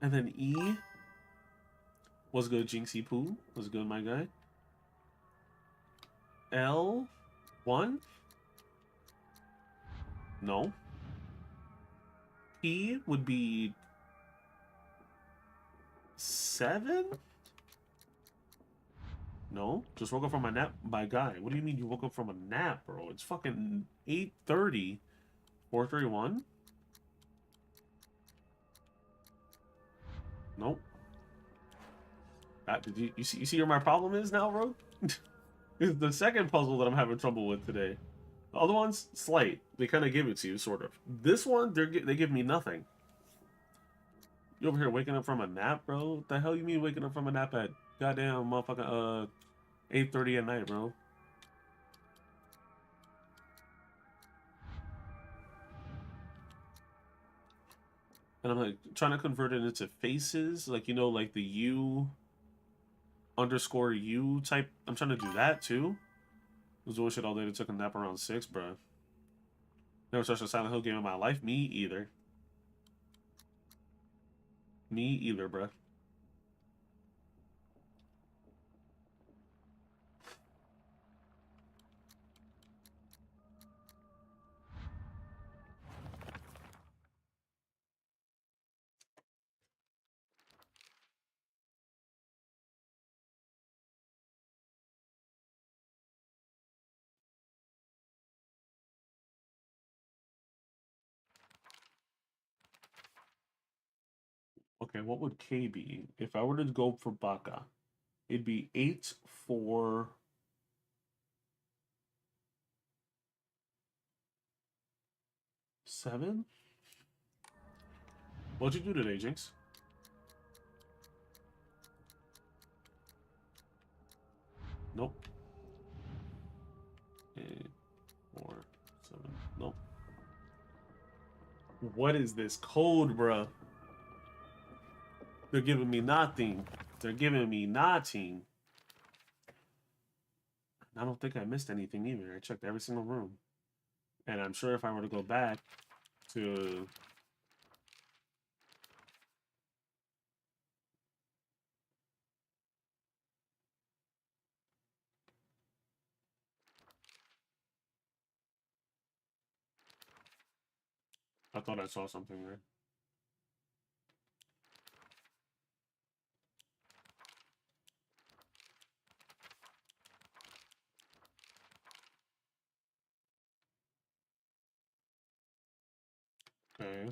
And then E was good, Jinxie Poo. Was good, my guy. L 1? No. P would be 7? No, just woke up from a nap. My guy, what do you mean you woke up from a nap, bro? It's fucking 8:30. 431? Nope. Did you see where my problem is now, bro? It's the second puzzle that I'm having trouble with today. The other ones, slight. They kind of give it to you, sort of. This one, they give me nothing. You over here waking up from a nap, bro? What the hell you mean waking up from a nap at goddamn motherfucking 8:30 at night, bro? And I'm like trying to convert it into faces, like, you know, like the U underscore U type. I'm trying to do that too. I was doing shit all day. Took a nap around 6, bro. Never touched a Silent Hill game in my life. Me either. Me either, bro. Okay, what would K be? If I were to go for Baka, it'd be 8, 4, 7? What'd you do today, Jinx? Nope. 8, 4, 7. Nope. What is this code, bruh? They're giving me nothing. They're giving me nothing. I don't think I missed anything either. I checked every single room. And I'm sure if I were to go back to... I thought I saw something there. Okay.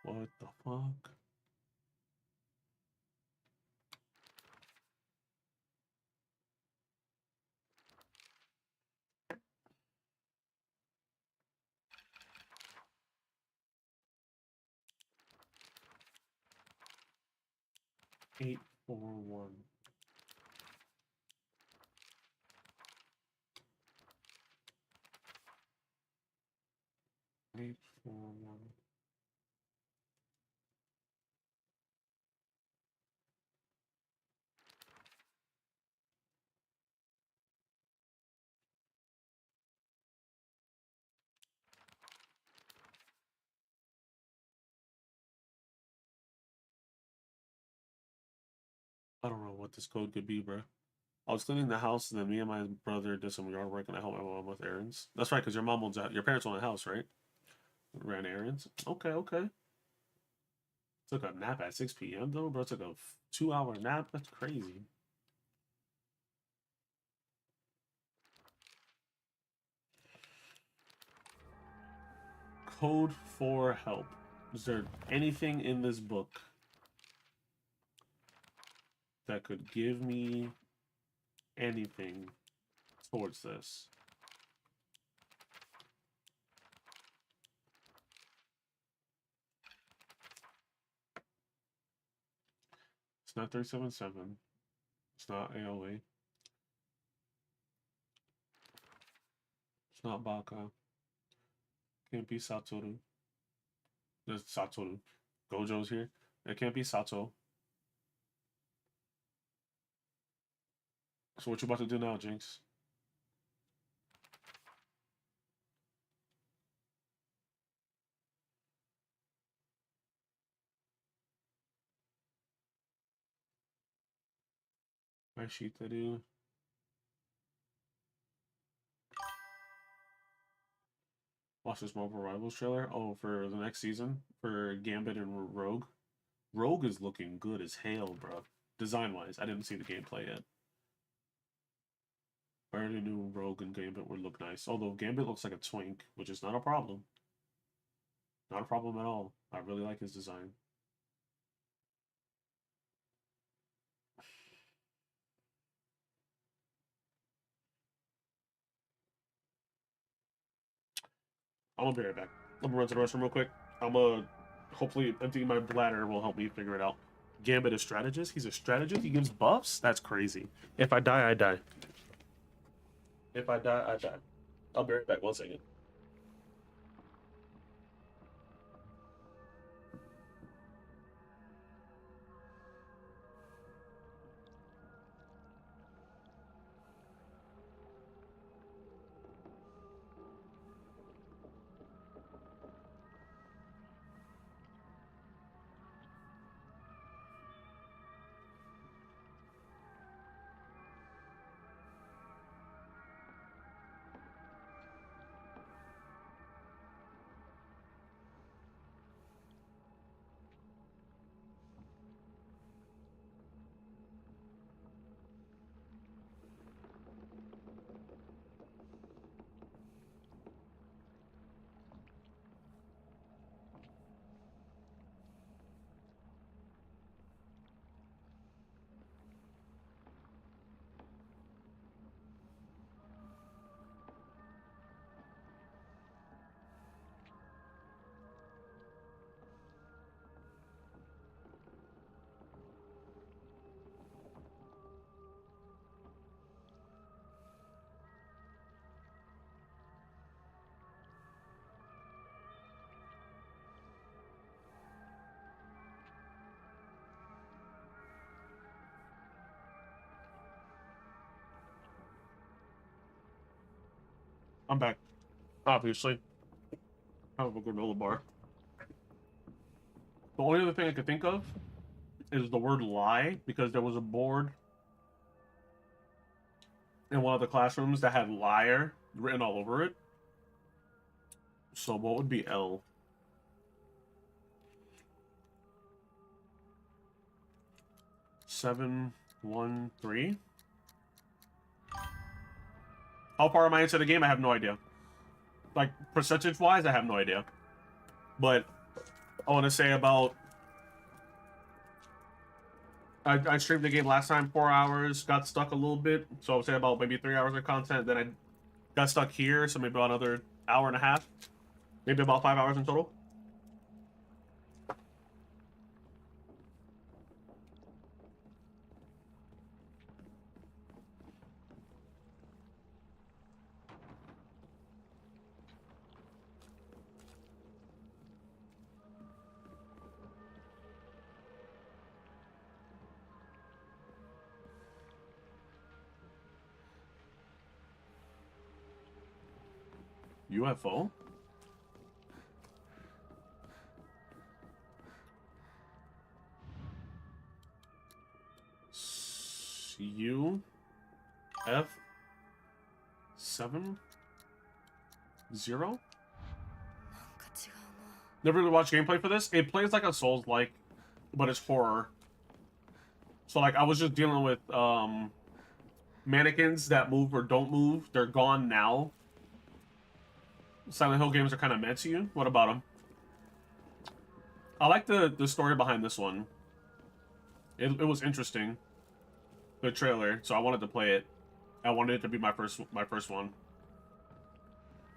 What the fuck? Eight, 4, 1. Eight, 4, 1. I don't know what this code could be, bro. I was cleaning the house, and then me and my brother did some yard work, and I helped my mom with errands. That's right, because your mom owns your parents own a house, right? Ran errands. Okay, okay. Took a nap at 6 p.m. though, bro. Took a 2-hour nap. That's crazy. Code for help. Is there anything in this book that could give me anything towards this? It's not 377. It's not AOA. It's not Baka. Can't be Satoru. There's Satoru. Gojo's here. It can't be Sato. So what you about to do now, Jinx? I sheet that do. Watch this Marvel Rivals trailer. Oh, for the next season for Gambit and Rogue. Rogue is looking good as hell, bro. Design wise, I didn't see the gameplay yet. I already knew Rogue and Gambit would look nice. Although Gambit looks like a twink, which is not a problem. Not a problem at all. I really like his design. I'm gonna be right back. I'm gonna run to the restroom real quick. I'm gonna hopefully emptying my bladder will help me figure it out. Gambit is strategist. He's a strategist. He gives buffs. That's crazy. If I die, I die. If I die, I die. I'll be right back. 1 second. I'm back. Obviously, I have a granola bar. The only other thing I could think of is the word lie, because there was a board in one of the classrooms that had liar written all over it. So what would be L? 713. How far am I into the game? I have no idea. Like, percentage-wise, I have no idea. But I want to say about... I streamed the game last time, 4 hours, got stuck a little bit. So I would say about maybe 3 hours of content. Then I got stuck here, so maybe about another hour and a half. Maybe about 5 hours in total. UFO? U F 7 0. Never really watched gameplay for this. It plays like a Souls-like, but it's horror. So like I was just dealing with mannequins that move or don't move. They're gone now. Silent Hill games are kind of meant to you. What about them? I like the story behind this one. It was interesting. The trailer, so I wanted to play it. I wanted it to be my first one.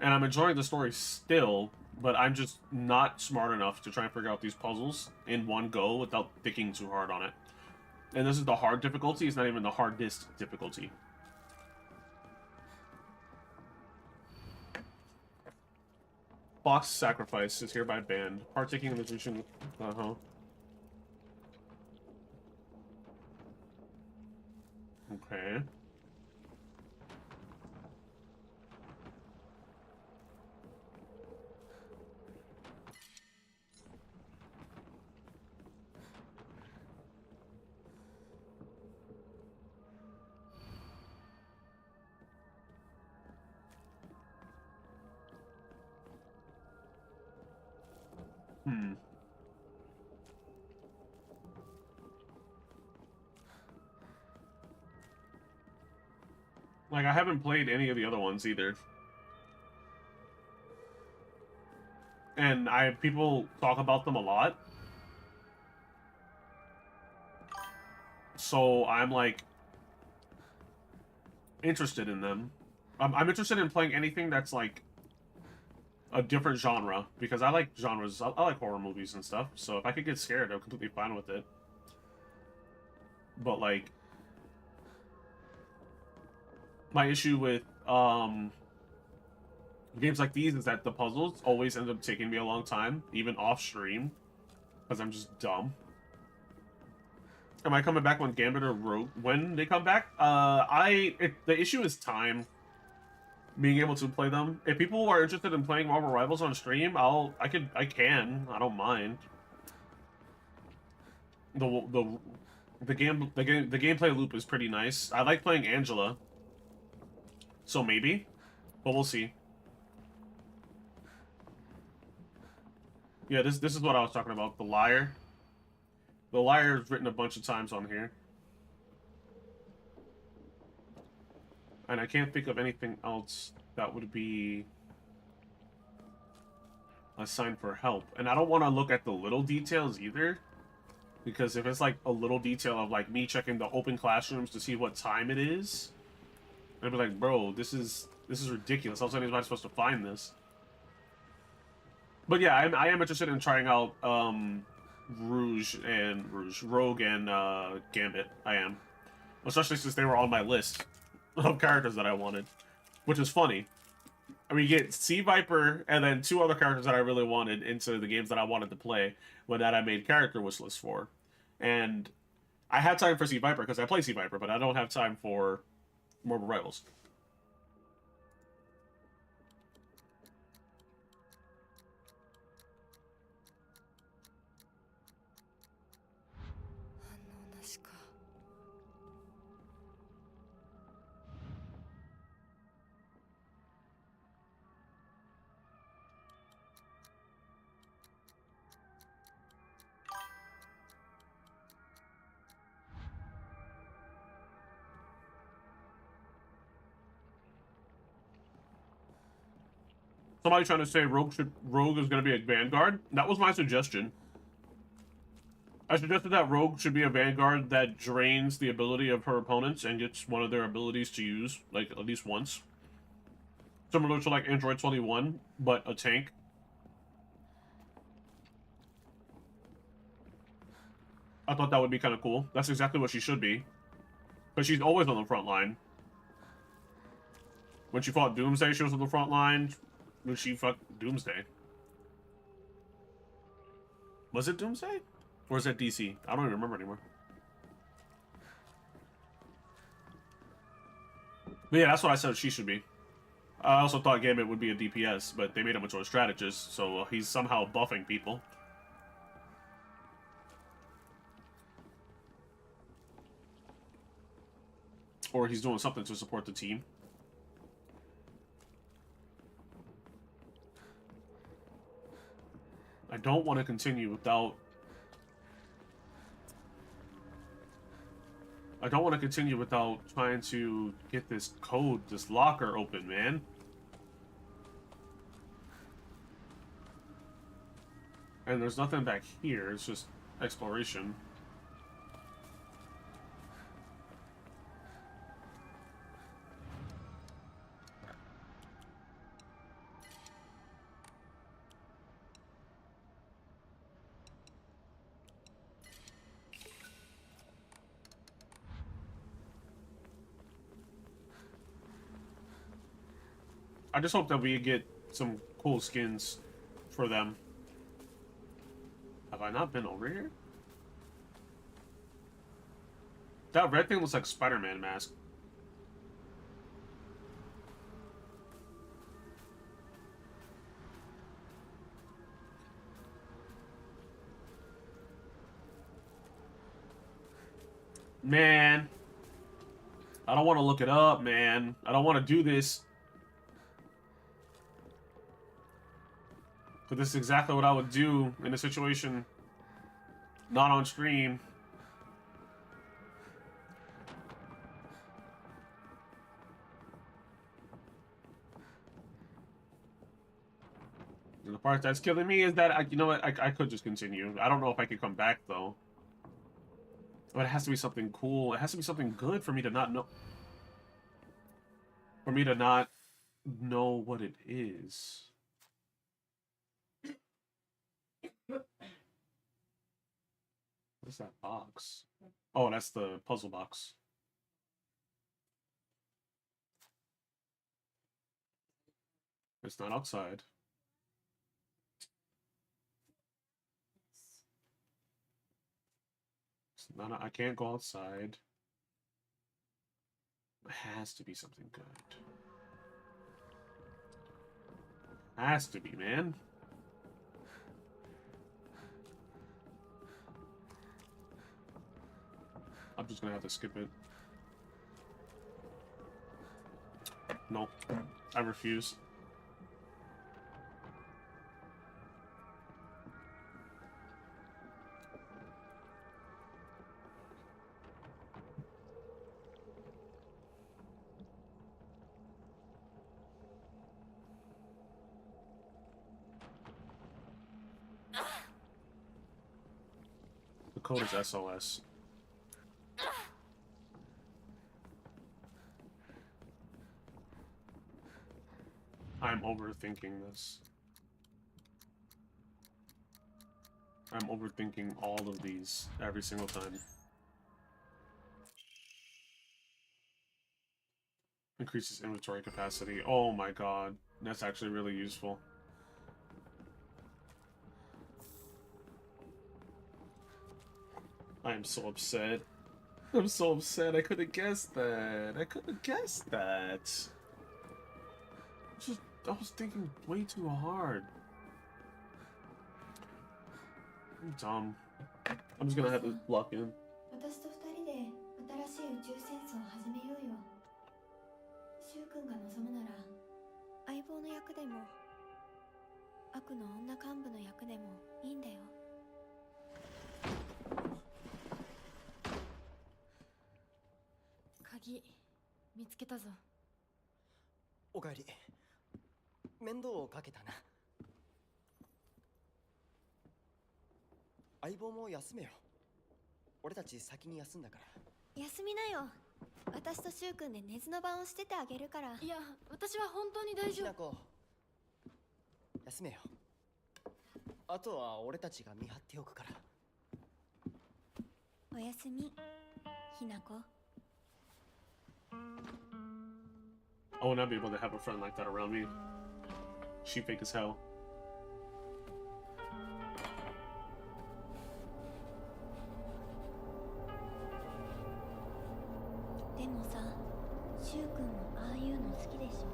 And I'm enjoying the story still, but I'm just not smart enough to try and figure out these puzzles in one go without thinking too hard on it. And this is the hard difficulty, it's not even the hardest difficulty. Box sacrifice is hereby banned. Partaking in the tradition. Okay. Like, I haven't played any of the other ones either. And people talk about them a lot. So I'm like interested in them. I'm interested in playing anything that's like a different genre because I like genres. I like horror movies and stuff. So if I could get scared, I'm completely fine with it. But like, my issue with games like these is that the puzzles always end up taking me a long time, even off stream, because I'm just dumb. Am I coming back when Gambit or Rogue when they come back? The issue is time. Being able to play them. If people are interested in playing Marvel Rivals on stream, I don't mind. The gameplay loop is pretty nice. I like playing Angela. So maybe, but we'll see. Yeah, this is what I was talking about. The Liar. The Liar is written a bunch of times on here. And I can't think of anything else that would be a sign for help. And I don't want to look at the little details either. Because if it's like a little detail of like me checking the open classrooms to see what time it is, I'd be like, bro, this is ridiculous. How am I supposed to find this? But yeah, I am interested in trying out Rogue and Gambit. I am. Especially since they were on my list of characters that I wanted. Which is funny. I mean, you get C.Viper and then 2 other characters that I really wanted into the games that I wanted to play, but that I made character wish lists for. And I have time for C.Viper because I play C.Viper, but I don't have time for Marvel Rivals. Somebody trying to say Rogue is gonna be a Vanguard. That was my suggestion. I suggested that Rogue should be a Vanguard that drains the ability of her opponents and gets one of their abilities to use, like, at least once. Similar to, like, Android 21, but a tank. I thought that would be kind of cool. That's exactly what she should be. Because she's always on the front line. When she fought Doomsday, she was on the front line. When she fought Doomsday. Was it Doomsday? Or is that DC? I don't even remember anymore. But yeah, that's what I said she should be. I also thought Gambit would be a DPS, but they made him into a strategist, so he's somehow buffing people. Or he's doing something to support the team. I don't want to continue without... I don't want to continue without trying to get this code, this locker open, man. And there's nothing back here, it's just exploration. I just hope that we get some cool skins for them. Have I not been over here? That red thing looks like Spider-Man mask. Man. I don't want to look it up, man. I don't want to do this. But this is exactly what I would do in a situation not on stream. And the part that's killing me is that, you know what, I could just continue. I don't know if I could come back, though. But it has to be something cool. It has to be something good for me to not know. For me to not know what it is. What's that box? Oh, that's the puzzle box. It's not outside. It's not. I can't go outside. It has to be something good. Has to be, man. I'm just gonna have to skip it. No, I refuse. The code is SOS. I'm overthinking this. I'm overthinking all of these every single time. Increases inventory capacity. Oh my god. That's actually really useful. I am so upset. I'm so upset. I could have guessed that. I could have guessed that. I was thinking way too hard. I'm dumb. I'm just gonna have to lock in. 私と二人で新しい宇宙戦争を始めようよ。シュウ君が望むなら相棒の役でも悪の女幹部の役でもいいんだよ。鍵見つけたぞ。おかえり。面倒をかけたな。相棒も休めよ。俺たち先に休んだから。休みなよ。私とシュウ君で寝ずの番をしててあげるから。いや、私は本当に大丈夫。ひなこ、休めよ。あとは俺たちが見張っておくから。おやすみ、ひなこ。I would not be able to have a friend like that around me. She fake as hell. でもさ、シュウ君もああいうの好きでしょ。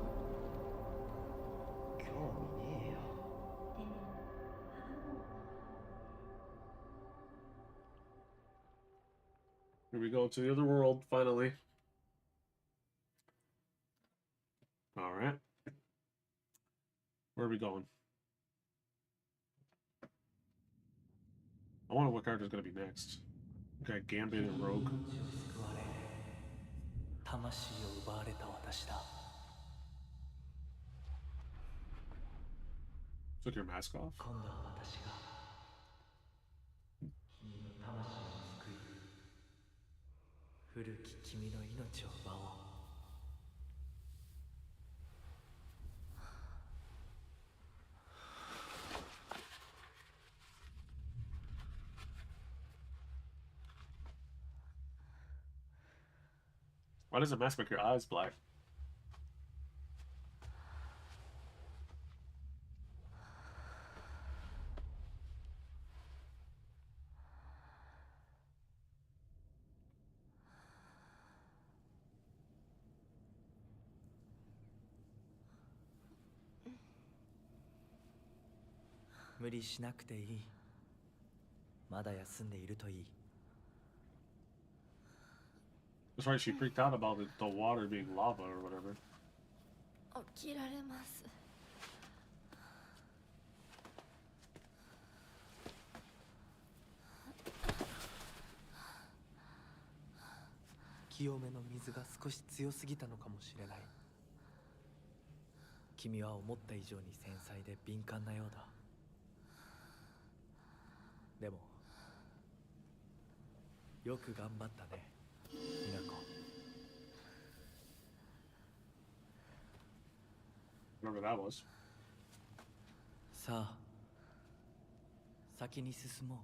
興味ねえよ。でも Here we go to the other world, finally. Alright. Where are we going? I wonder what character's gonna be next. Okay, Gambit and Rogue. 魂を奪われた私だ。 Took your mask off? 今度は私が君の魂を救い、古き君の命を奪おう。 Why does the mask make your eyes black? Don't 無理しなくていい。まだ休んでいるといい。 That's right, she freaked out about the water being lava or whatever. 起きられます。清めの水が少し強すぎたのかもしれない。君は思った以上に繊細で敏感なようだ。でもよく頑張ったね、みなこ。 Whatever that was. さあ、先に進もう。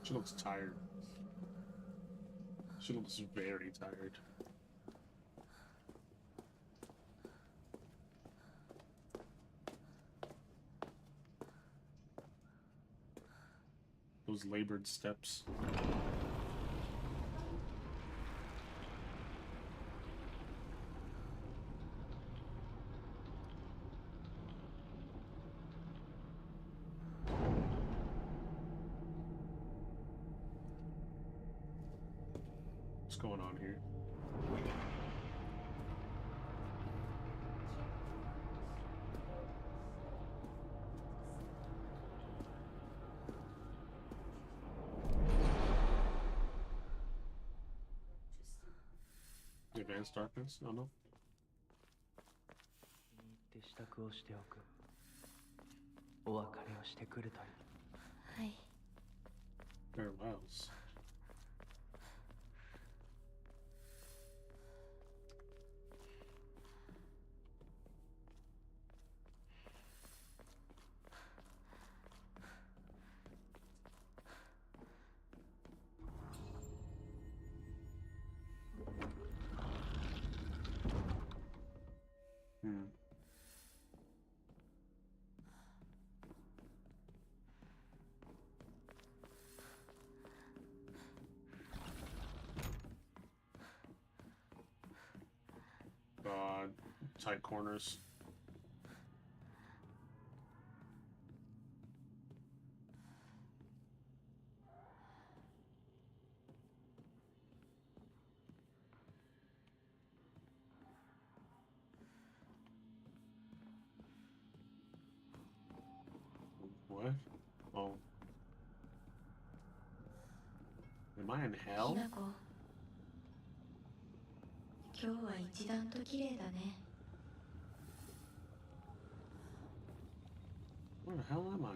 She looks tired. She looks very tired. Those labored steps. What's going on here? Advanced darkness? I don't know. 気に入って支度をしておく。お別れをしてくるといい。はい。 Farewells. Hmm. Tight corners. Am I in き hell? なこ、今日は一段と綺麗だね。 Where the hell am I?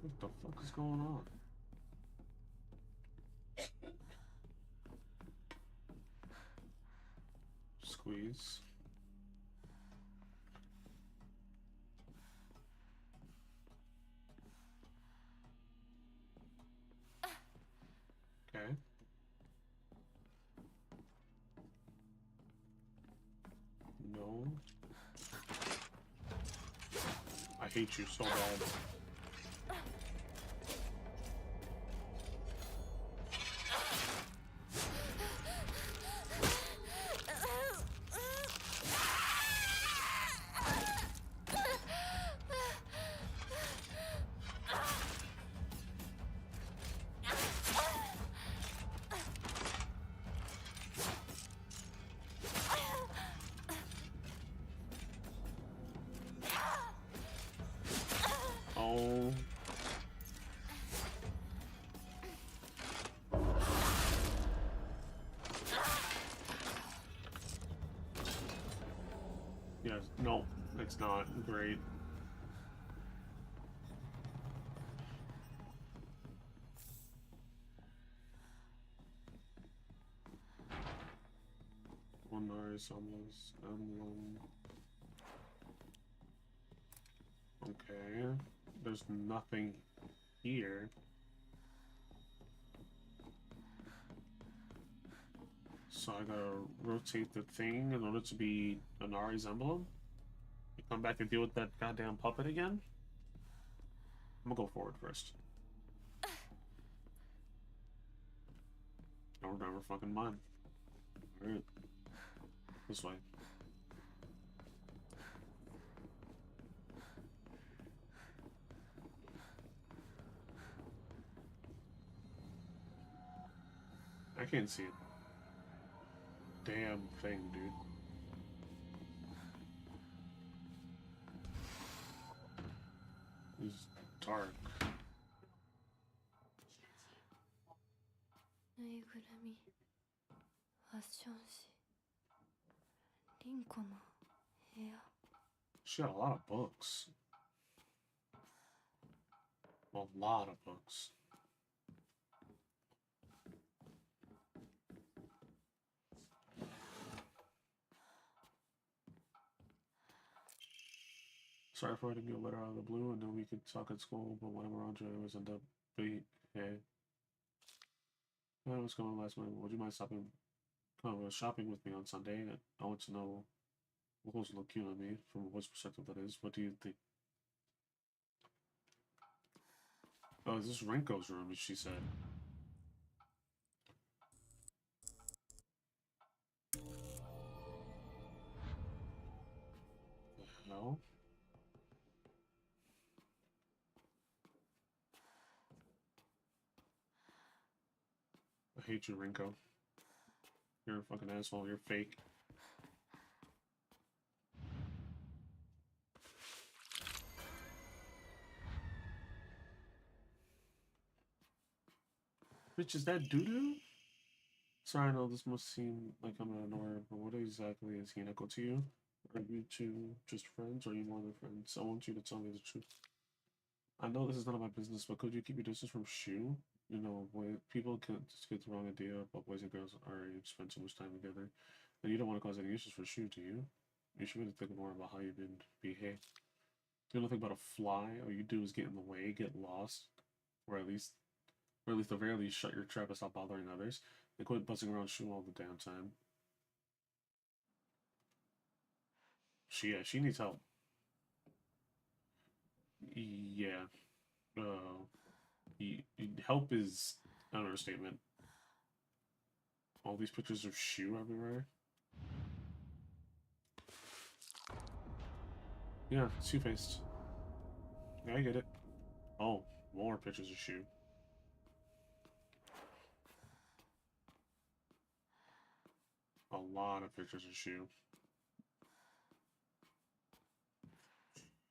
What the fuck is going on? Squeeze. Okay. No. I hate you so bad. Oh. Yes, no, it's not great. One nice almost emblem. Okay, there's nothing here. So I gotta rotate the thing in order to be an Ari's emblem? You come back and deal with that goddamn puppet again? I'm gonna go forward first. Or never fucking mind. Alright. This way. I can't see it. Damn thing, dude. It's dark. ぬいぐるみファッション誌リンコの部屋 She got a lot of books. A lot of books. Sorry for writing you a letter out of the blue. I know we could talk at school, but when I'm around you, I always end up being hey. What's going on last night? Would you mind stopping shopping with me on Sunday? I want to know what goes look cute on me, from what perspective that is. What do you think? Oh, is this Renko's room, as she said. The hell? I hate you, Renko. You're a fucking asshole. You're fake. Bitch, is that doo-doo? Sorry, I know this must seem like I'm out of nowhere, but what exactly is Hinako to you? Are you two just friends, or are you more than friends? I want you to tell me the truth. I know this is none of my business, but could you keep your distance from Shu? You know, people can just get the wrong idea about boys and girls already spend so much time together. And you don't want to cause any issues for Shu, do you? You should really think more about how you've been behave. You know nothing about a fly. All you do is get in the way, get lost, or at least the very least, shut your trap and stop bothering others. And quit buzzing around Shu all the damn time. She needs help. Yeah. Help is an understatement. All these pictures of Shu everywhere. Yeah, two-faced. Yeah, I get it. Oh, more pictures of Shu. A lot of pictures of Shu.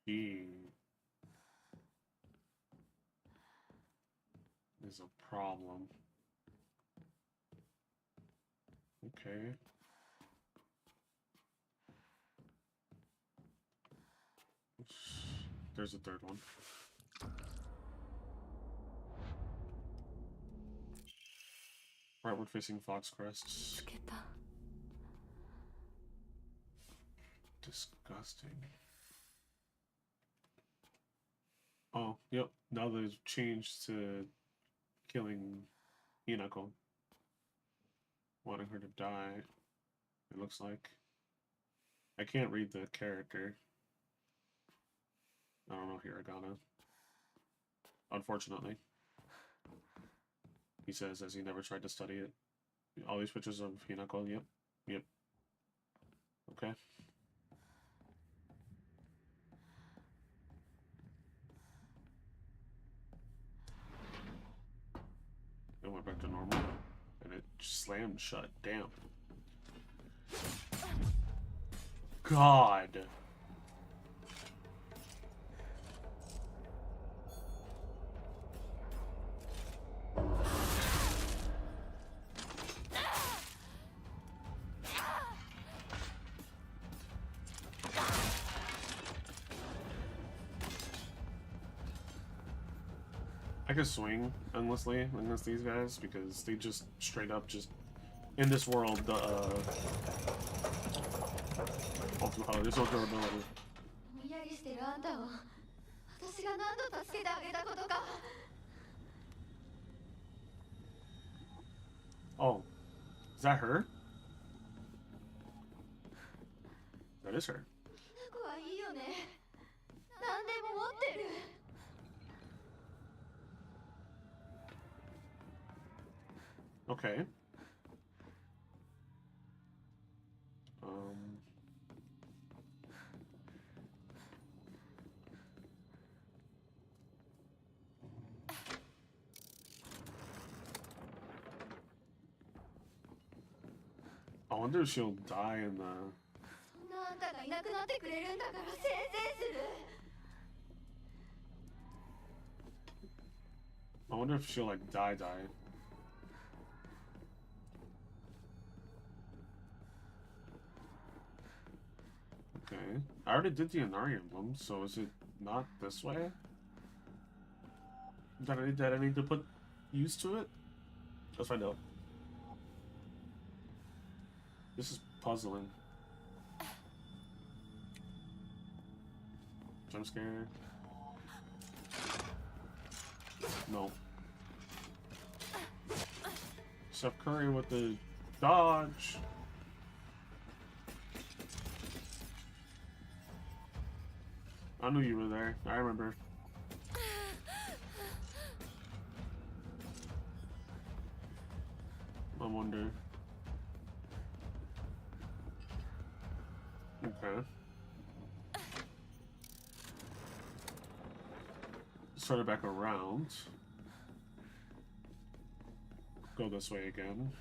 She is a problem. Okay. There's a third one. Rightward facing Fox Crests. つけた Disgusting. Oh, yep. Now they've changed to killing Hinako. Wanting her to die. It looks like. I can't read the character. I don't know Hiragana. Unfortunately. He says as he never tried to study it. All these pictures of Hinako, yep. Yep. Okay. It went back to normal. And it slammed shut. Damn. God. I could swing endlessly against these guys because they just straight up just in this world there's no durability. 無理やりしてるあんたを私が何度助けてあげたことか Oh, is that her? That is her. ひな子はいいよね何でも持ってる Okay. I wonder if she'll die in the... そんなあんたがいなくなってくれるんだからせいぜいする I wonder if she'll like die. Okay. I already did the Inari Emblem, so is it not this way? Did I need to put use to it? Let's find out. This is puzzling. Jump scare. No. Steph Curry with the dodge. I knew you were there. I remember. I wonder. Okay. Start it back around. Go this way again.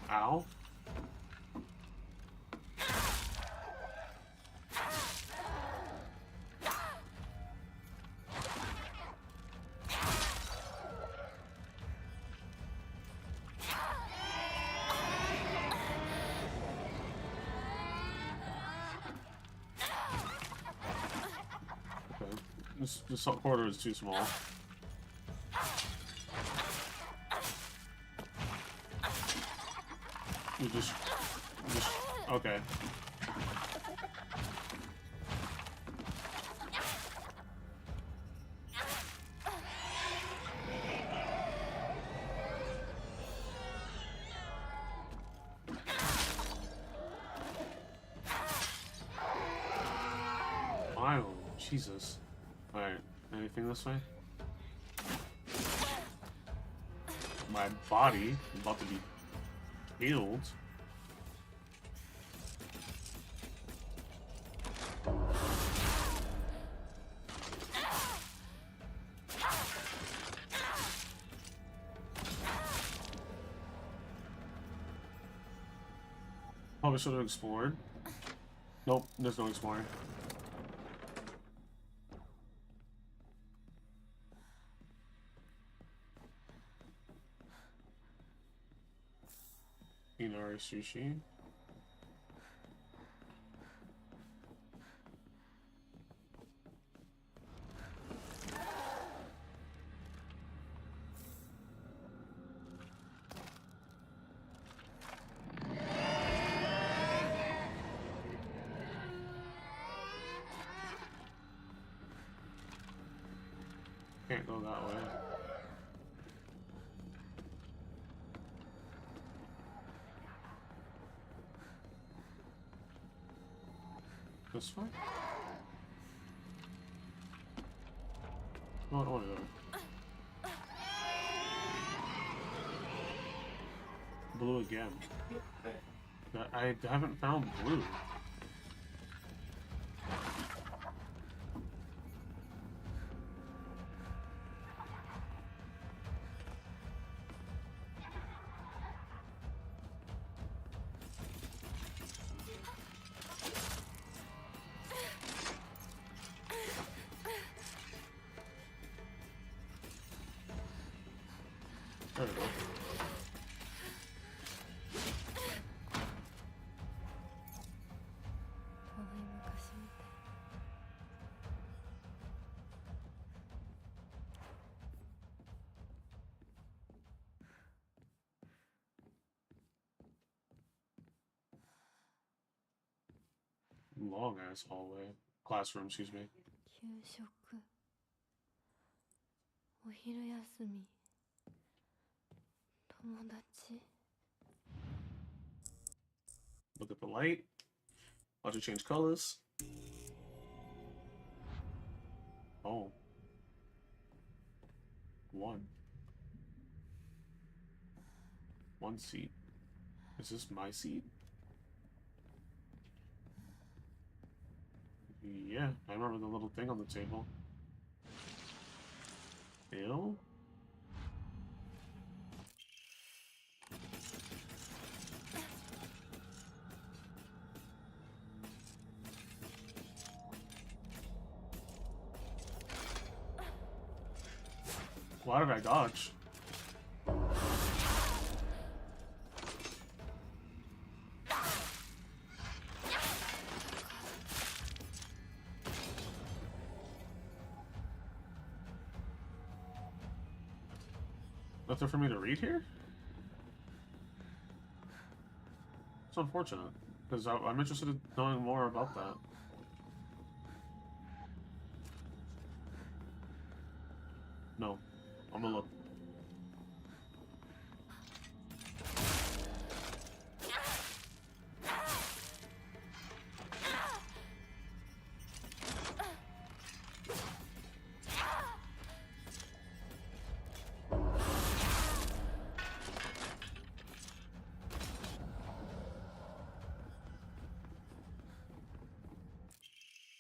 Ow. This corridor is too small. You just okay. wild. Jesus. Alright, anything this way? My body about to be healed. Probably should have explored. Nope, there's no exploring. Inari sushi. Can't go that way. This way? Oh, no. Blue again. I haven't found blue. There we go. Long ass hallway. Classroom, excuse me. 給食お昼休み友達 Look at the light. Watch it change colors. Oh. One. One seat. Is this my seat? Yeah, I remember the little thing on the table. Ew? Why did I dodge? Nothing for me to read here? It's unfortunate, because I'm interested in knowing more about that. No. I'm gonna look.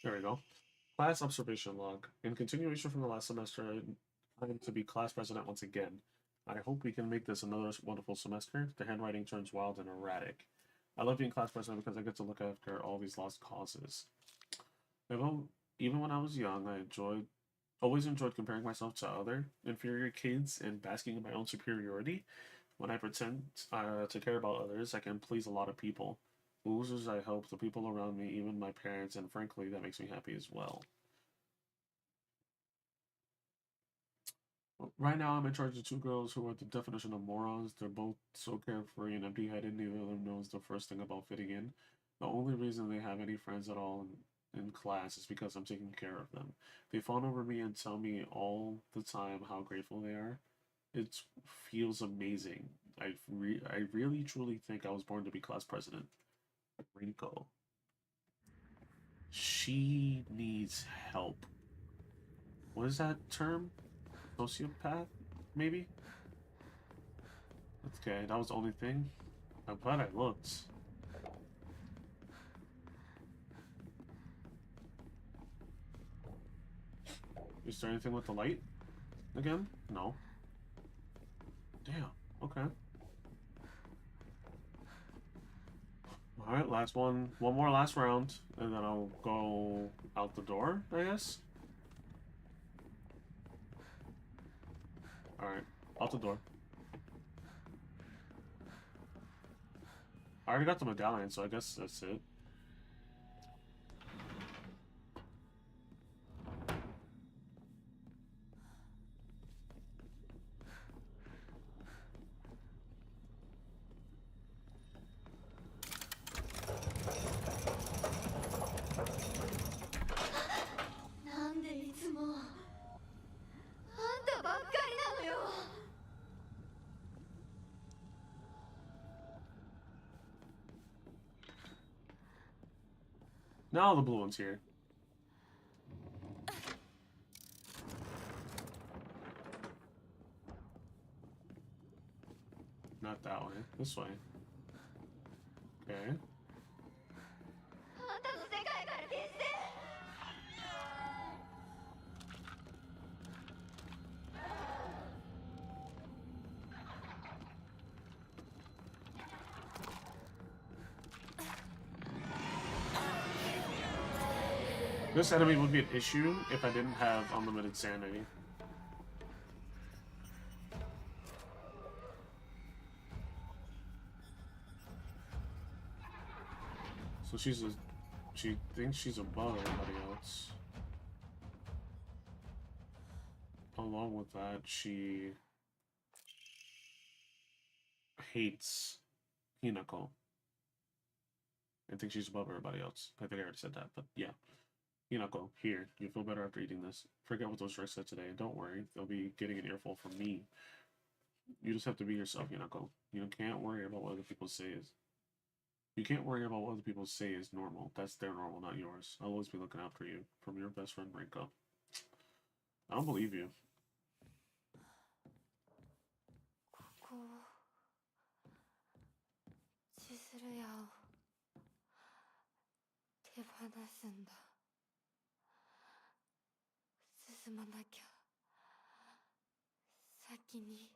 There we go. Class observation log. In continuation from the last semester, I am to be class president once again. I hope we can make this another wonderful semester. The handwriting turns wild and erratic. I love being class president because I get to look after all these lost causes. Even when I was young, always enjoyed comparing myself to other inferior kids and basking in my own superiority. When I pretend to care about others, I can please a lot of people. Losers, I help the people around me, even my parents, and frankly, that makes me happy as well. Right now, I'm in charge of two girls who are the definition of morons. They're both so carefree and empty-headed, neither of them knows the first thing about fitting in. The only reason they have any friends at all in class is because I'm taking care of them. They fawn over me and tell me all the time how grateful they are. It feels amazing. I really truly think I was born to be class president. Rinko. She needs help. What is that term? Sociopath? Maybe? Okay, that was the only thing. I'm glad I looked. Is there anything with the light? Again? No. Damn. Okay. Alright, last one. One more last round. And then I'll go out the door, I guess? Alright. Out the door. I already got the medallion, so I guess that's it. Now the blue one's here. Not that way. This way. Okay. This enemy would be an issue if I didn't have unlimited sanity. So she thinks she's above everybody else. Along with that, she hates Hinako. I think she's above everybody else. I think I already said that, but yeah. Hinako, here. You feel better after eating this. Forget what those drinks said today. Don't worry. They'll be getting an earful from me. You just have to be yourself, Hinako. You can't worry about what other people say is... You can't worry about what other people say is normal. That's their normal, not yours. I'll always be looking out for you. From your best friend, Rinko. I don't believe you. ここ千鶴屋を手放すんだ。進まなきゃ先に。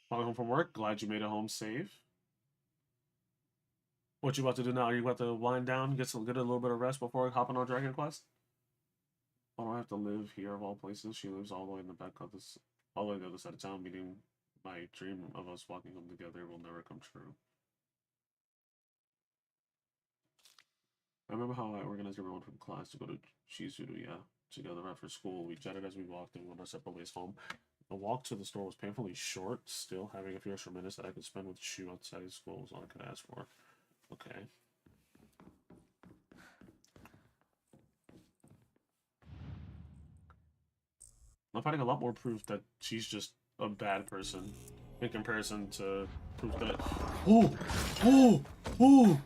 Falling home from work. Glad you made it home safe. What you about to do now? Are you about to wind down, get a little bit of rest before hopping on Dragon Quest? I don't have to live here of all places. She lives all the way in the back of this, all the way on the other side of town. Meaning, my dream of us walking home together will never come true. I remember how I organized everyone from class to go to Shizuru, together after school. We chatted as we walked and we went our separate ways home. The walk to the store was painfully short. Still, having a few extra minutes that I could spend with Shu outside of school was all I could ask for. Okay. I'm finding a lot more proof that she's just a bad person in comparison to proof that... Ooh! Ooh! Ooh!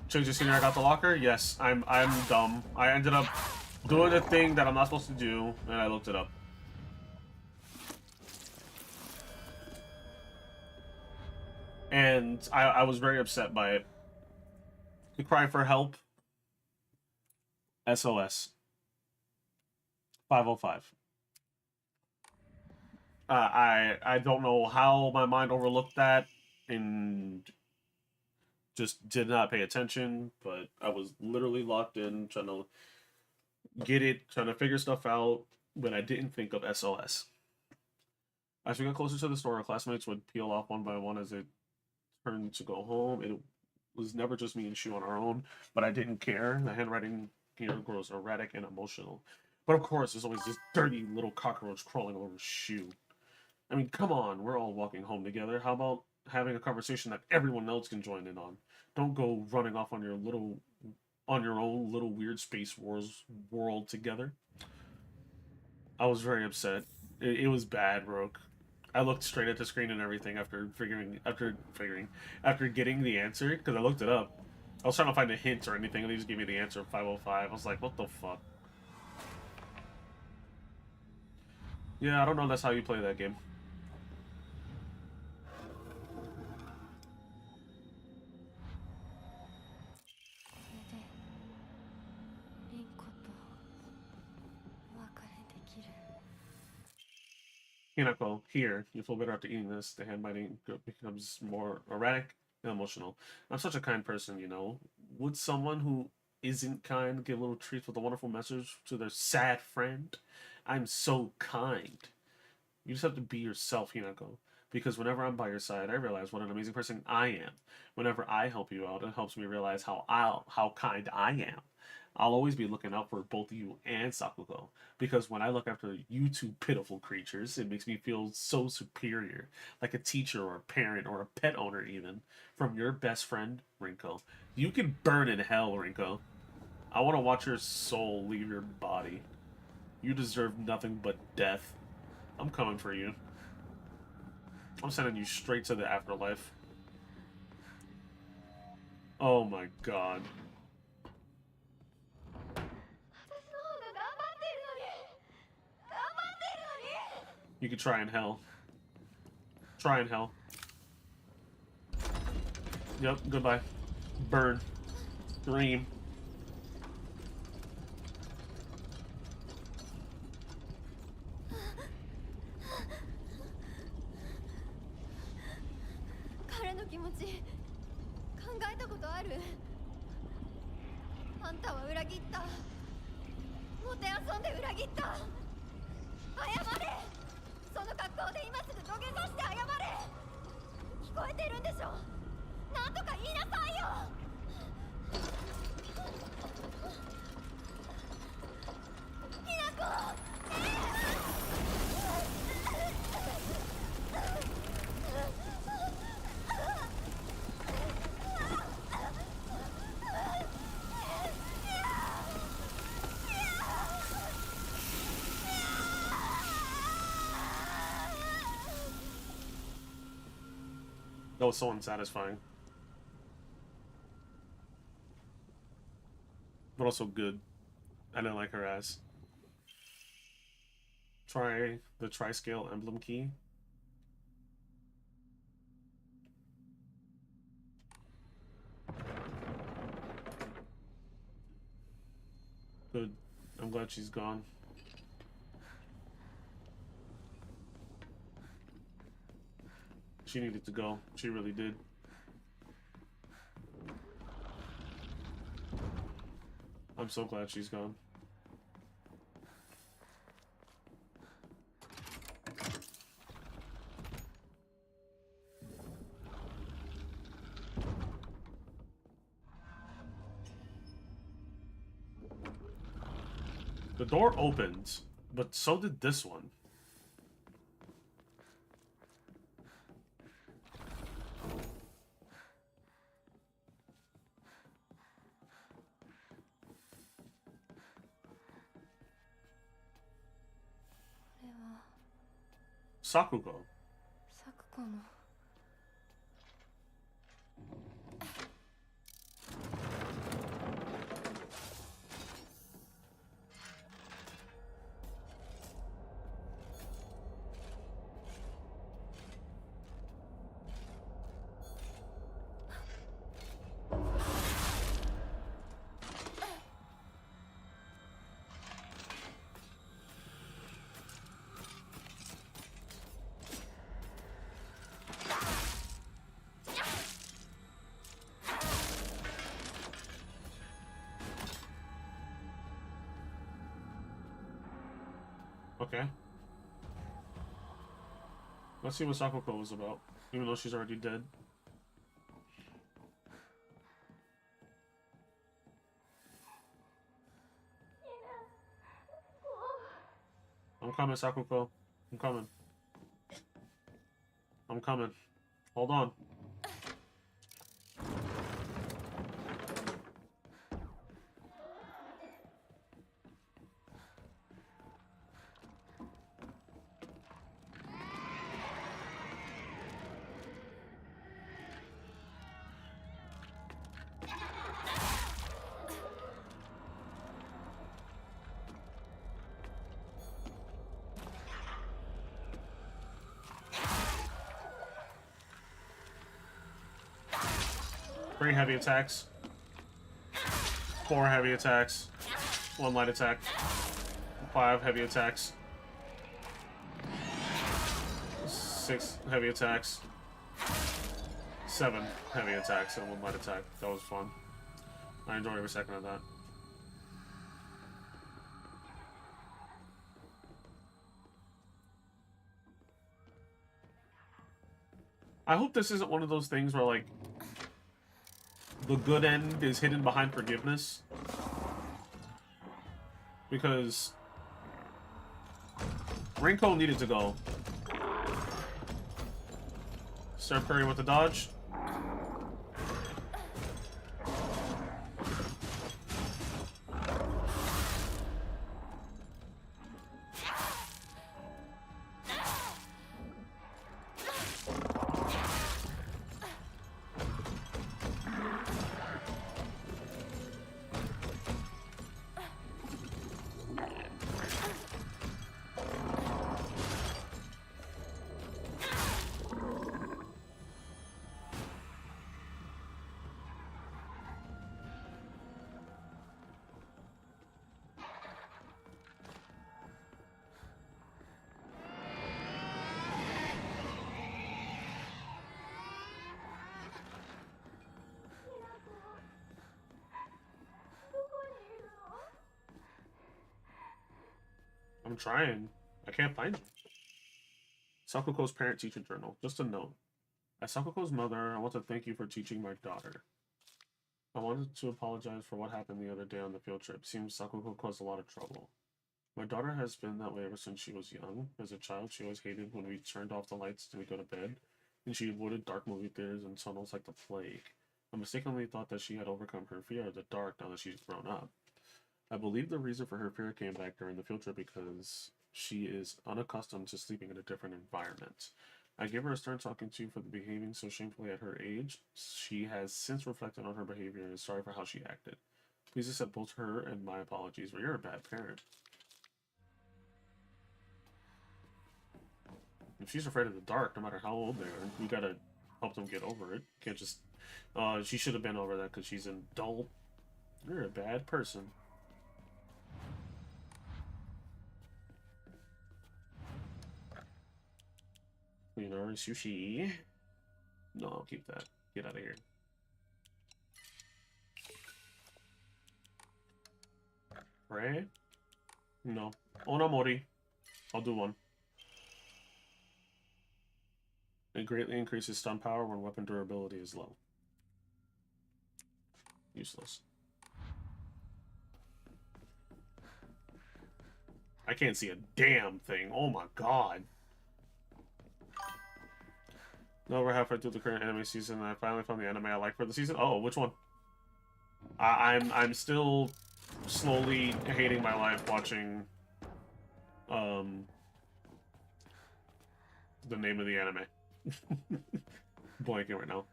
Should just seen I got the locker? Yes, I'm dumb. I ended up doing a thing that I'm not supposed to do, and I looked it up. And I was very upset by it. To cry for help. SOS. 505. I don't know how my mind overlooked that and just did not pay attention, but I was literally locked in, trying to get it, trying to figure stuff out, but I didn't think of SOS. As we got closer to the store, our classmates would peel off one by one as they turned to go home. It was never just me and Shu on our own, but I didn't care. The handwriting here grows erratic and emotional. But of course, there's always this dirty little cockroach crawling over Shu. I mean, come on, we're all walking home together. How about having a conversation that everyone else can join in on? Don't go running off on your own little weird space wars world together. I was very upset. It was bad, Roke. I looked straight at the screen and everything after getting the answer because I looked it up. I was trying to find a hint or anything, and they just gave me the answer 505. I was like, what the fuck? Yeah, I don't know. That's how you play that game. これで凛子とお別れできる。 Hinako, here, you feel better after eating this. The handwriting becomes more erratic and emotional. I'm such a kind person, you know. Would someone who isn't kind give little treats with a wonderful message to their sad friend? I'm so kind. You just have to be yourself, Hinako. Because whenever I'm by your side, I realize what an amazing person I am. Whenever I help you out, it helps me realize how kind I am. I'll always be looking out for both you and Sakugo. Because when I look after you two pitiful creatures, it makes me feel so superior. Like a teacher or a parent or a pet owner even. From your best friend, Rinko. You can burn in hell, Rinko. I want to watch your soul leave your body. You deserve nothing but death. I'm coming for you. I'm sending you straight to the afterlife. Oh my god. You could try in hell. Try in hell. Yep, goodbye. Burn. Dream. That was so unsatisfying. But also good. I didn't like her ass. Try the tri-scale emblem key. Good. I'm glad she's gone. She needed to go. She really did. I'm so glad she's gone. The door opened, but so did this one. Sakugo. サクコの Okay. Let's see what Sakuko was about, even though she's already dead. I'm coming, Sakuko. I'm coming. I'm coming. Hold on. Three heavy attacks. 4 heavy attacks. 1 light attack. 5 heavy attacks. 6 heavy attacks. 7 heavy attacks and 1 light attack. That was fun. I enjoyed every second of that. I hope this isn't one of those things where, like, the good end is hidden behind forgiveness. Because Rinko needed to go. Start parrying with the dodge. I'm trying. I can't find you. Sakuko's parent-teacher journal. Just a note. As Sakuko's mother, I want to thank you for teaching my daughter. I wanted to apologize for what happened the other day on the field trip. Seems Sakuko caused a lot of trouble. My daughter has been that way ever since she was young. As a child, she always hated when we turned off the lights and we go to bed, and she avoided dark movie theaters and tunnels like the plague. I mistakenly thought that she had overcome her fear of the dark now that she's grown up. I believe the reason for her fear came back during the field trip because she is unaccustomed to sleeping in a different environment. I gave her a stern talking to for behaving so shamefully at her age. She has since reflected on her behavior and is sorry for how she acted. Please accept both her and my apologies, but you're a bad parent. If she's afraid of the dark, no matter how old they are, you gotta help them get over it. Can't just, she should have been over that because she's an adult. You're a bad person. You know, sushi. No, I'll keep that. Get out of here. Right? No. Onamori. I'll do one. It greatly increases stun power when weapon durability is low. Useless. I can't see a damn thing. Oh my god. No, we're halfway through the current anime season, and I finally found the anime I like for the season. Oh, which one? I'm still slowly hating my life watching the name of the anime. Blanking right now.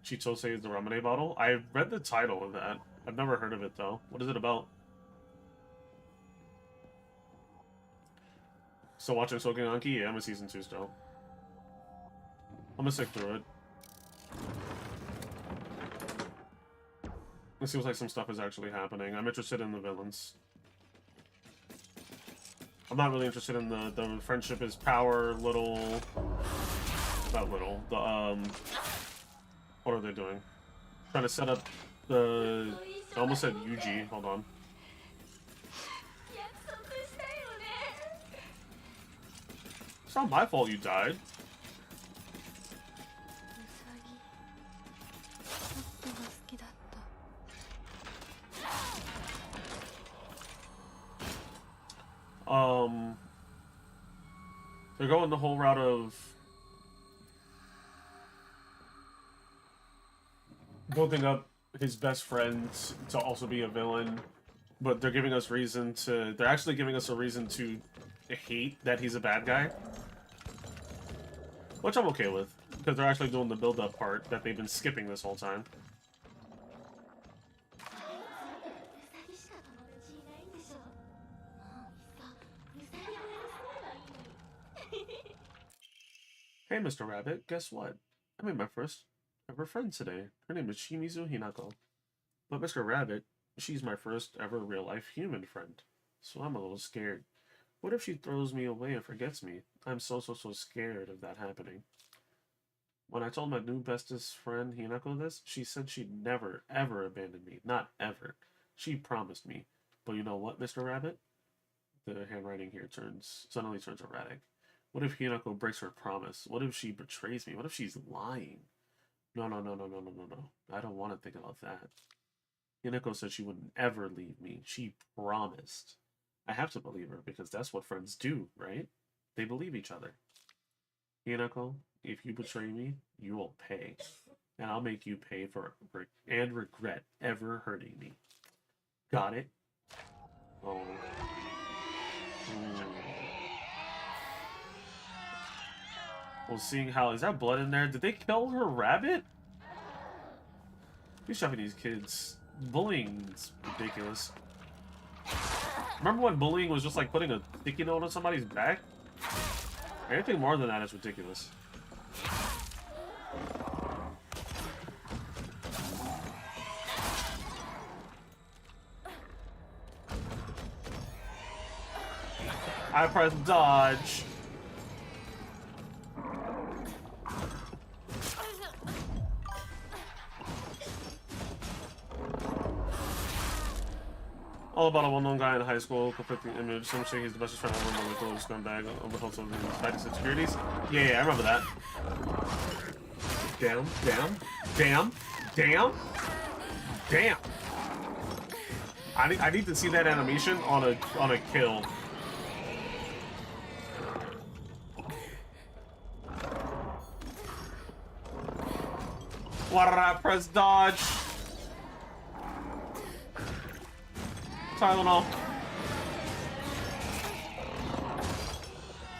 Chitose is the ramen bottle? I read the title of that. I've never heard of it though. What is it about? Still watching Sokenanki? Yeah, I'm in season 2 still. I'm gonna stick through it. It seems like some stuff is actually happening. I'm interested in the villains. I'm not really interested in the friendship is power little... Not little. The, what are they doing? Trying to set up the... I almost said Yuji. Hold on. It's not my fault you died. ウサギホットが好きだった。They're going the whole route of building up his best friend to also be a villain, but they're giving us reason to. They're actually giving us a reason to hate that he's a bad guy, which I'm okay with because they're actually doing the build-up part that they've been skipping this whole time. Hey, Mr. Rabbit, guess what? I made my first ever friend today. Her name is Shimizu Hinako. But Mr. Rabbit, she's my first ever real-life human friend. So I'm a little scared. What if she throws me away and forgets me? I'm so scared of that happening. When I told my new bestest friend Hinako this, she said she'd never, ever abandon me. Not ever. She promised me. But you know what, Mr. Rabbit? The handwriting here suddenly turns erratic. What if Hinako breaks her promise? What if she betrays me? What if she's lying? No. I don't want to think about that. Hinako said she wouldn't ever leave me. She promised. I have to believe her because that's what friends do, right? They believe each other. Hinako, if you betray me, you will pay. And I'll make you pay for and regret ever hurting me. Got it? Oh. Well, seeing how... Is that blood in there? Did they kill her rabbit? These Japanese kids. Bullying's ridiculous. Remember when bullying was just like putting a sticky note on somebody's back? Anything more than that is ridiculous. I press dodge. All about a well-known guy in high school, conflicting image. Some say he's the best friend ever, but the scumbag of the household and insecurities. Yeah, I remember that. Damn. I need to see that animation on a kill. What did I press dodge? Tylenol.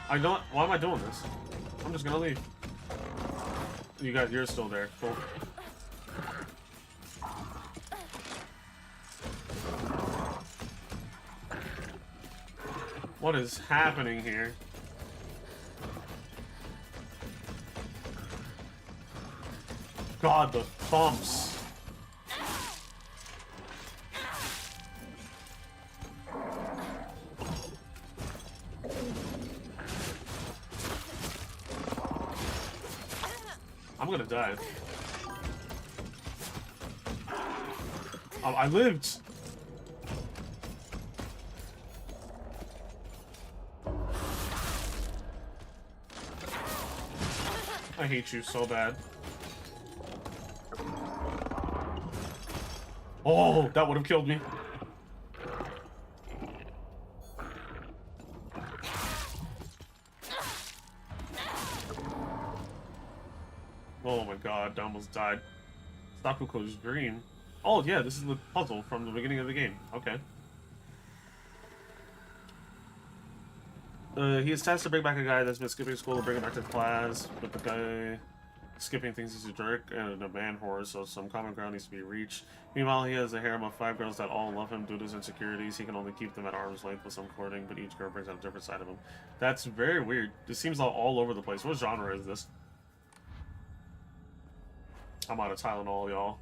I don't. Why am I doing this? I'm just gonna leave. You're still there. Cool. What is happening here? God, the thumps. I'm gonna die. Oh, I lived! I hate you so bad. Oh, that would have killed me. Oh my god, I almost died. Sakuko's dream. Oh yeah, this is the puzzle from the beginning of the game. Okay. He is tasked to bring back a guy that's been skipping school to bring him back to class, but the guy skipping thinks he's a jerk and a man whore, so some common ground needs to be reached. Meanwhile, he has a harem of 5 girls that all love him due to his insecurities. He can only keep them at arm's length with some courting, but each girl brings out a different side of him. That's very weird. This seems all over the place. What genre is this? I'm out of Tylenol, y'all.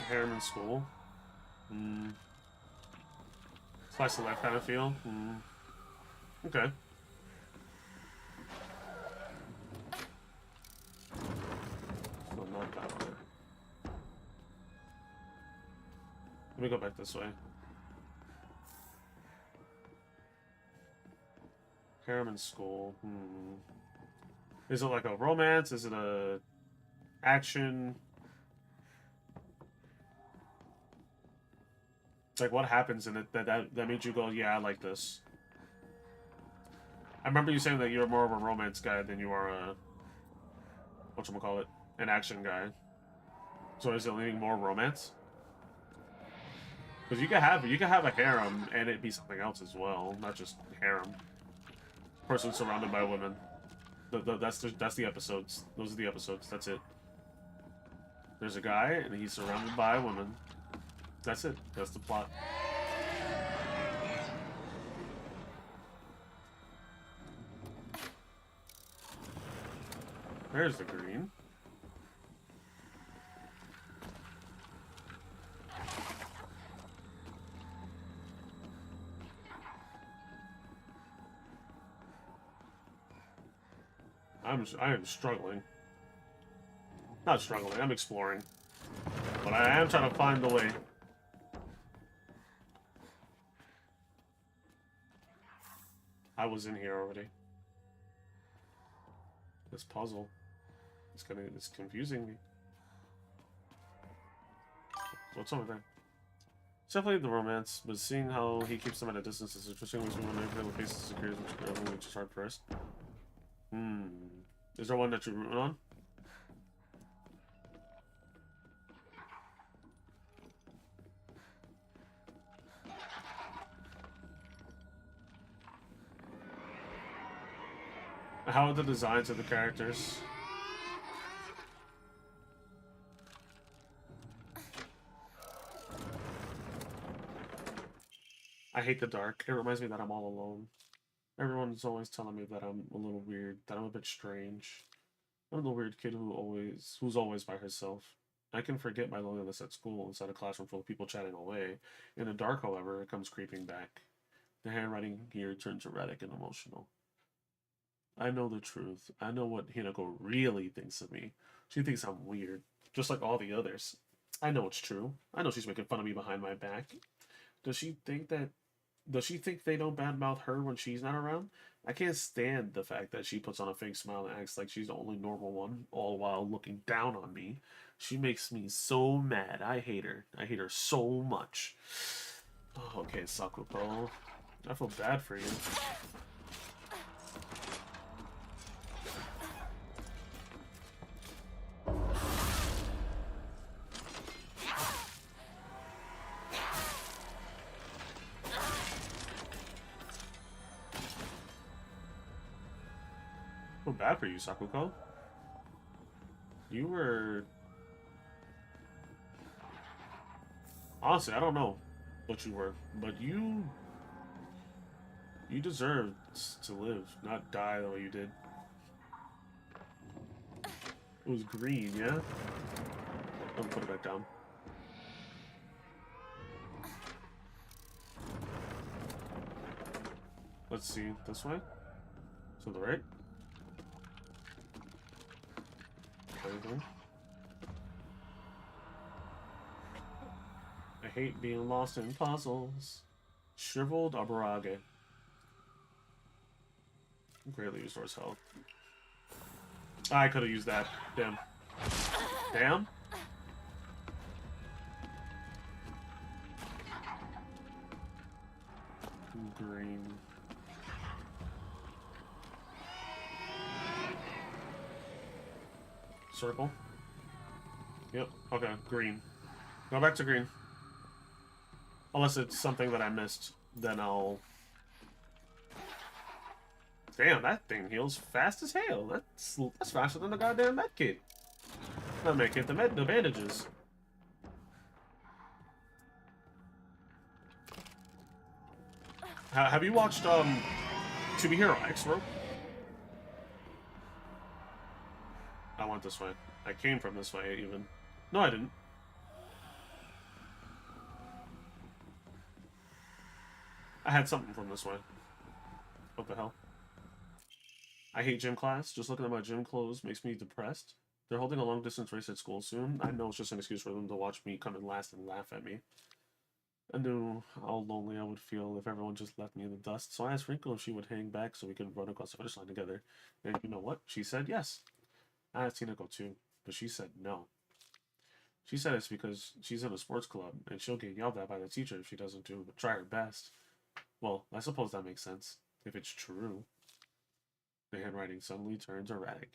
harem in school. Slice of life kind of feel. Okay. So not that way. Let me go back this way. Harem in school. Is it like a romance? Is it a action? Like, what happens in it that made you go, yeah, I like this? I remember you saying that you're more of a romance guy than you are a, whatchamacallit, an action guy. So is it leaning more romance? Because you can have a harem and it be something else as well, not just harem. Person surrounded by women. That's the episodes. Those are the episodes. That's it. There's a guy and he's surrounded by a woman. That's it. That's the plot. There's the green. I am struggling. Not struggling, I'm exploring. But I am trying to find the way. I was in here already. This puzzle. It's confusing me. What's over there? It's definitely the romance, but seeing how he keeps them at a distance is interesting. Makes me wonder if the faces secures which is hard first. Is there one that you're rooting on? How are the designs of the characters? I hate the dark. It reminds me that I'm all alone. Everyone's always telling me that I'm a little weird, that I'm a bit strange. I'm the weird kid who's always by herself. I can forget my loneliness at school inside a classroom full of people chatting away. In the dark, however, it comes creeping back. The handwriting here turns erratic and emotional. I know the truth. I know what Hinako really thinks of me. She thinks I'm weird, just like all the others. I know it's true. I know she's making fun of me behind my back. Does she think they don't badmouth her when she's not around? I can't stand the fact that she puts on a fake smile and acts like she's the only normal one, all while looking down on me. She makes me so mad. I hate her. I hate her so much. Oh, okay, Sakuko. I feel bad for you. I feel bad for you, Sakuko. You were... Honestly, I don't know what you were, but you deserved to live, not die the way you did. It was green, yeah? Let me put it back down. Let's see, this way? To the right? Everything. I hate being lost in puzzles. Shriveled Abarage. Greatly restores health. I could have used that. Damn. Damn? Green. Circle. Yep. Okay. Green. Go back to green. Unless it's something that I missed, then I'll... Damn, that thing heals fast as hell. That's faster than the goddamn medkit. Not medkit, the bandages. Have you watched To Be Hero X, bro? I went this way. I came from this way, even. No, I didn't. I had something from this way. What the hell? I hate gym class. Just looking at my gym clothes makes me depressed. They're holding a long distance race at school soon. I know it's just an excuse for them to watch me come in last and laugh at me. I knew how lonely I would feel if everyone just left me in the dust, so I asked Rinkle if she would hang back so we could run across the finish line together. And you know what? She said yes. I asked Hinako too, but she said no. She said it's because she's in a sports club, and she'll get yelled at by the teacher if she doesn't try her best. Well, I suppose that makes sense, if it's true. The handwriting suddenly turns erratic.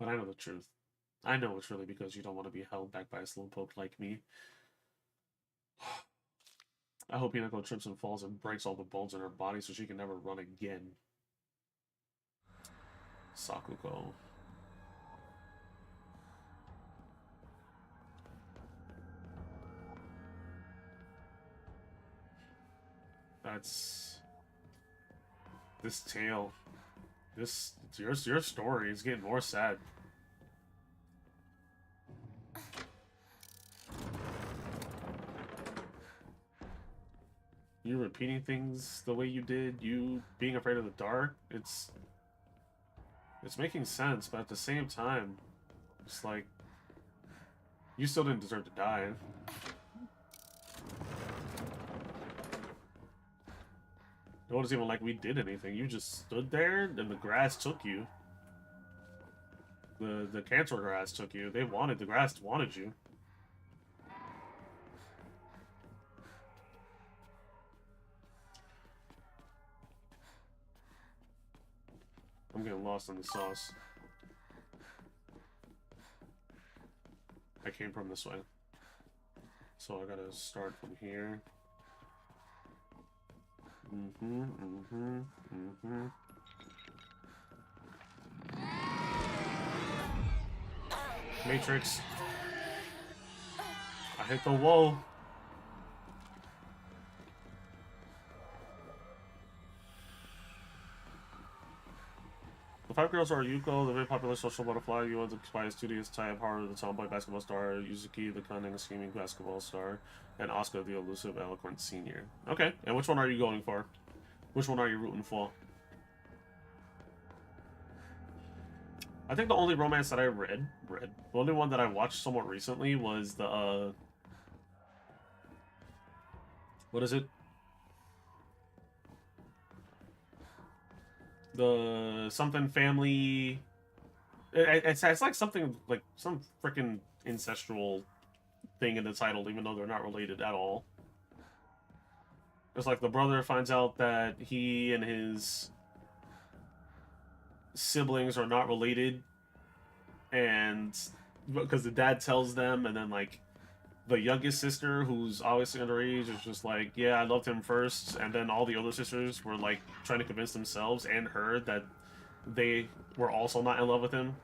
But I know the truth. I know it's really because you don't want to be held back by a slowpoke like me. I hope Hinako trips and falls and breaks all the bones in her body so she can never run again. Sakuko. That's... This tale. Your story is getting more sad. You repeating things the way you did, you being afraid of the dark, it's making sense, but at the same time, it's like, you still didn't deserve to die. It wasn't even like we did anything. You just stood there, and the grass took you. The cancer grass took you. The grass wanted you. I'm getting lost in the sauce. I came from this way. So I gotta start from here. Matrix. I hit the wall. The five girls are Yuko, the very popular social butterfly, Yua, the quiet, studious type, Haru, the tomboy basketball star, Yuzuki, the cunning, scheming basketball star, and Asuka, the elusive, eloquent senior. Okay, and which one are you going for? Which one are you rooting for? I think the only romance that I read, the only one that I watched somewhat recently was the, what is it? The something family. It's like something like some freaking ancestral thing in the title, even though they're not related at all. It's like the brother finds out that he and his siblings are not related, and because the dad tells them, and then like the youngest sister, who's obviously underage, is just like, yeah, I loved him first, and then all the other sisters were like trying to convince themselves and her that they were also not in love with him.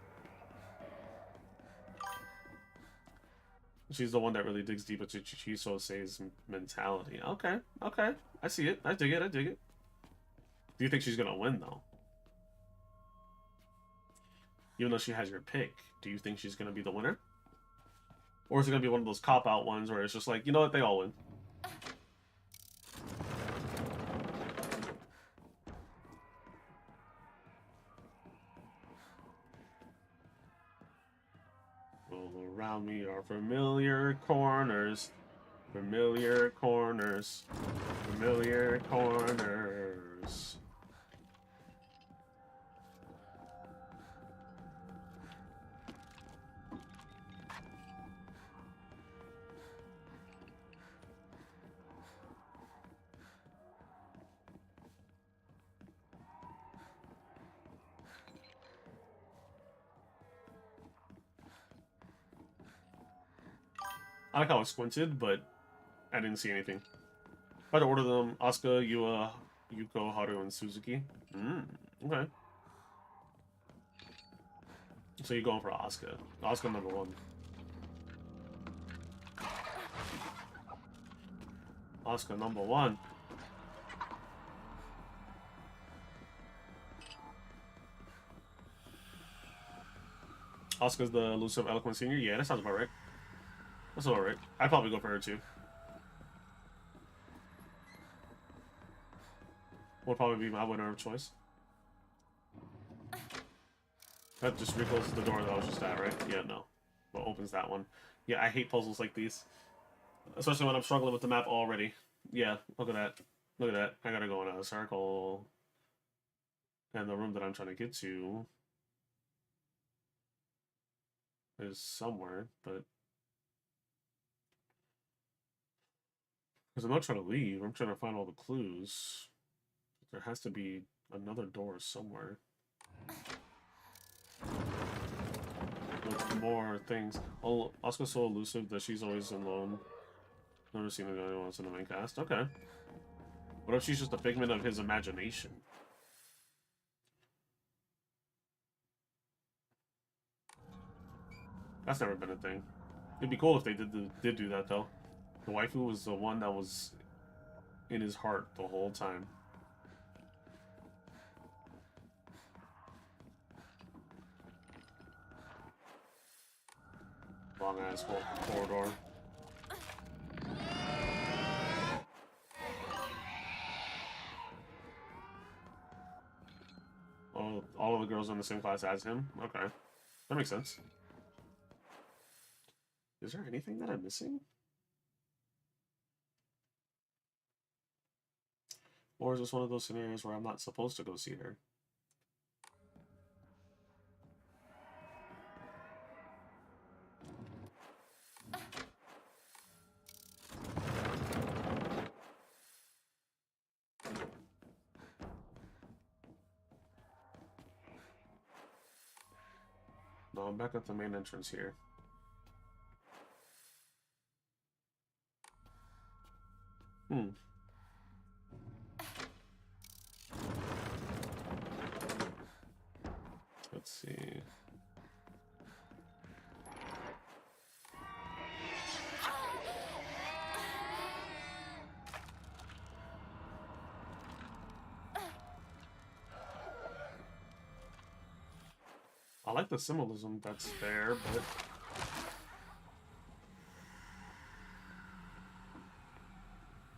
She's the one that really digs deep into Chichiso Sei's mentality. Okay, okay. I see it. I dig it. I dig it. Do you think she's gonna win, though? Even though she has your pick, do you think she's gonna be the winner? Or is it gonna be one of those cop-out ones where it's just like, you know what, they all win? All around me are familiar corners. Familiar corners. Familiar corners. I like how I squinted, but I didn't see anything. I had to order them. Asuka, Yua, Yuko, Haru, and Suzuki. Okay. So you're going for Asuka. Asuka number one. Asuka number one. Asuka's the elusive, eloquent senior? Yeah, that sounds about right. That's alright. I'd probably go for her too. would probably be my winner of choice. That just recloses the door that I was just at, right? Yeah, no. What opens that one? Yeah, I hate puzzles like these. Especially when I'm struggling with the map already. Yeah, look at that. Look at that. I gotta go in a circle. And the room that I'm trying to get to is somewhere, but... Because I'm not trying to leave, I'm trying to find all the clues. There has to be another door somewhere. With more things. Oh, Asuka's so elusive that she's always alone. Never seen anyone else in the main cast. Okay. What if she's just a figment of his imagination? That's never been a thing. It'd be cool if they did do that, though. The waifu was the one that was in his heart the whole time. Long ass corridor. Oh, all of the girls in the same class as him? Okay. That makes sense. Is there anything that I'm missing? Or is this one of those scenarios where I'm not supposed to go see her? No, I'm back at the main entrance here. Let's see. I like the symbolism that's there, but...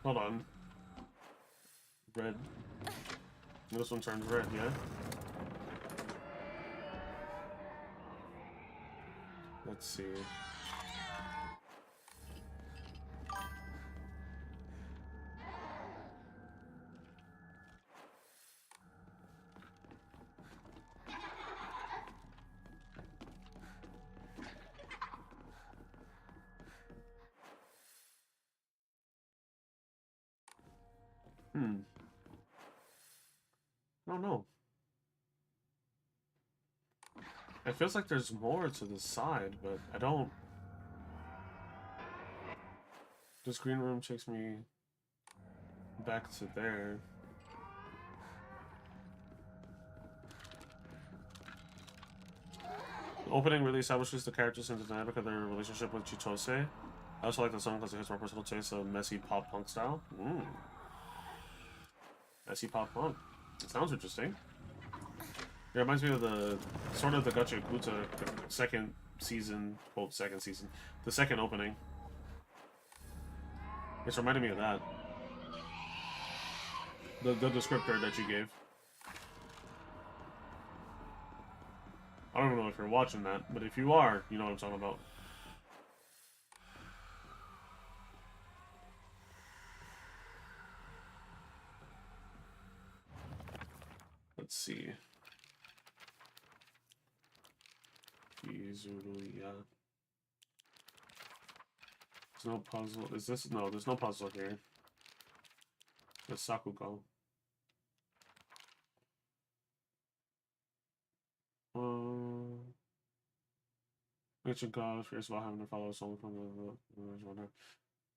Hold on. Red. This one turns red, yeah? Let's see. I don't know. It feels like there's more to the side, but I don't... This green room takes me back to there. The opening really establishes the characters and the dynamic of their relationship with Chitose. I also like the song because it hits my personal taste of messy pop punk style. Messy pop punk. It sounds interesting. It reminds me of the sort of the Gacha Kuta second season, quote second season, the second opening. It's reminding me of that. The descriptor that you gave. I don't know if you're watching that, but if you are, you know what I'm talking about. Let's see. Kizuruya. There's no puzzle. Is this? No, there's no puzzle here. There's Sakuko. Ancient God, fierce about having to follow a soul from the original.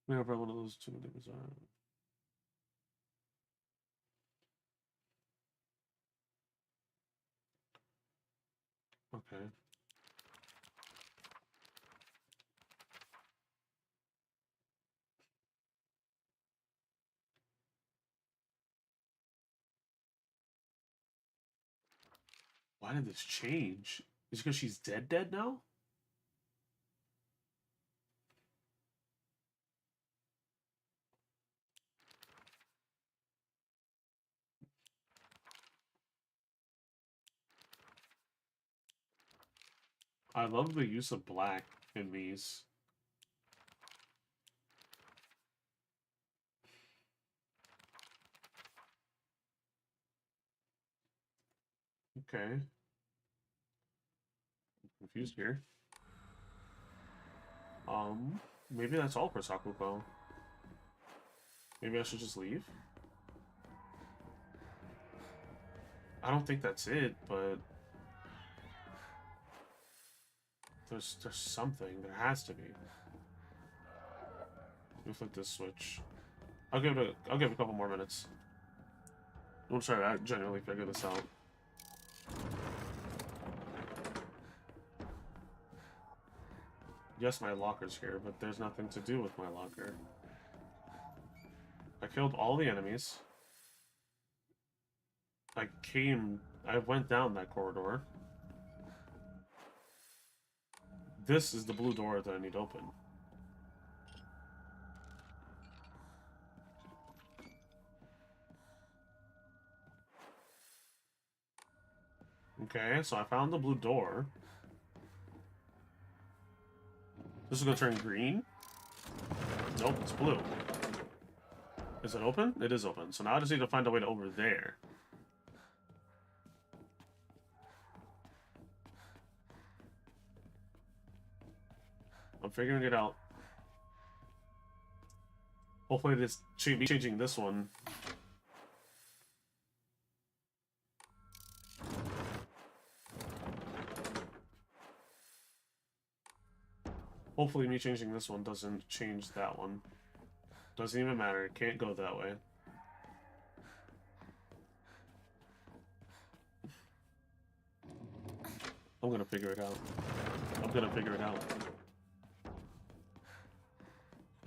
We have one of those two things. Okay. Why did this change? Is it because she's dead now? I love the use of black in these. Okay. I'm confused here. Maybe that's all for Sakuko. Maybe I should just leave? I don't think that's it, but there's something. There has to be. Let me flip this switch. I'll give it a couple more minutes. We'll try to generally figure this out. Yes, my locker's here, but there's nothing to do with my locker. I killed all the enemies. I went down that corridor. This is the blue door that I need open. Okay, so I found the blue door. This is gonna turn green? Nope, it's blue. Is it open? It is open. So now I just need to find a way to over there. I'm figuring it out. Hopefully this should be changing this one. Hopefully me changing this one doesn't change that one. Doesn't even matter. It can't go that way. I'm gonna figure it out. I'm gonna figure it out.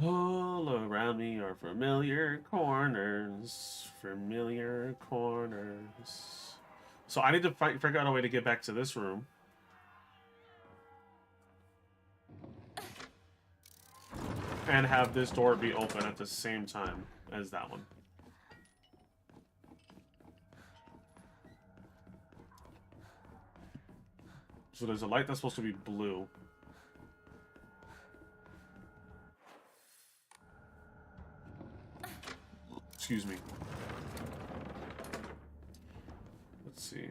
All around me are familiar corners. Familiar corners. So I need to figure out a way to get back to this room. And have this door be open at the same time as that one. So there's a light that's supposed to be blue. Excuse me. Let's see.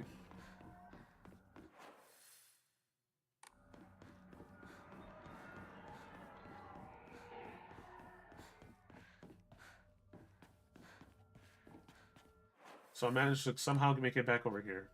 So I managed to somehow make it back over here.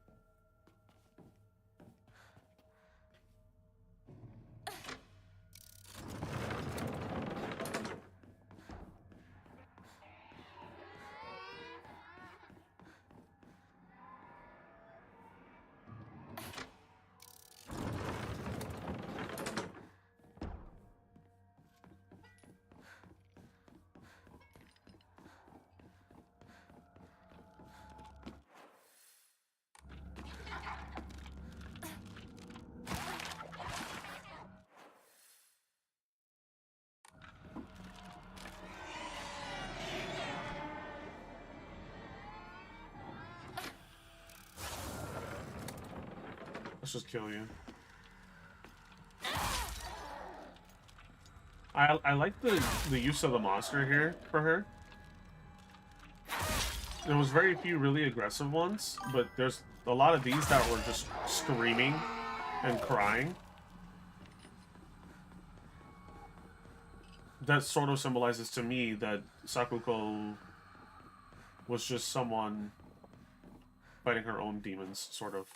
Let's just kill you. I like the use of the monster here for her. There was very few really aggressive ones, but there's a lot of these that were just screaming and crying. That sort of symbolizes to me that Sakuko was just someone fighting her own demons, sort of.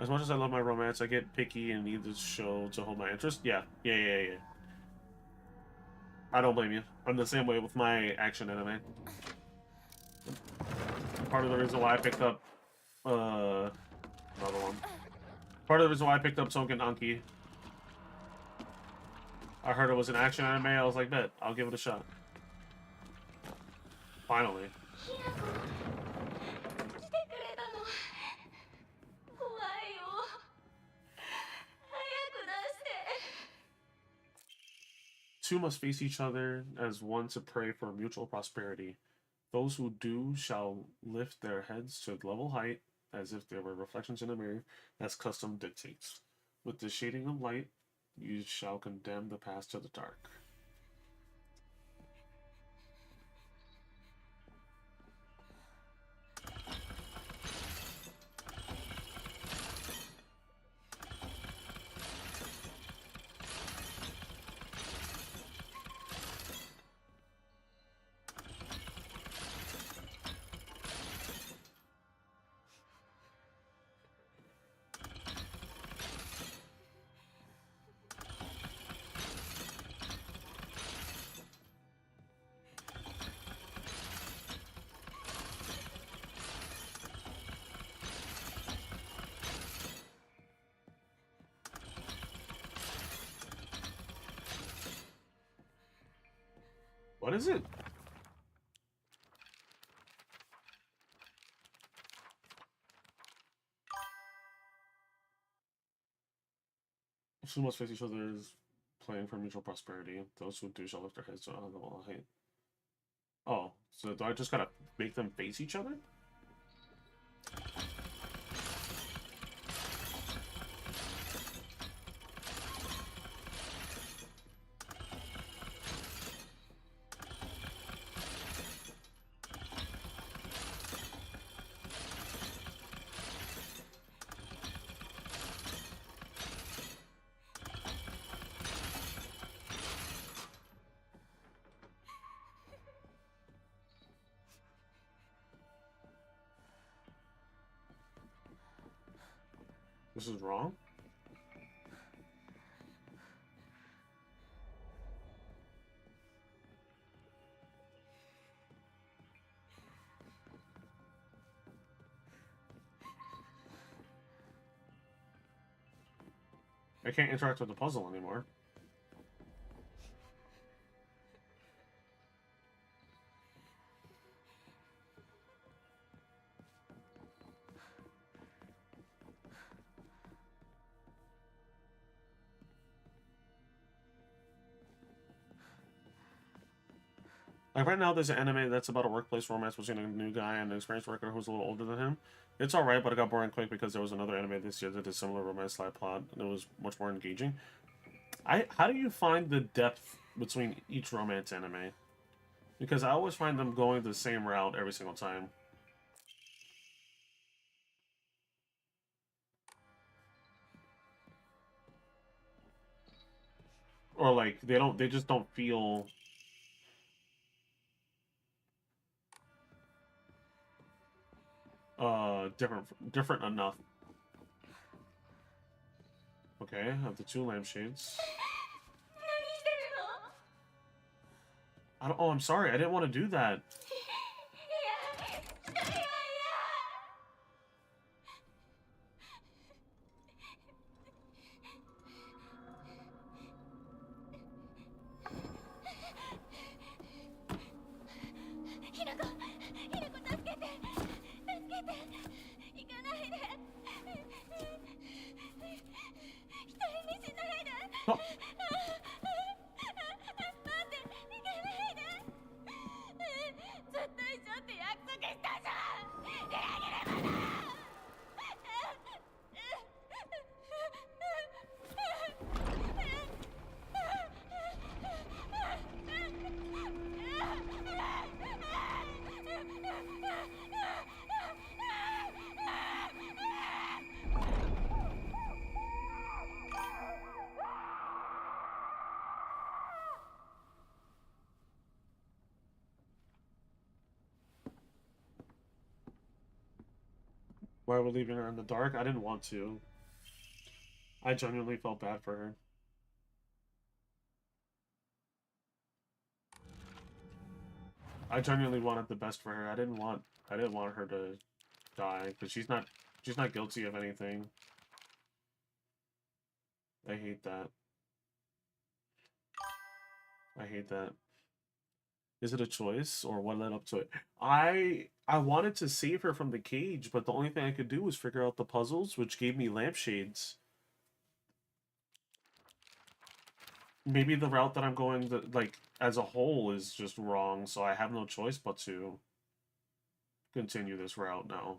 As much as I love my romance, I get picky and need this show to hold my interest. Yeah. I don't blame you. I'm the same way with my action anime. Part of the reason why I picked up another one. Part of the reason why I picked up Sonken Anki. I heard it was an action anime. I was like, bet, I'll give it a shot. Finally. Two must face each other as one to pray for mutual prosperity. Those who do shall lift their heads to level height, as if they were reflections in a mirror, as custom dictates. With the shading of light, you shall condemn the past to the dark. What is it? Who must face each other is playing for mutual prosperity. Those who do shall lift their heads to level height. Oh, so do I just gotta make them face each other? This is wrong? I can't interact with the puzzle anymore. Like right now, there's an anime that's about a workplace romance between a new guy and an experienced worker who's a little older than him. It's alright, but it got boring quick because there was another anime this year that did similar romance style plot, and it was much more engaging. How do you find the depth between each romance anime? Because I always find them going the same route every single time. Or like they just don't feel different enough. Okay, I have the two lampshades. Oh, I'm sorry. I didn't want to do that. Oh. Why are we leaving her in the dark? I didn't want to. I genuinely felt bad for her. I genuinely wanted the best for her. I didn't want her to die because she's not guilty of anything. I hate that. I hate that. Is it a choice or what led up to it? I wanted to save her from the cage, but the only thing I could do was figure out the puzzles, which gave me lampshades. Maybe the route that I'm going, like as a whole, is just wrong, so I have no choice but to. continue this route now.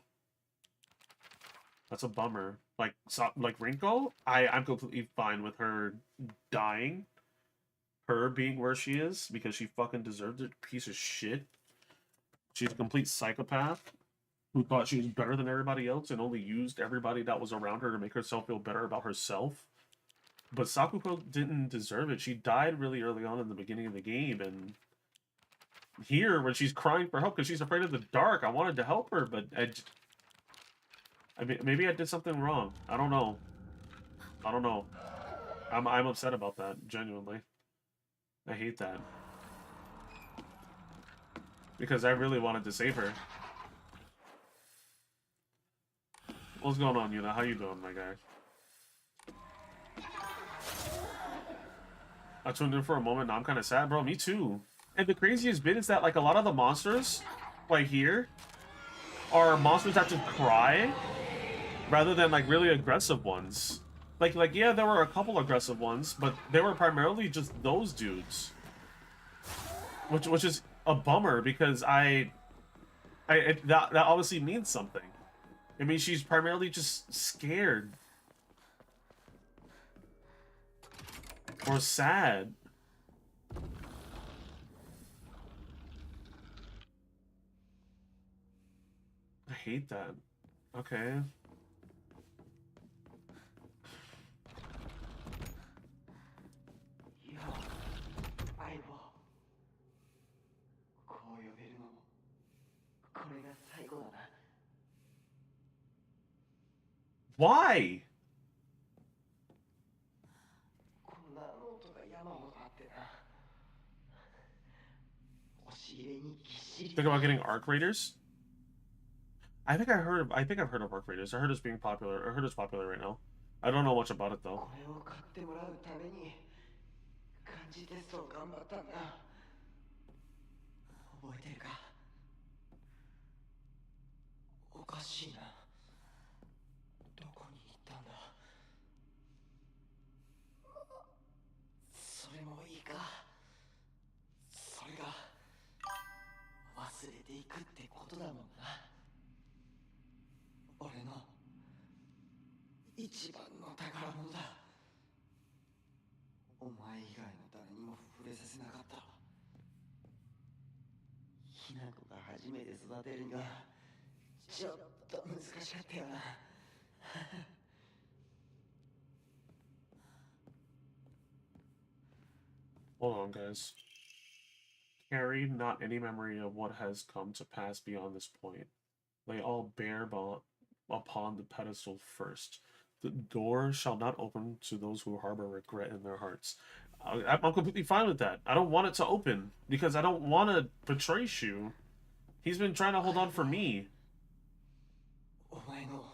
That's a bummer. Like, so, like Rinko, I'm completely fine with her dying. Her being where she is, because she fucking deserved it. Piece of shit. She's a complete psychopath who thought she was better than everybody else and only used everybody that was around her to make herself feel better about herself. But Sakuko didn't deserve it. She died really early on in the beginning of the game, and here, when she's crying for help because she's afraid of the dark, I wanted to help her, but I mean, maybe I did something wrong. I don't know. I don't know. I'm upset about that, genuinely. I hate that. Because I really wanted to save her. What's going on, Yuna? How you doing, my guy? I tuned in for a moment, now I'm kind of sad. Bro, me too. And the craziest bit is that, like, a lot of the monsters, like here, are monsters that just cry, rather than, like, really aggressive ones. Like, yeah, there were a couple aggressive ones, but they were primarily just those dudes. Which is a bummer, because that obviously means something. I mean, she's primarily just scared. Or sad. I hate that. Okay. Why? Think about getting arc raiders? I've heard of arc raiders. I heard it's being popular. I heard it's popular right now. I don't know much about it though. 覚えてるかおかしいなどこに行ったんだそれもいいかそれが忘れていくってことだもんな俺の一番の宝物だお前以外の誰にも触れさせなかったひな子が初めて育てるにはちょっと難しかったよな Hold on, guys. Carry not any memory of what has come to pass beyond this point. Lay all bare upon the pedestal first. The door shall not open to those who harbor regret in their hearts. I'm completely fine with that. I don't want it to open because I don't want to betray Shu. He's been trying to hold on for me. お前の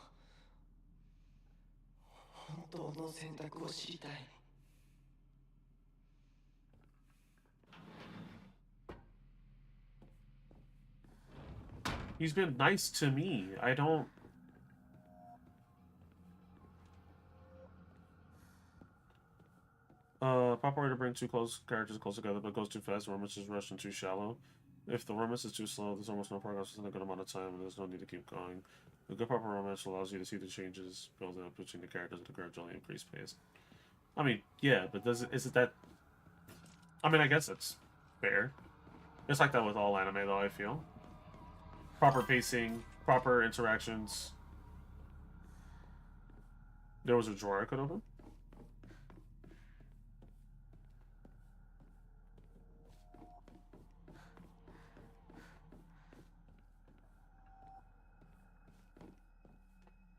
本当の選択を知りたい He's been nice to me. I don't... Proper way to bring two characters close together, but it goes too fast. The romance is rushed and too shallow. If the romance is too slow, there's almost no progress within a good amount of time, and there's no need to keep going. A good proper romance allows you to see the changes building up between the characters at a gradually increased pace. I mean, yeah, but is it that... I mean, I guess it's fair. It's like that with all anime, though, I feel. Proper pacing, proper interactions. There was a drawer I could open.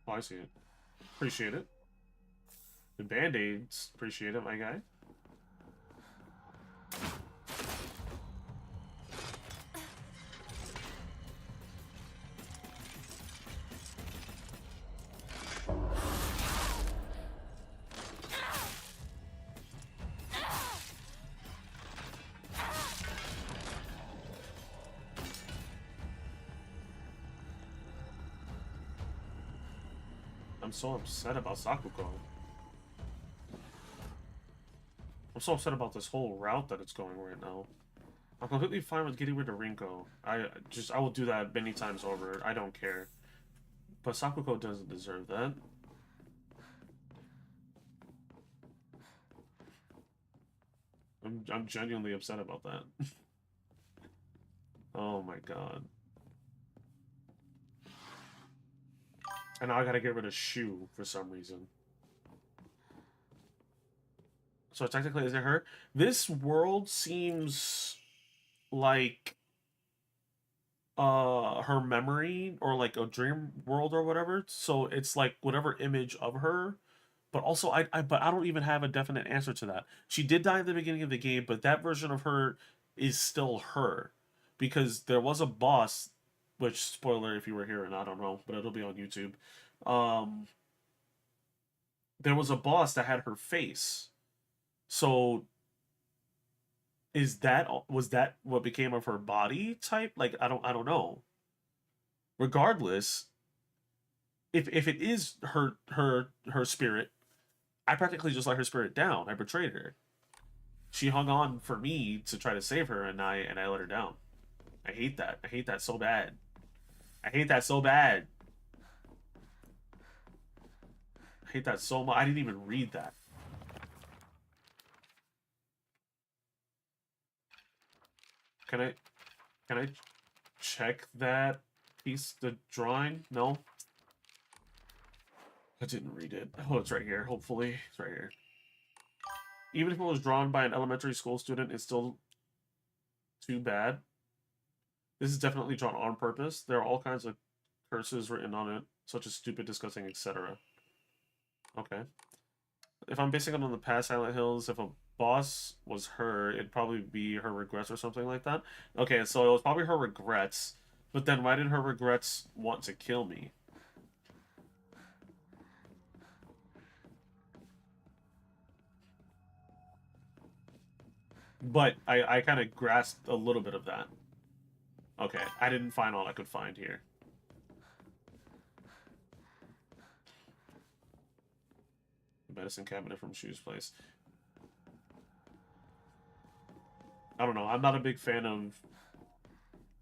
Oh, I see it. Appreciate it. The band-aids. Appreciate it, my guy. I'm so upset about Sakuko. I'm so upset about this whole route that it's going right now. I'm completely fine with getting rid of Rinko. I will do that many times over. I don't care. But Sakuko doesn't deserve that. I'm genuinely upset about that. Oh my god. And now I gotta get rid of Shu for some reason. So technically, is it her? This world seems like her memory or like a dream world or whatever. So it's like whatever image of her. But also, but I don't even have a definite answer to that. She did die at the beginning of the game, but that version of her is still her, because there was a boss, which spoiler if you were here and I don't know, but it'll be on YouTube. Um, there was a boss that had her face. So was that what became of her body type? Like I don't know. Regardless, if it is her spirit, I practically just let her spirit down. I betrayed her. She hung on for me to try to save her, and I let her down. I hate that. I hate that so bad. I hate that so bad. I hate that so much. I didn't even read that. Can I check that piece, the drawing? No. I didn't read it. Oh, it's right here. Hopefully, it's right here. Even if it was drawn by an elementary school student, it's still too bad. This is definitely drawn on purpose. There are all kinds of curses written on it, such as stupid, disgusting, etc. Okay. If I'm basing it on the past Silent Hills, if a boss was her, it'd probably be her regrets or something like that. Okay, so it was probably her regrets, but then why did her regrets want to kill me? But I kind of grasped a little bit of that. Okay, I didn't find all I could find here. The medicine cabinet from Shu's place. I don't know. I'm not a big fan of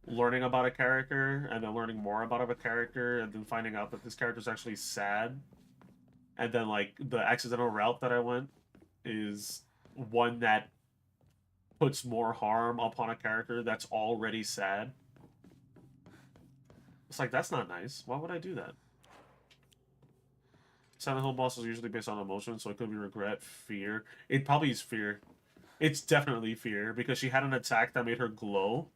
learning about a character and then learning more about a character and then finding out that this character is actually sad. And then, like, the accidental route that I went is one that puts more harm upon a character that's already sad. It's like, that's not nice. Why would I do that? Silent Hill boss is usually based on emotion, so it could be regret, fear. It probably is fear. It's definitely fear, because she had an attack that made her glow.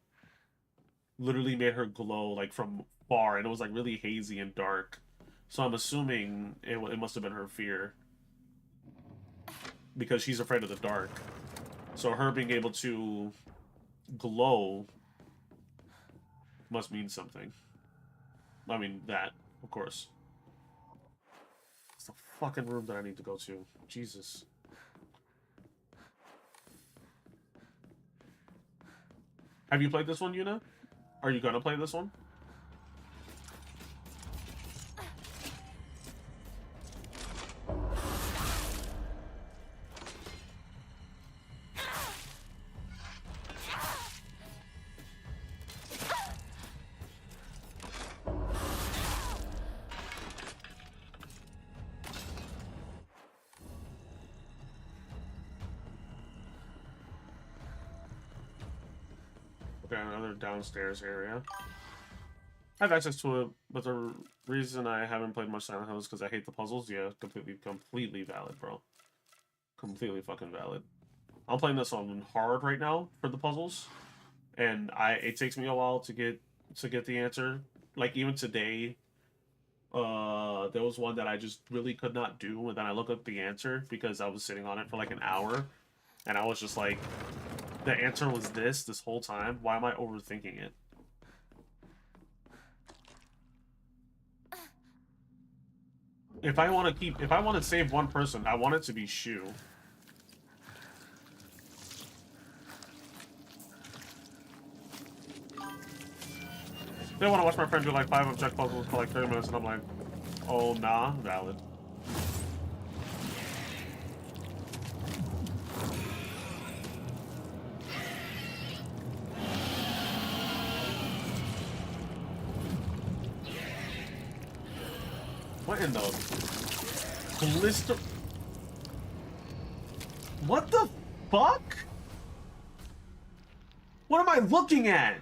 Literally made her glow, like, from far, and it was, like, really hazy and dark. So I'm assuming it must have been her fear. Because she's afraid of the dark. So her being able to glow must mean something. I mean, that, of course. It's the fucking room that I need to go to. Jesus. Have you played this one, Yuna? Are you gonna play this one? Okay, another downstairs area. I have access to it, but the reason I haven't played much Silent Hill is because I hate the puzzles. Yeah, completely valid, bro. Completely fucking valid. I'm playing this on hard right now for the puzzles, and it takes me a while to get the answer. Like even today, there was one that I just really could not do, and then I looked up the answer because I was sitting on it for like an hour, and I was just like, the answer was this whole time. Why am I overthinking it? If I want to save one person, I want it to be Shu. They want to watch my friend do like 5 object puzzles for like 30 minutes, and I'm like, oh nah, valid. What in the blister? What the fuck? What am I looking at?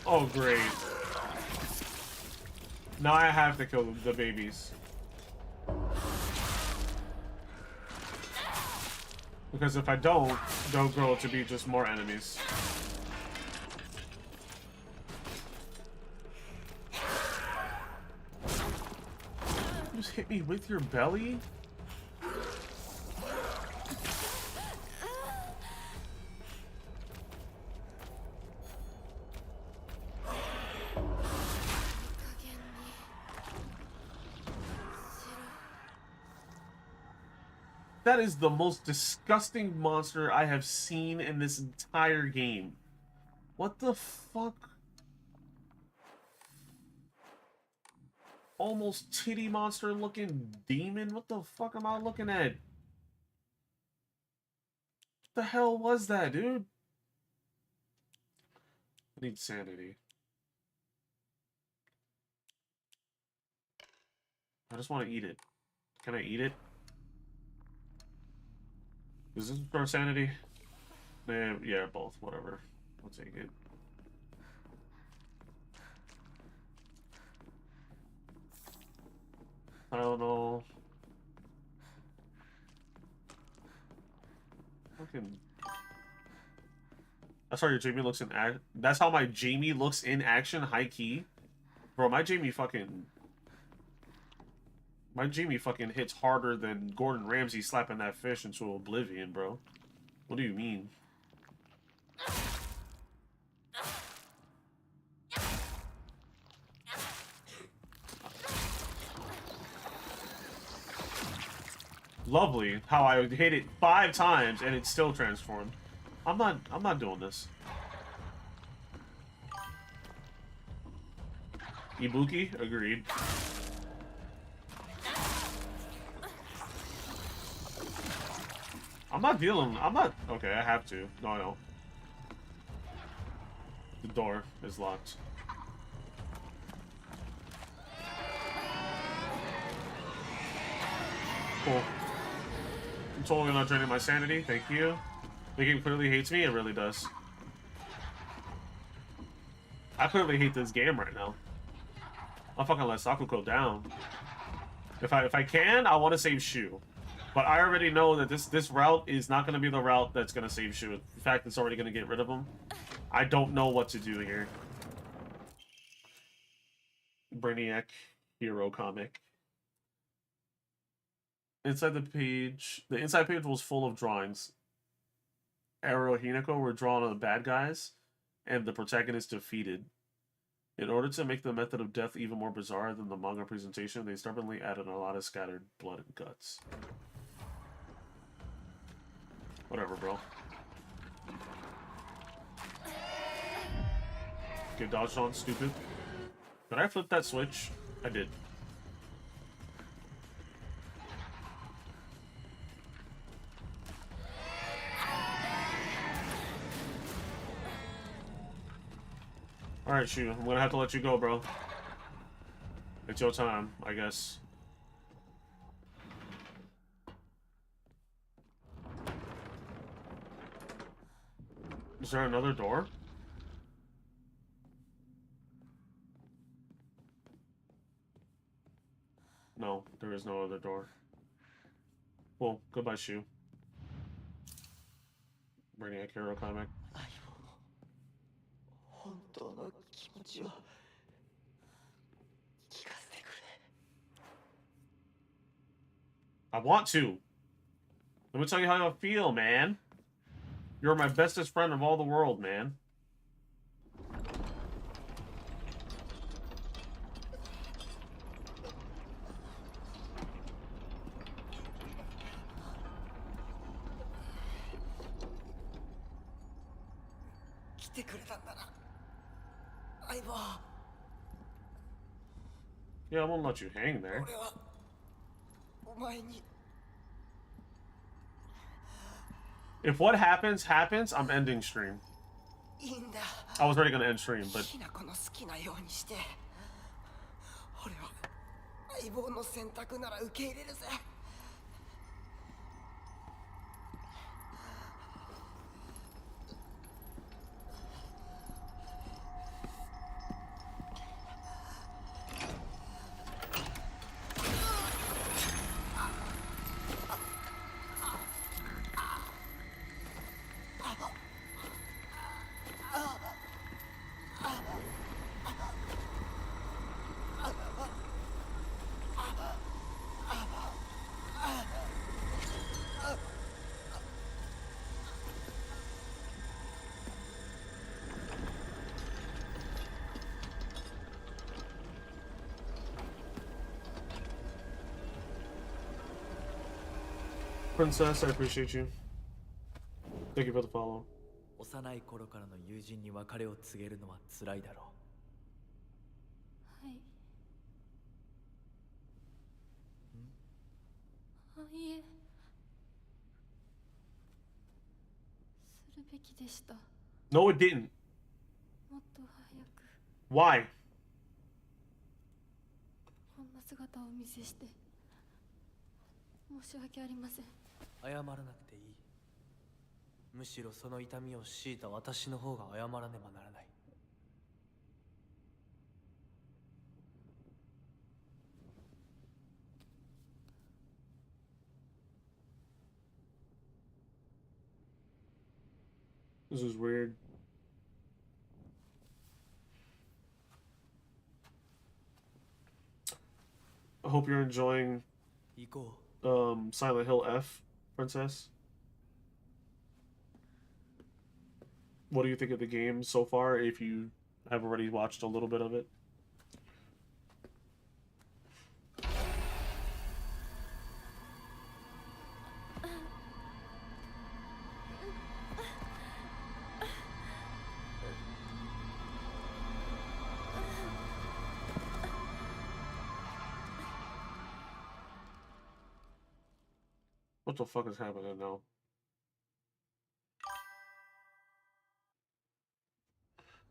Oh, great. Now I have to kill the babies. Because if I don't, they'll grow to be just more enemies. You just hit me with your belly? That is the most disgusting monster I have seen in this entire game. What the fuck? Almost titty monster looking demon? What the fuck am I looking at? What the hell was that, dude? I need sanity. I just want to eat it. Can I eat it? Is this for sanity? Yeah, both. Whatever. I'll take it. I don't know. Fucking. That's how your Jamie looks in act. That's how my Jamie looks in action, high key. Bro, my Jamie fucking hits harder than Gordon Ramsay slapping that fish into oblivion, bro. What do you mean? Lovely how I hit it 5 times and it's still transformed. I'm not doing this. Ibuki, agreed. I'm not okay, I have to. No, I don't. The door is locked. Cool. I'm totally not draining my sanity, thank you. The game clearly hates me, it really does. I clearly hate this game right now. I'll fucking let Sakuko down. If I can, I want to save Shu. But I already know that this route is not going to be the route that's going to save Shu. In fact, it's already going to get rid of him. I don't know what to do here. Brainiac hero comic. Inside the inside page was full of drawings. Ero and Hinako were drawn on the bad guys, and the protagonist defeated. In order to make the method of death even more bizarre than the manga presentation, they stubbornly added a lot of scattered blood and guts. Whatever, bro. Get dodged on, stupid. Did I flip that switch? I did. Alright, Shu, I'm gonna have to let you go, bro. It's your time, I guess. Is there another door? No, there is no other door. Well, goodbye, Shu. Brainiac hero comic. 相棒の本当の気持ちを聞かせてくれ。 I want to. Let me tell you how I feel, man. You're my bestest friend of all the world, man. Yeah, I won't let you hang there. If what happens, happens, I'm ending stream. I was already gonna end stream, but... ひな子の好きなようにして。俺は相棒の選択なら受け入れるぜ。Princess, I appreciate you. Thank you for the follow. 幼い頃からの友人に別れを告げるのは辛いだろはい。あ、いえ。するべきでした。No, it didn't. もっと早く Why? こんな姿をお見せして申し訳ありません。謝らなくていい。むしろその痛みを強いた私の方が謝らねばならない。This is weird. I hope you're enjoying 行こう。Silent Hill F, Princess. What do you think of the game so far, if you have already watched a little bit of it? What the fuck is happening now?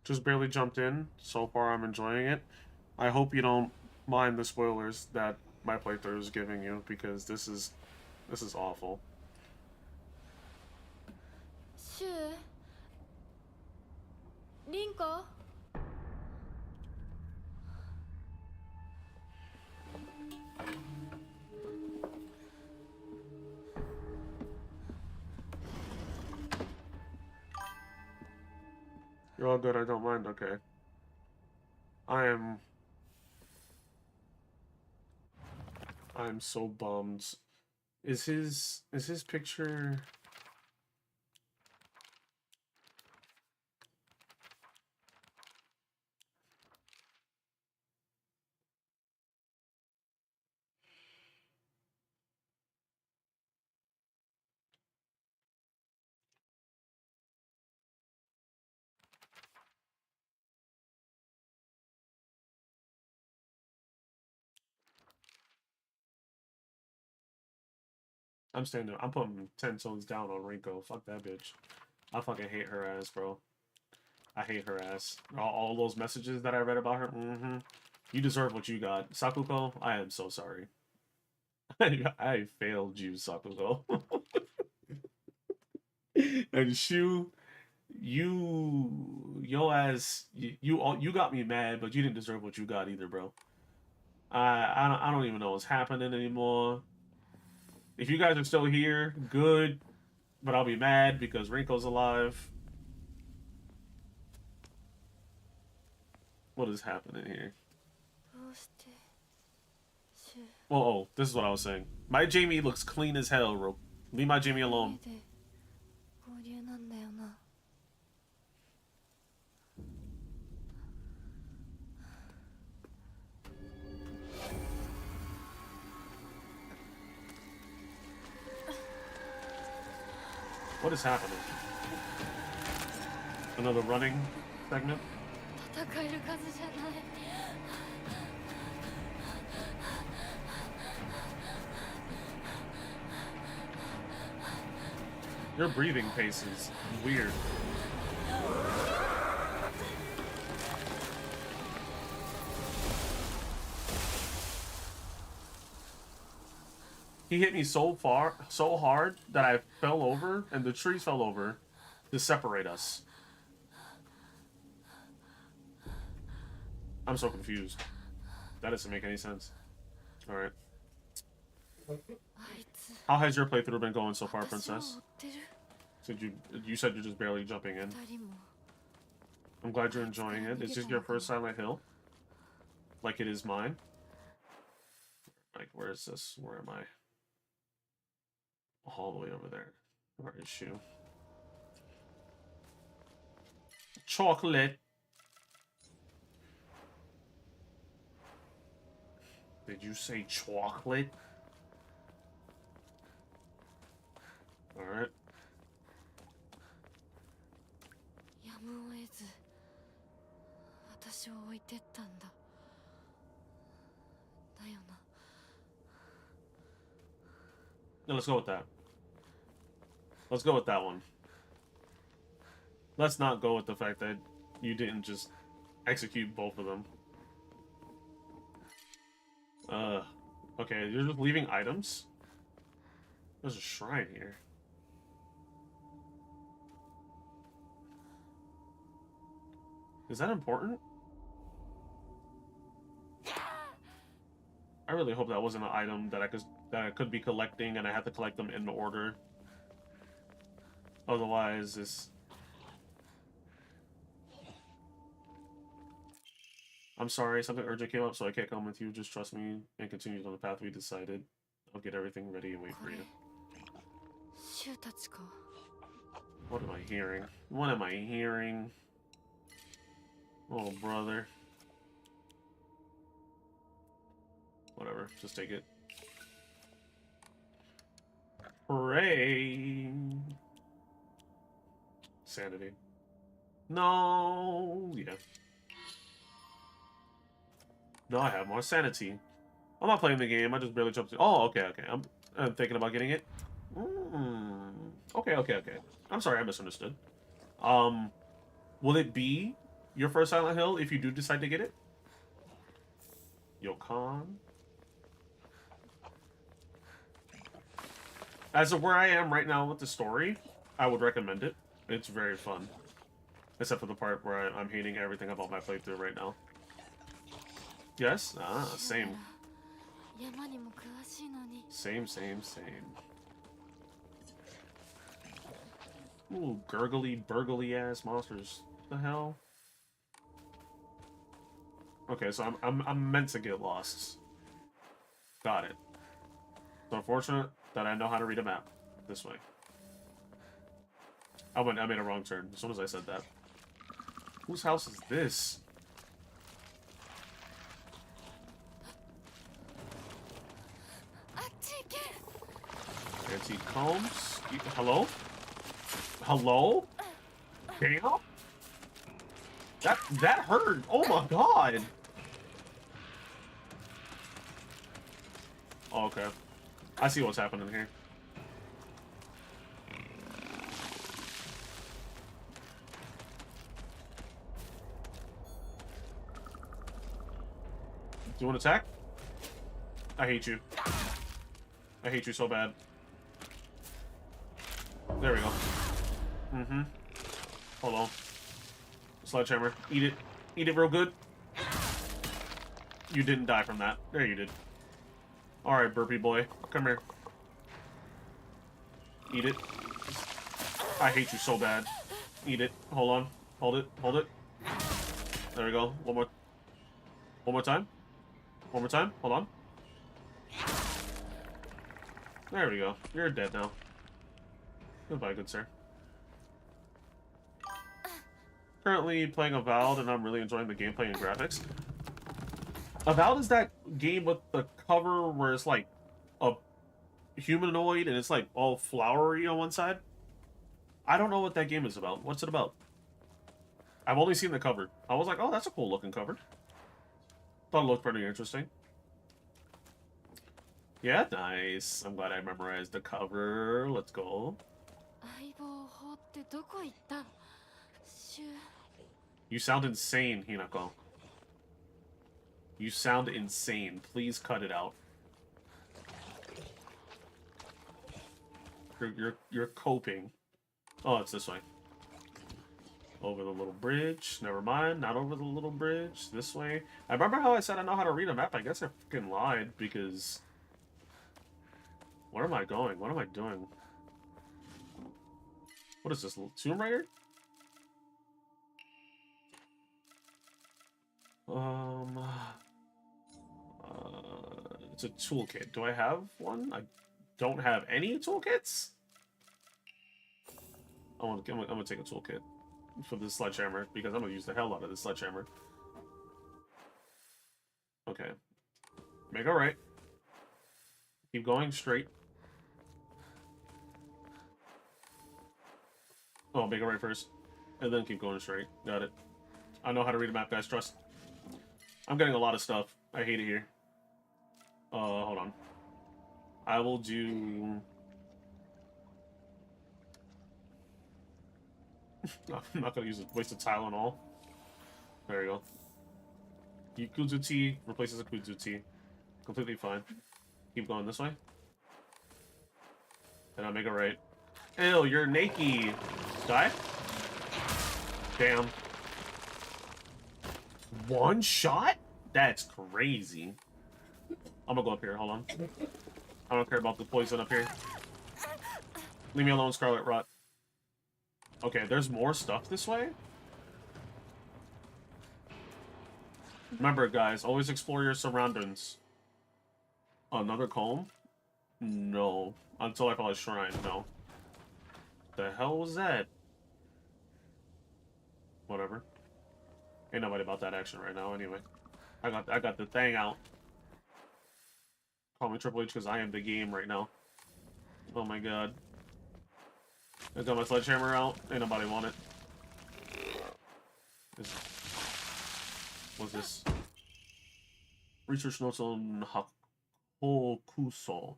Just barely jumped in. So far, I'm enjoying it. I hope you don't mind the spoilers that my playthrough is giving you, because this is awful. シュウ、リンコ。You're all good, I don't mind, okay. I'm so bummed. Is his picture... I'm putting 10 tones down on Rinko. Fuck that bitch. I fucking hate her ass, bro. I hate her ass. All those messages that I read about her, you deserve what you got. Sakuko, I am so sorry. I failed you, Sakuko. And Shu, your ass, you got me mad, but you didn't deserve what you got either, bro. I don't even know what's happening anymore. If you guys are still here, good. But I'll be mad because Rinko's alive. What is happening here? どうしてシュ Oh, this is what I was saying. My Jamie looks clean as hell, Rope. Leave my Jamie alone. で合流なんだよな。 What is happening? Another running segment? 戦える数じゃない。 Your breathing pace is weird. He hit me so hard that I fell over and the trees fell over to separate us. I'm so confused. That doesn't make any sense. Alright. あいつ How has your playthrough been going so far, 私を追 Princess? ってる。 You said you're just barely jumping in. 二人も I'm glad you're enjoying it. Is this your first Silent Hill? Like it is mine? Like, where is this? Where am I? All the way over there. Where is she? Chocolate. Did you say chocolate? Alright. やむを得ず私を置いてったんだ。だよな。 No, let's go with that. Let's go with that one. Let's not go with the fact that you didn't just execute both of them. Okay, you're just leaving items? There's a shrine here. Is that important? I really hope that wasn't an item that I could be collecting and I have to collect them in order. Otherwise, it's... I'm sorry, something urgent came up, so I can't come with you. Just trust me and continue on the path we decided. I'll get everything ready and wait for you. シュたちか。 What am I hearing? What am I hearing? Oh, brother. Whatever, just take it. Hooray! Sanity. No! Yeah. No, I have more sanity. I'm not playing the game, I just barely jumped in. Oh, okay. I'm thinking about getting it. Okay. I'm sorry, I misunderstood. Will it be your first Silent Hill if you do decide to get it? Yokan? As of where I am right now with the story, I would recommend it. It's very fun. Except for the part where I'm hating everything about my playthrough right now. Yes? Ah, same. 山にも詳しいのに。 Same. Ooh, gurgly, burgly ass monsters. The hell? Okay, so I'm meant to get lost. Got it. It's unfortunate that I know how to read a map this way. I made a wrong turn as soon as I said that. Whose house is this? Antique combs? Hello? Hello? Damn? That hurt! Oh my god! Oh, okay. I see what's happening here. Do you want to attack? I hate you. I hate you so bad. There we go. Hold on. Sledgehammer. Eat it. Eat it real good. You didn't die from that. There you did. Alright, burpee boy. Come here. Eat it. I hate you so bad. Eat it. Hold on. Hold it. Hold it. There we go. One more time. One more time. Hold on. There we go. You're dead now. Goodbye, good sir. Currently playing Avowed, and I'm really enjoying the gameplay and graphics. Avowed is that game with the cover where it's like a humanoid and it's like all flowery on one side. I don't know what that game is about. What's it about? I've only seen the cover. I was like, oh, that's a cool looking cover. Thought it looked pretty interesting. Yeah, nice. I'm glad I memorized the cover. Let's go. You sound insane, Hinako. You sound insane. Please cut it out. You're coping. Oh, it's this way. Over the little bridge. Never mind. Not over the little bridge. This way. I remember how I said I know how to read a map. I guess I freaking lied because... Where am I going? What am I doing? What is this? Tomb Raider? It's a toolkit. Do I have one? I don't have any toolkits? I'm gonna take a toolkit for this sledgehammer because I'm gonna use the hell out of this sledgehammer. Okay. Make a right. Keep going straight. Oh, make a right first. And then keep going straight. Got it. I know how to read a map, guys. Trust. I'm getting a lot of stuff. I hate it here. Hold on. I will do... I'm not gonna use a waste of Tylenol. There you go. Kuzu tea replaces a Kuzu tea. Completely fine. Keep going this way. And I'll make it right. Ew, you're naked. Die? Damn. One shot? That's crazy. I'm gonna go up here. Hold on. I don't care about the poison up here. Leave me alone, Scarlet Rot. Okay, there's more stuff this way? Remember, guys, always explore your surroundings. Another comb? No. Until I call a shrine, no. The hell was that? Whatever. Ain't nobody about that action right now, anyway. I got the thing out. Call me Triple H because I am the game right now. Oh my god. I got my sledgehammer out. Ain't nobody want it. What's this? Research notes on Hakokuso.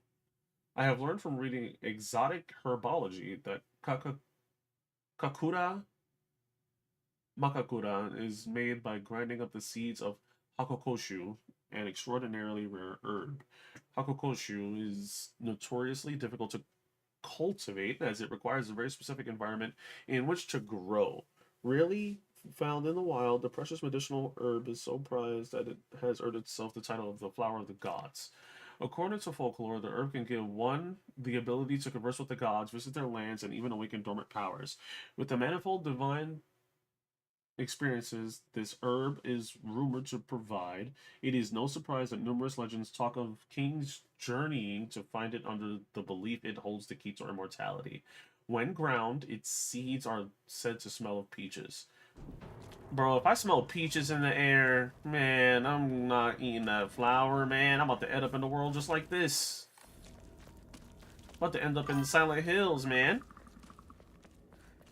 I have learned from reading exotic herbology that Kakura Makakura is made by grinding up the seeds of Hakokoshu, an extraordinarily rare herb. Hakokoshu is notoriously difficult to cultivate as it requires a very specific environment in which to grow. Rarely found in the wild, the precious medicinal herb is so prized that it has earned itself the title of the flower of the gods. According to folklore, the herb can give one the ability to converse with the gods, visit their lands, and even awaken dormant powers. With the manifold divine experiences this herb is rumored to provide, it is no surprise that numerous legends talk of kings journeying to find it under the belief it holds the key to immortality. When ground, its seeds are said to smell of peaches. Bro, if I smell peaches in the air, man, I'm not eating that flower, man. I'm about to end up in the world just like this. About to end up in Silent Hills, man.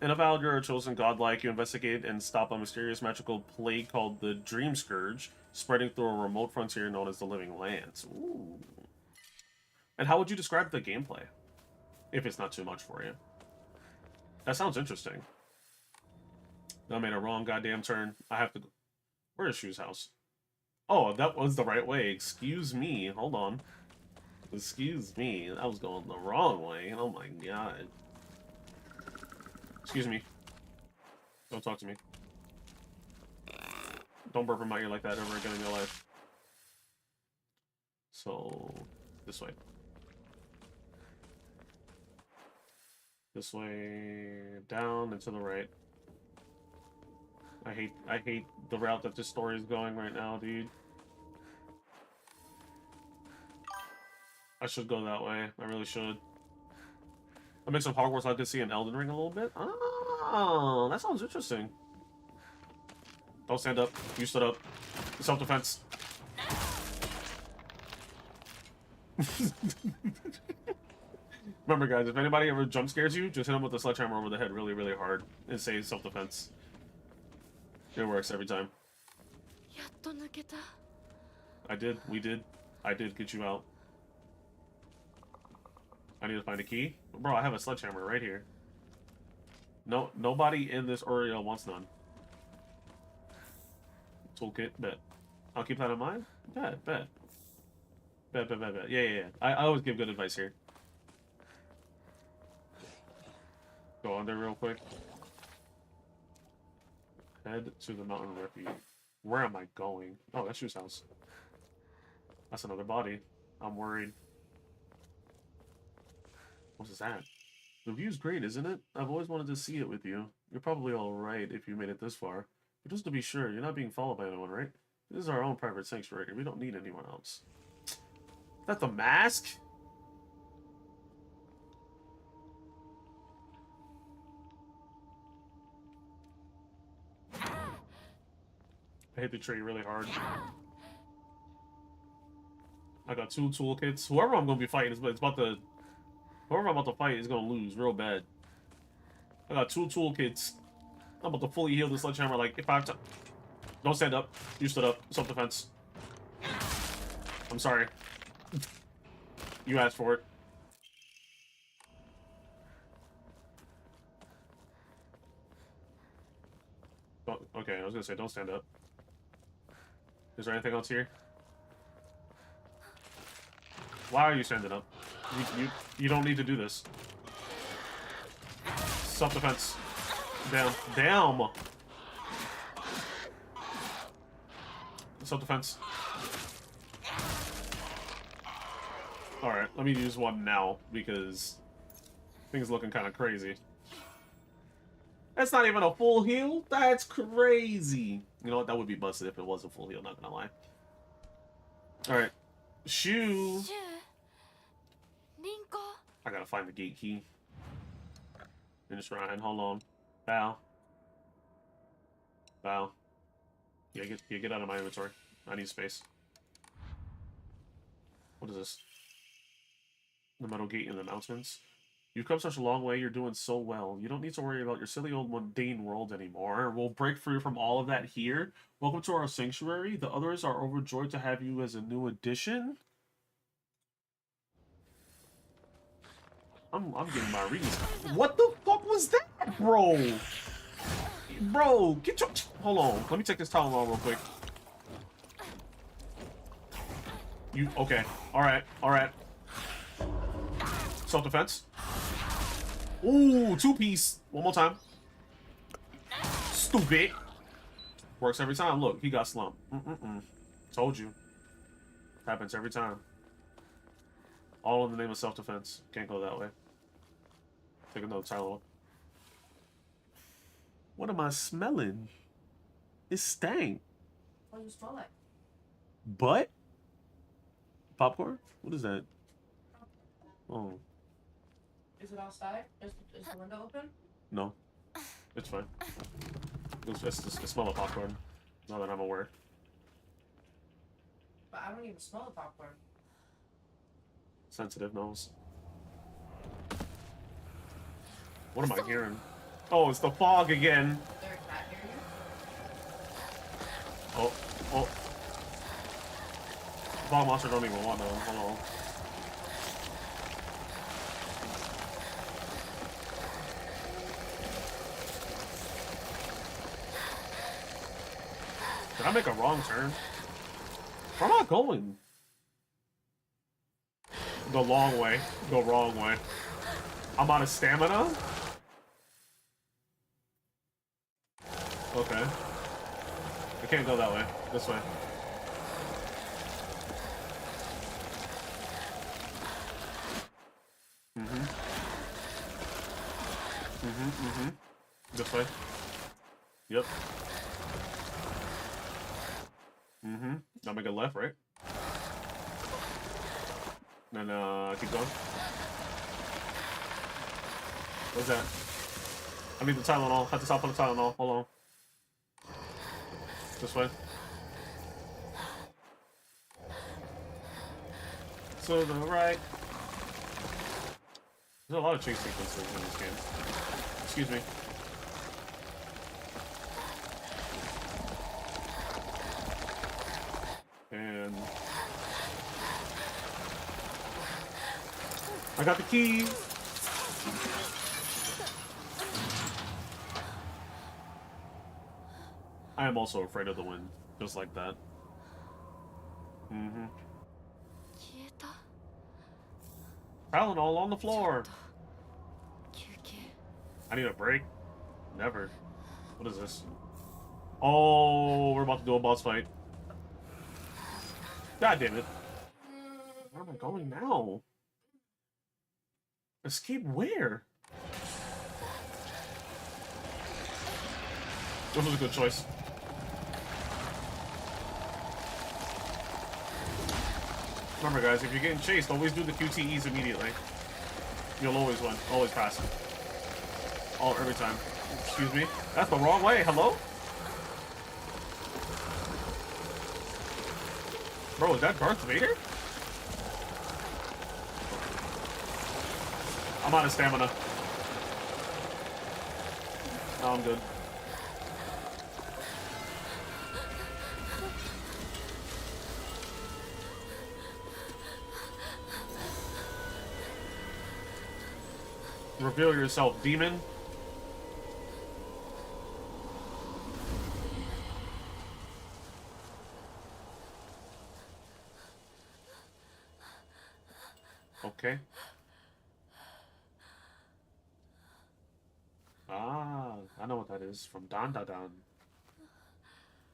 In Avowed, you're a chosen godlike. You investigate and stop a mysterious magical plague called the Dream Scourge, spreading through a remote frontier known as the Living Lands. Ooh. And how would you describe the gameplay? If it's not too much for you. That sounds interesting. I made a wrong goddamn turn. I have to go. Where is Shu's house? Oh, that was the right way. Excuse me. Hold on. Excuse me. That was going the wrong way. Oh my god. Excuse me. Don't talk to me. Don't burp in my ear like that ever again in your life. So, this way. This way, down and to the right. I hate the route that this story is going right now, dude. I should go that way. I really should. I mix up Hogwarts Legacy and Elden Ring a little bit. Oh, that sounds interesting. Don't stand up. You stood up. Self-defense. Remember, guys, if anybody ever jump scares you, just hit them with a sledgehammer over the head really, really hard and say self-defense. It works every time. やっと抜けた。I did. We did. I did get you out. I need to find a key. Bro, I have a sledgehammer right here. No, nobody in this area wants none. Toolkit, bet. I'll keep that in mind. Bet. Bet. Yeah. I always give good advice here. Go under real quick. Head to the mountain refuge. Where am I going? Oh, that's Shu's house. That's another body. I'm worried. What is that? The view's great, isn't it? I've always wanted to see it with you. You're probably alright if you made it this far. But just to be sure, you're not being followed by anyone, right? This is our own private sanctuary. We don't need anyone else. Is that the mask? I hit the tree really hard. I got 2 toolkits. Whoever I'm gonna be fighting is about to... Whoever I'm about to fight is gonna lose real bad. I got 2 toolkits. I'm about to fully heal this sledgehammer like 5 times. Don't stand up. You stood up. Self-defense. I'm sorry. You asked for it. Oh, okay, I was gonna say don't stand up. Is there anything else here? Why are you standing up? You don't need to do this. Self-defense. Down. Down! Self-defense. Alright, let me use one now, because things looking kind of crazy. That's not even a full heal? That's crazy! You know what? That would be busted if it was a full heal, not gonna lie. Alright. Shu! I gotta find the gate key. In the shrine. Hold on. Bow. Bow. Yeah, get out of my inventory. I need space. What is this? The metal gate in the mountains. You've come such a long way, you're doing so well. You don't need to worry about your silly old mundane world anymore. We'll break free from all of that here. Welcome to our sanctuary. The others are overjoyed to have you as a new addition. I'm getting my reasons. What the fuck was that, bro? Bro, get your... Hold on. Let me take this towel on real quick. You... Okay. Alright. Alright. Self-defense. Ooh, 2-piece. One more time. Stupid. Works every time. Look, he got slumped. Told you. Happens every time. All in the name of self-defense. Can't go that way. Take another Tylenol. What am I smelling? It stank. What do you smell like? Butt? Popcorn? What is that? Oh. Is it outside? Is the window open? No. It's fine. It's just the smell of popcorn. Now that I'm aware. But I don't even smell the popcorn. Sensitive nose. What am I hearing? Oh, it's the fog again. Is there a cat near you? Oh, oh. Fog monster don't even want to. Hold on. Did I make a wrong turn? Where am I going? The long way. The wrong way. I'm out of stamina? Okay. I can't go that way. This way. This way. Yep. Now make a left, right? And keep going. What's that? I need the Tylenol. Have to stop on the Tylenol. Hold on. This way. To the right. There's a lot of chase sequences in this game. Excuse me. And I got the keys. I am also afraid of the wind, just like that. 消えた。 Tylenol on the floor. 休憩。 I need a break. Never. What is this? Oh, we're about to do a boss fight. God damn it. Where am I going now? Escape where? This was a good choice. Remember, guys, if you're getting chased, always do the QTEs immediately. You'll always win. Always pass. Every time. Excuse me? That's the wrong way. Hello? Bro, is that Darth Vader? I'm out of stamina. No, I'm good. Reveal yourself, demon. Okay. Ah, I know what that is from Dan Da Dan.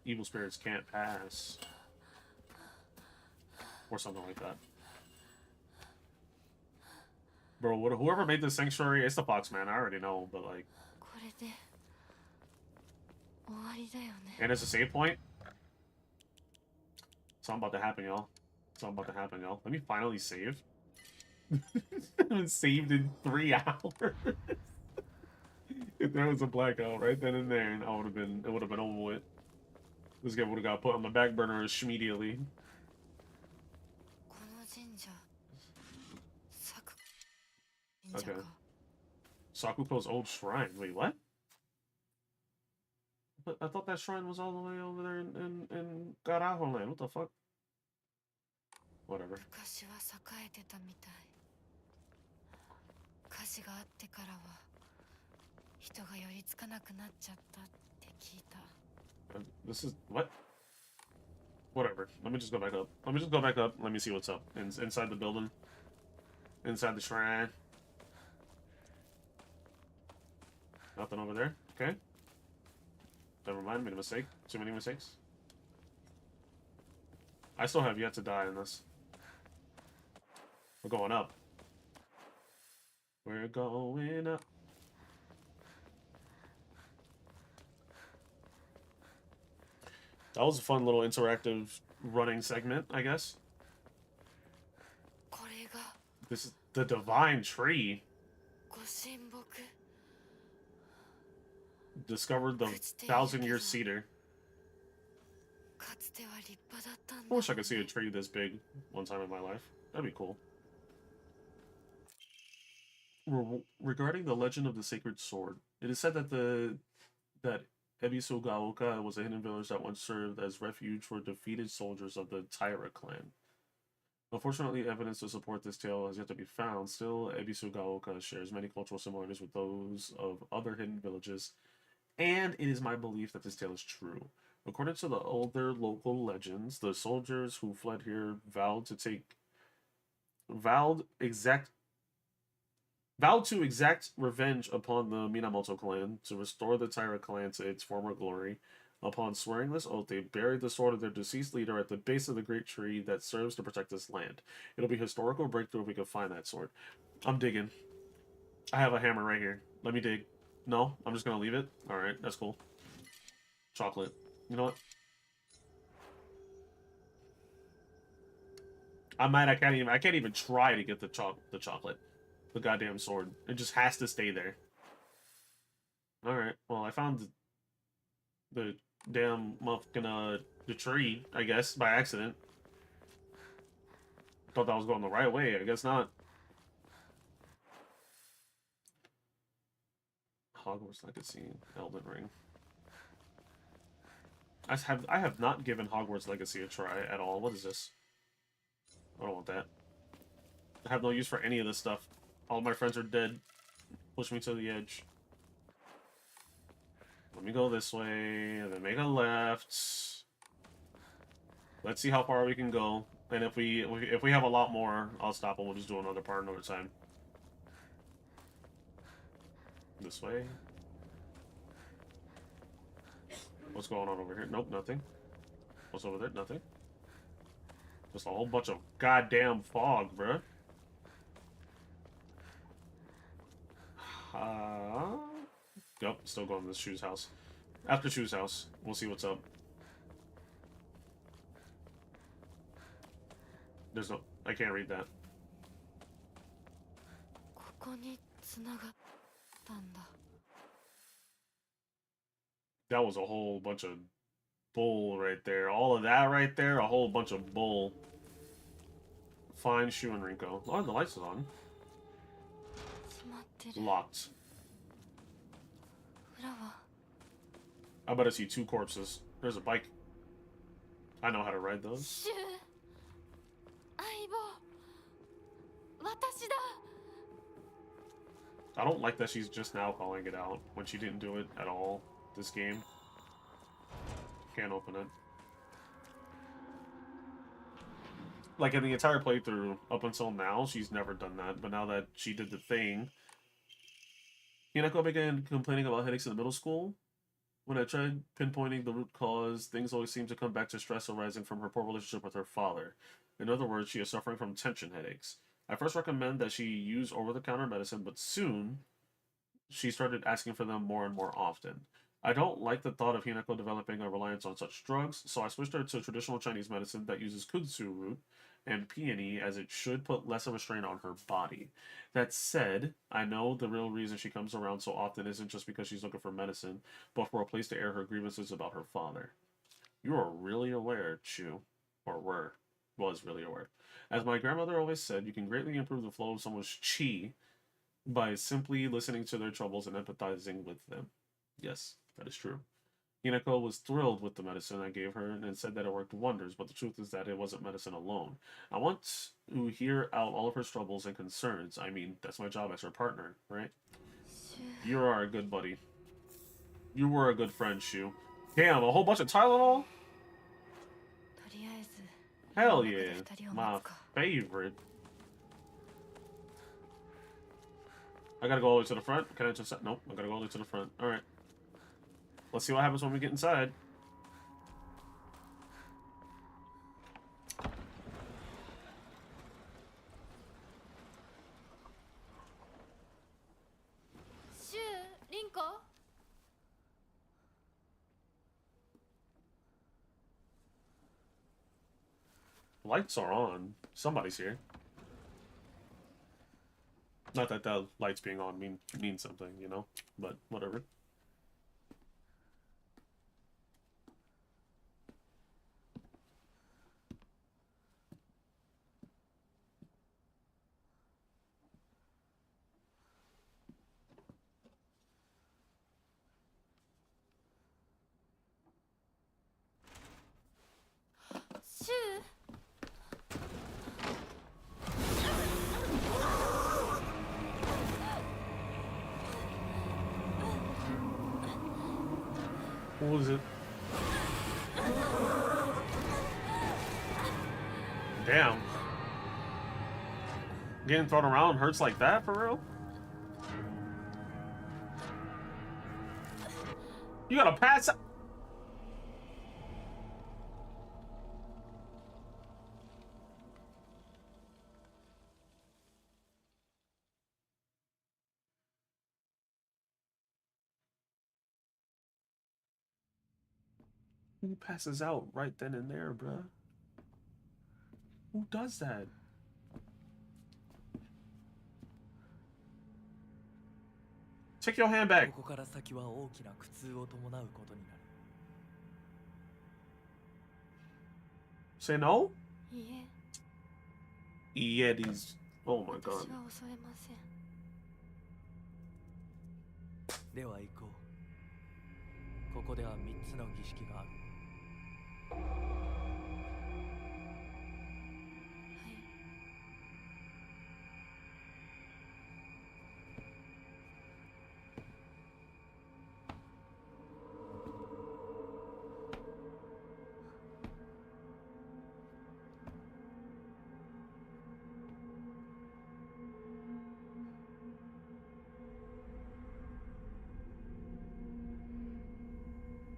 Evil spirits can't pass. Or something like that. Bro, whoever made this sanctuary, it's the Fox Man, I already know, but like... これで終わりだよね。 And it's a save point? Something about to happen, y'all. Something about to happen, y'all. Let me finally save. I've been saved in 3 hours. If there was a blackout right then and there, it would have been over with. This game would have got put on the back burner immediately. この神社、Okay. Sakuko's old shrine. Wait, what? But I thought that shrine was all the way over there in Garajo land. What the fuck? Whatever. 昔は栄えてたみたい。火事があってからは人が寄りつかなくなっちゃったって聞いた。This is what? Whatever. Let me just go back up. Let me just go back up. Let me see what's up inside the building. Inside the shrine. Nothing over there. Okay. Never mind. Made a mistake. Too many mistakes. I still have yet to die in this. We're going up. We're going up. That was a fun little interactive running segment, I guess. これが This is the divine tree. ご神木。 Discovered the 1,000-year cedar. かつては立派だったんだ。 I wish I could see a tree this big one time in my life. That'd be cool. Regarding the legend of the sacred sword, it is said that that Ebisugaoka was a hidden village that once served as refuge for defeated soldiers of the Taira clan. Unfortunately, evidence to support this tale has yet to be found. Still, Ebisugaoka shares many cultural similarities with those of other hidden villages, and it is my belief that this tale is true. According to the older local legends, the soldiers who fled here vowed to exact revenge upon the Minamoto clan to restore the Taira clan to its former glory. Upon swearing this oath, they buried the sword of their deceased leader at the base of the great tree that serves to protect this land. It'll be a historical breakthrough if we can find that sword. I'm digging. I have a hammer right here. Let me dig. No, I'm just gonna leave it. All right, that's cool. Chocolate. You know what? I can't even try to get the chocolate. The goddamn sword. It just has to stay there. All right. Well, I found the damn motherfucking the tree, I guess, by accident. Thought that was going the right way. I guess not. Hogwarts Legacy, Elden Ring. I have not given Hogwarts Legacy a try at all. What is this? I don't want that. I have no use for any of this stuff. All of my friends are dead. Push me to the edge. Let me go this way, and then make a left. Let's see how far we can go. And if we have a lot more, I'll stop and we'll just do another part another time. This way. What's going on over here? Nope, nothing. What's over there? Nothing. Just a whole bunch of goddamn fog, bruh. Yep, still going to this Shoe's house. After Shoe's house, we'll see what's up. There's no... I can't read that. ここに繋がったんだ。 That was a whole bunch of bull right there. All of that right there, a whole bunch of bull. Fine Shoe and Rinko. Oh, the lights is on. 閉まってる。 Locked. 裏は I bet I see 2 corpses. There's a bike. I know how to ride those. シュウ相棒私だ I don't like that she's just now calling it out when she didn't do it at all this game. Can't open it. Like in the entire playthrough up until now, she's never done that. But now that she did the thing, Hinako began complaining about headaches in the middle school. When I tried pinpointing the root cause, things always seem to come back to stress arising from her poor relationship with her father. In other words, she is suffering from tension headaches. I first recommend that she use over-the-counter medicine, but soon she started asking for them more and more often. I don't like the thought of Hinako developing a reliance on such drugs, so I switched her to traditional Chinese medicine that uses kudzu root and peony, as it should put less of a strain on her body. That said, I know the real reason she comes around so often isn't just because she's looking for medicine, but for a place to air her grievances about her father. You are really aware, Chu. Or was really aware. As my grandmother always said, you can greatly improve the flow of someone's chi by simply listening to their troubles and empathizing with them. Yes, that is true. Hinako was thrilled with the medicine I gave her and said that it worked wonders, but the truth is that it wasn't medicine alone. I want to hear out all of her troubles and concerns. I mean, that's my job as her partner, right? You are a good buddy. You were a good friend, Shu. Damn, a whole bunch of Tylenol? とりあえず Hell yeah. My favorite. I gotta go all the way to the front? Can I just... Nope, I gotta go all the way to the front. Alright. Let's see what happens when we get inside. Shu, Rinko? Lights are on. Somebody's here. Not that the lights being on means something, you know? But whatever. Shu? What was it? Damn. Getting thrown around hurts like that, for real? You gotta pass out. Who passes out right then and there, bruh? Who does that? Take your hand back. ここから先は大きな苦痛を伴うことになる。Say no? いいえ、 Yeah, these. Oh my 私 god. は襲えません。では行こう。ここでは3つの儀式がある。はい。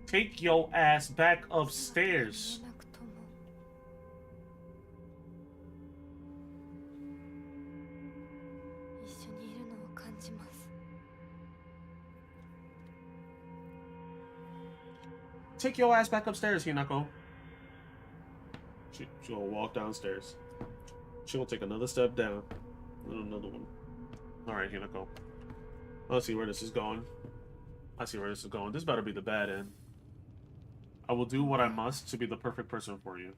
Take your ass back upstairs. 見えなくとも一緒にいるのを感じます。 Take your ass back upstairs, Hinako. She'll walk downstairs. She'll take another step down. And another one. Alright, Hinako. Let's see where this is going. I see where this is going. This better be the bad end. I will do what I must to be the perfect person for you.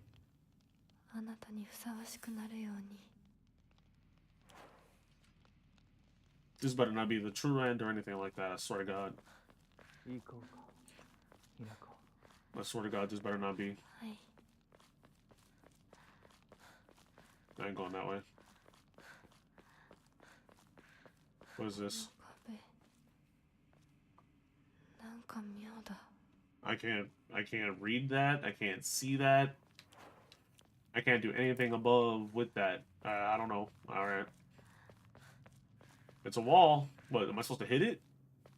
あなたにふさわしくなるように。 This better not be the true end or anything like that. I swear to God. 行こうか、ひなこ。 I swear to God, this better not be. はい。 I ain't going that way. What is this? 壁。なんか妙だ。 I can't read that. I can't see that. I can't do anything above with that. I don't know. Alright. It's a wall. What, am I supposed to hit it?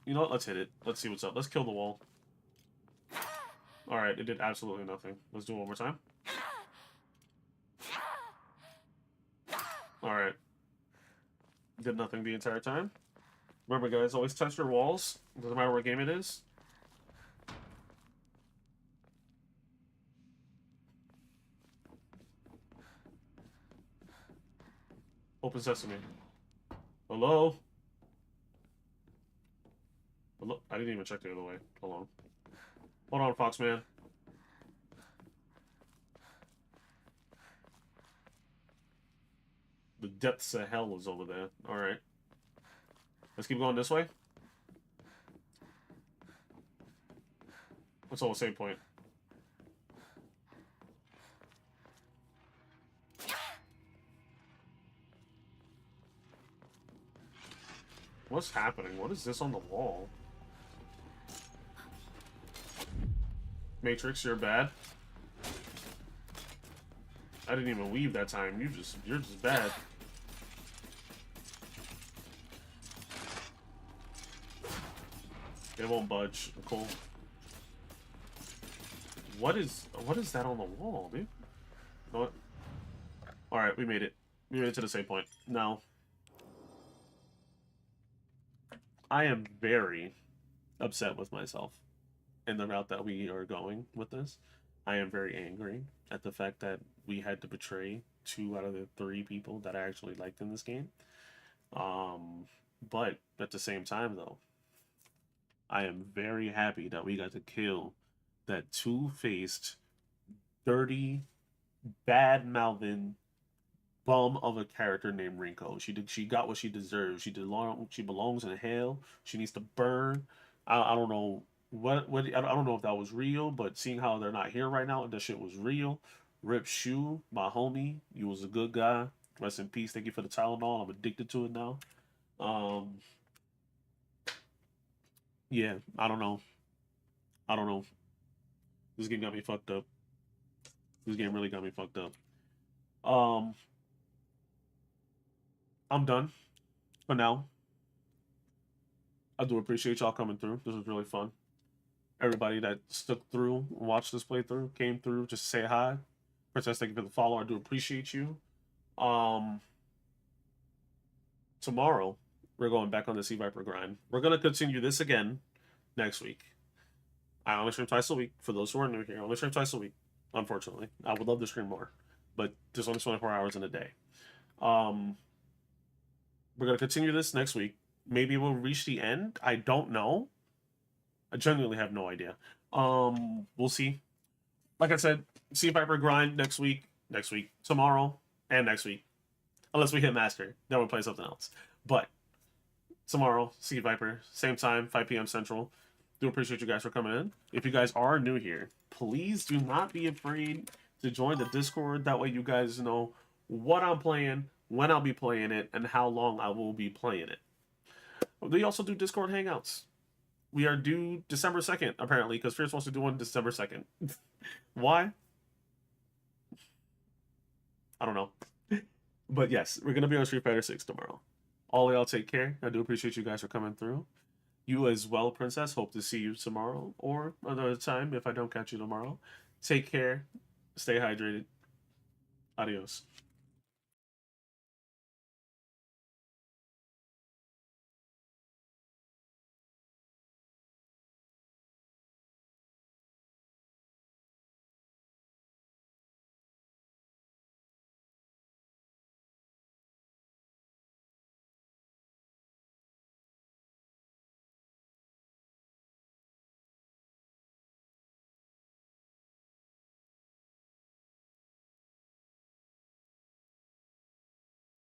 You know what? Let's hit it. Let's see what's up. Let's kill the wall. Alright, it did absolutely nothing. Let's do it one more time. Alright. Did nothing the entire time. Remember, guys, always test your walls. Doesn't matter what game it is. Open sesame. Hello? Hello? I didn't even check the other way. Hold on. Hold on, Foxman. The depths of hell is over there. Alright. Let's keep going this way. What's all the same point? What's happening? What is this on the wall? Matrix, you're bad. I didn't even weave that time. You're just bad. It won't budge. Cool. What is that on the wall, dude? You know what? Alright, we made it. We made it to the same point. Now, I am very upset with myself in the route that we are going with this. I am very angry at the fact that we had to betray 2 out of the 3 people that I actually liked in this game. But at the same time, though, I am very happy that we got to kill that 2-faced, dirty, bad-mouthing bum of a character named Rinko. She got what she deserves. She belongs in hell. She needs to burn. I don't know what I don't know if that was real, but seeing how they're not here right now, that shit was real. Rip Shu, my homie, you was a good guy. Rest in peace. Thank you for the Tylenol. I'm addicted to it now. Yeah, I don't know. This game got me fucked up. This game really got me fucked up. I'm done for now. I do appreciate y'all coming through. This was really fun. Everybody that stuck through, watched this playthrough, came through just to say hi. Princess, thank you for the follow. I do appreciate you. Tomorrow, we're going back on the C.Viper grind. We're going to continue this again next week. I only stream twice a week. For those who are new here, I only stream twice a week. Unfortunately, I would love to stream more, but there's only 24 hours in a day. We're gonna continue this next week. Maybe we'll reach the end. I don't know. I genuinely have no idea. We'll see. Like I said, C.Viper grind next week, tomorrow, and next week. Unless we hit master, then we'll play something else. But tomorrow, C.Viper, same time, 5 p.m. Central. Do appreciate you guys for coming in. If you guys are new here, please do not be afraid to join the Discord. That way you guys know what I'm playing, when I'll be playing it, and how long I will be playing it. We also do Discord Hangouts. We are due December 2nd, apparently, because Fierce wants to do one December 2nd. Why? I don't know. But yes, we're going to be on Street Fighter 6 tomorrow. All y'all take care. I do appreciate you guys for coming through. You as well, Princess. Hope to see you tomorrow or another time if I don't catch you tomorrow. Take care. Stay hydrated. Adios.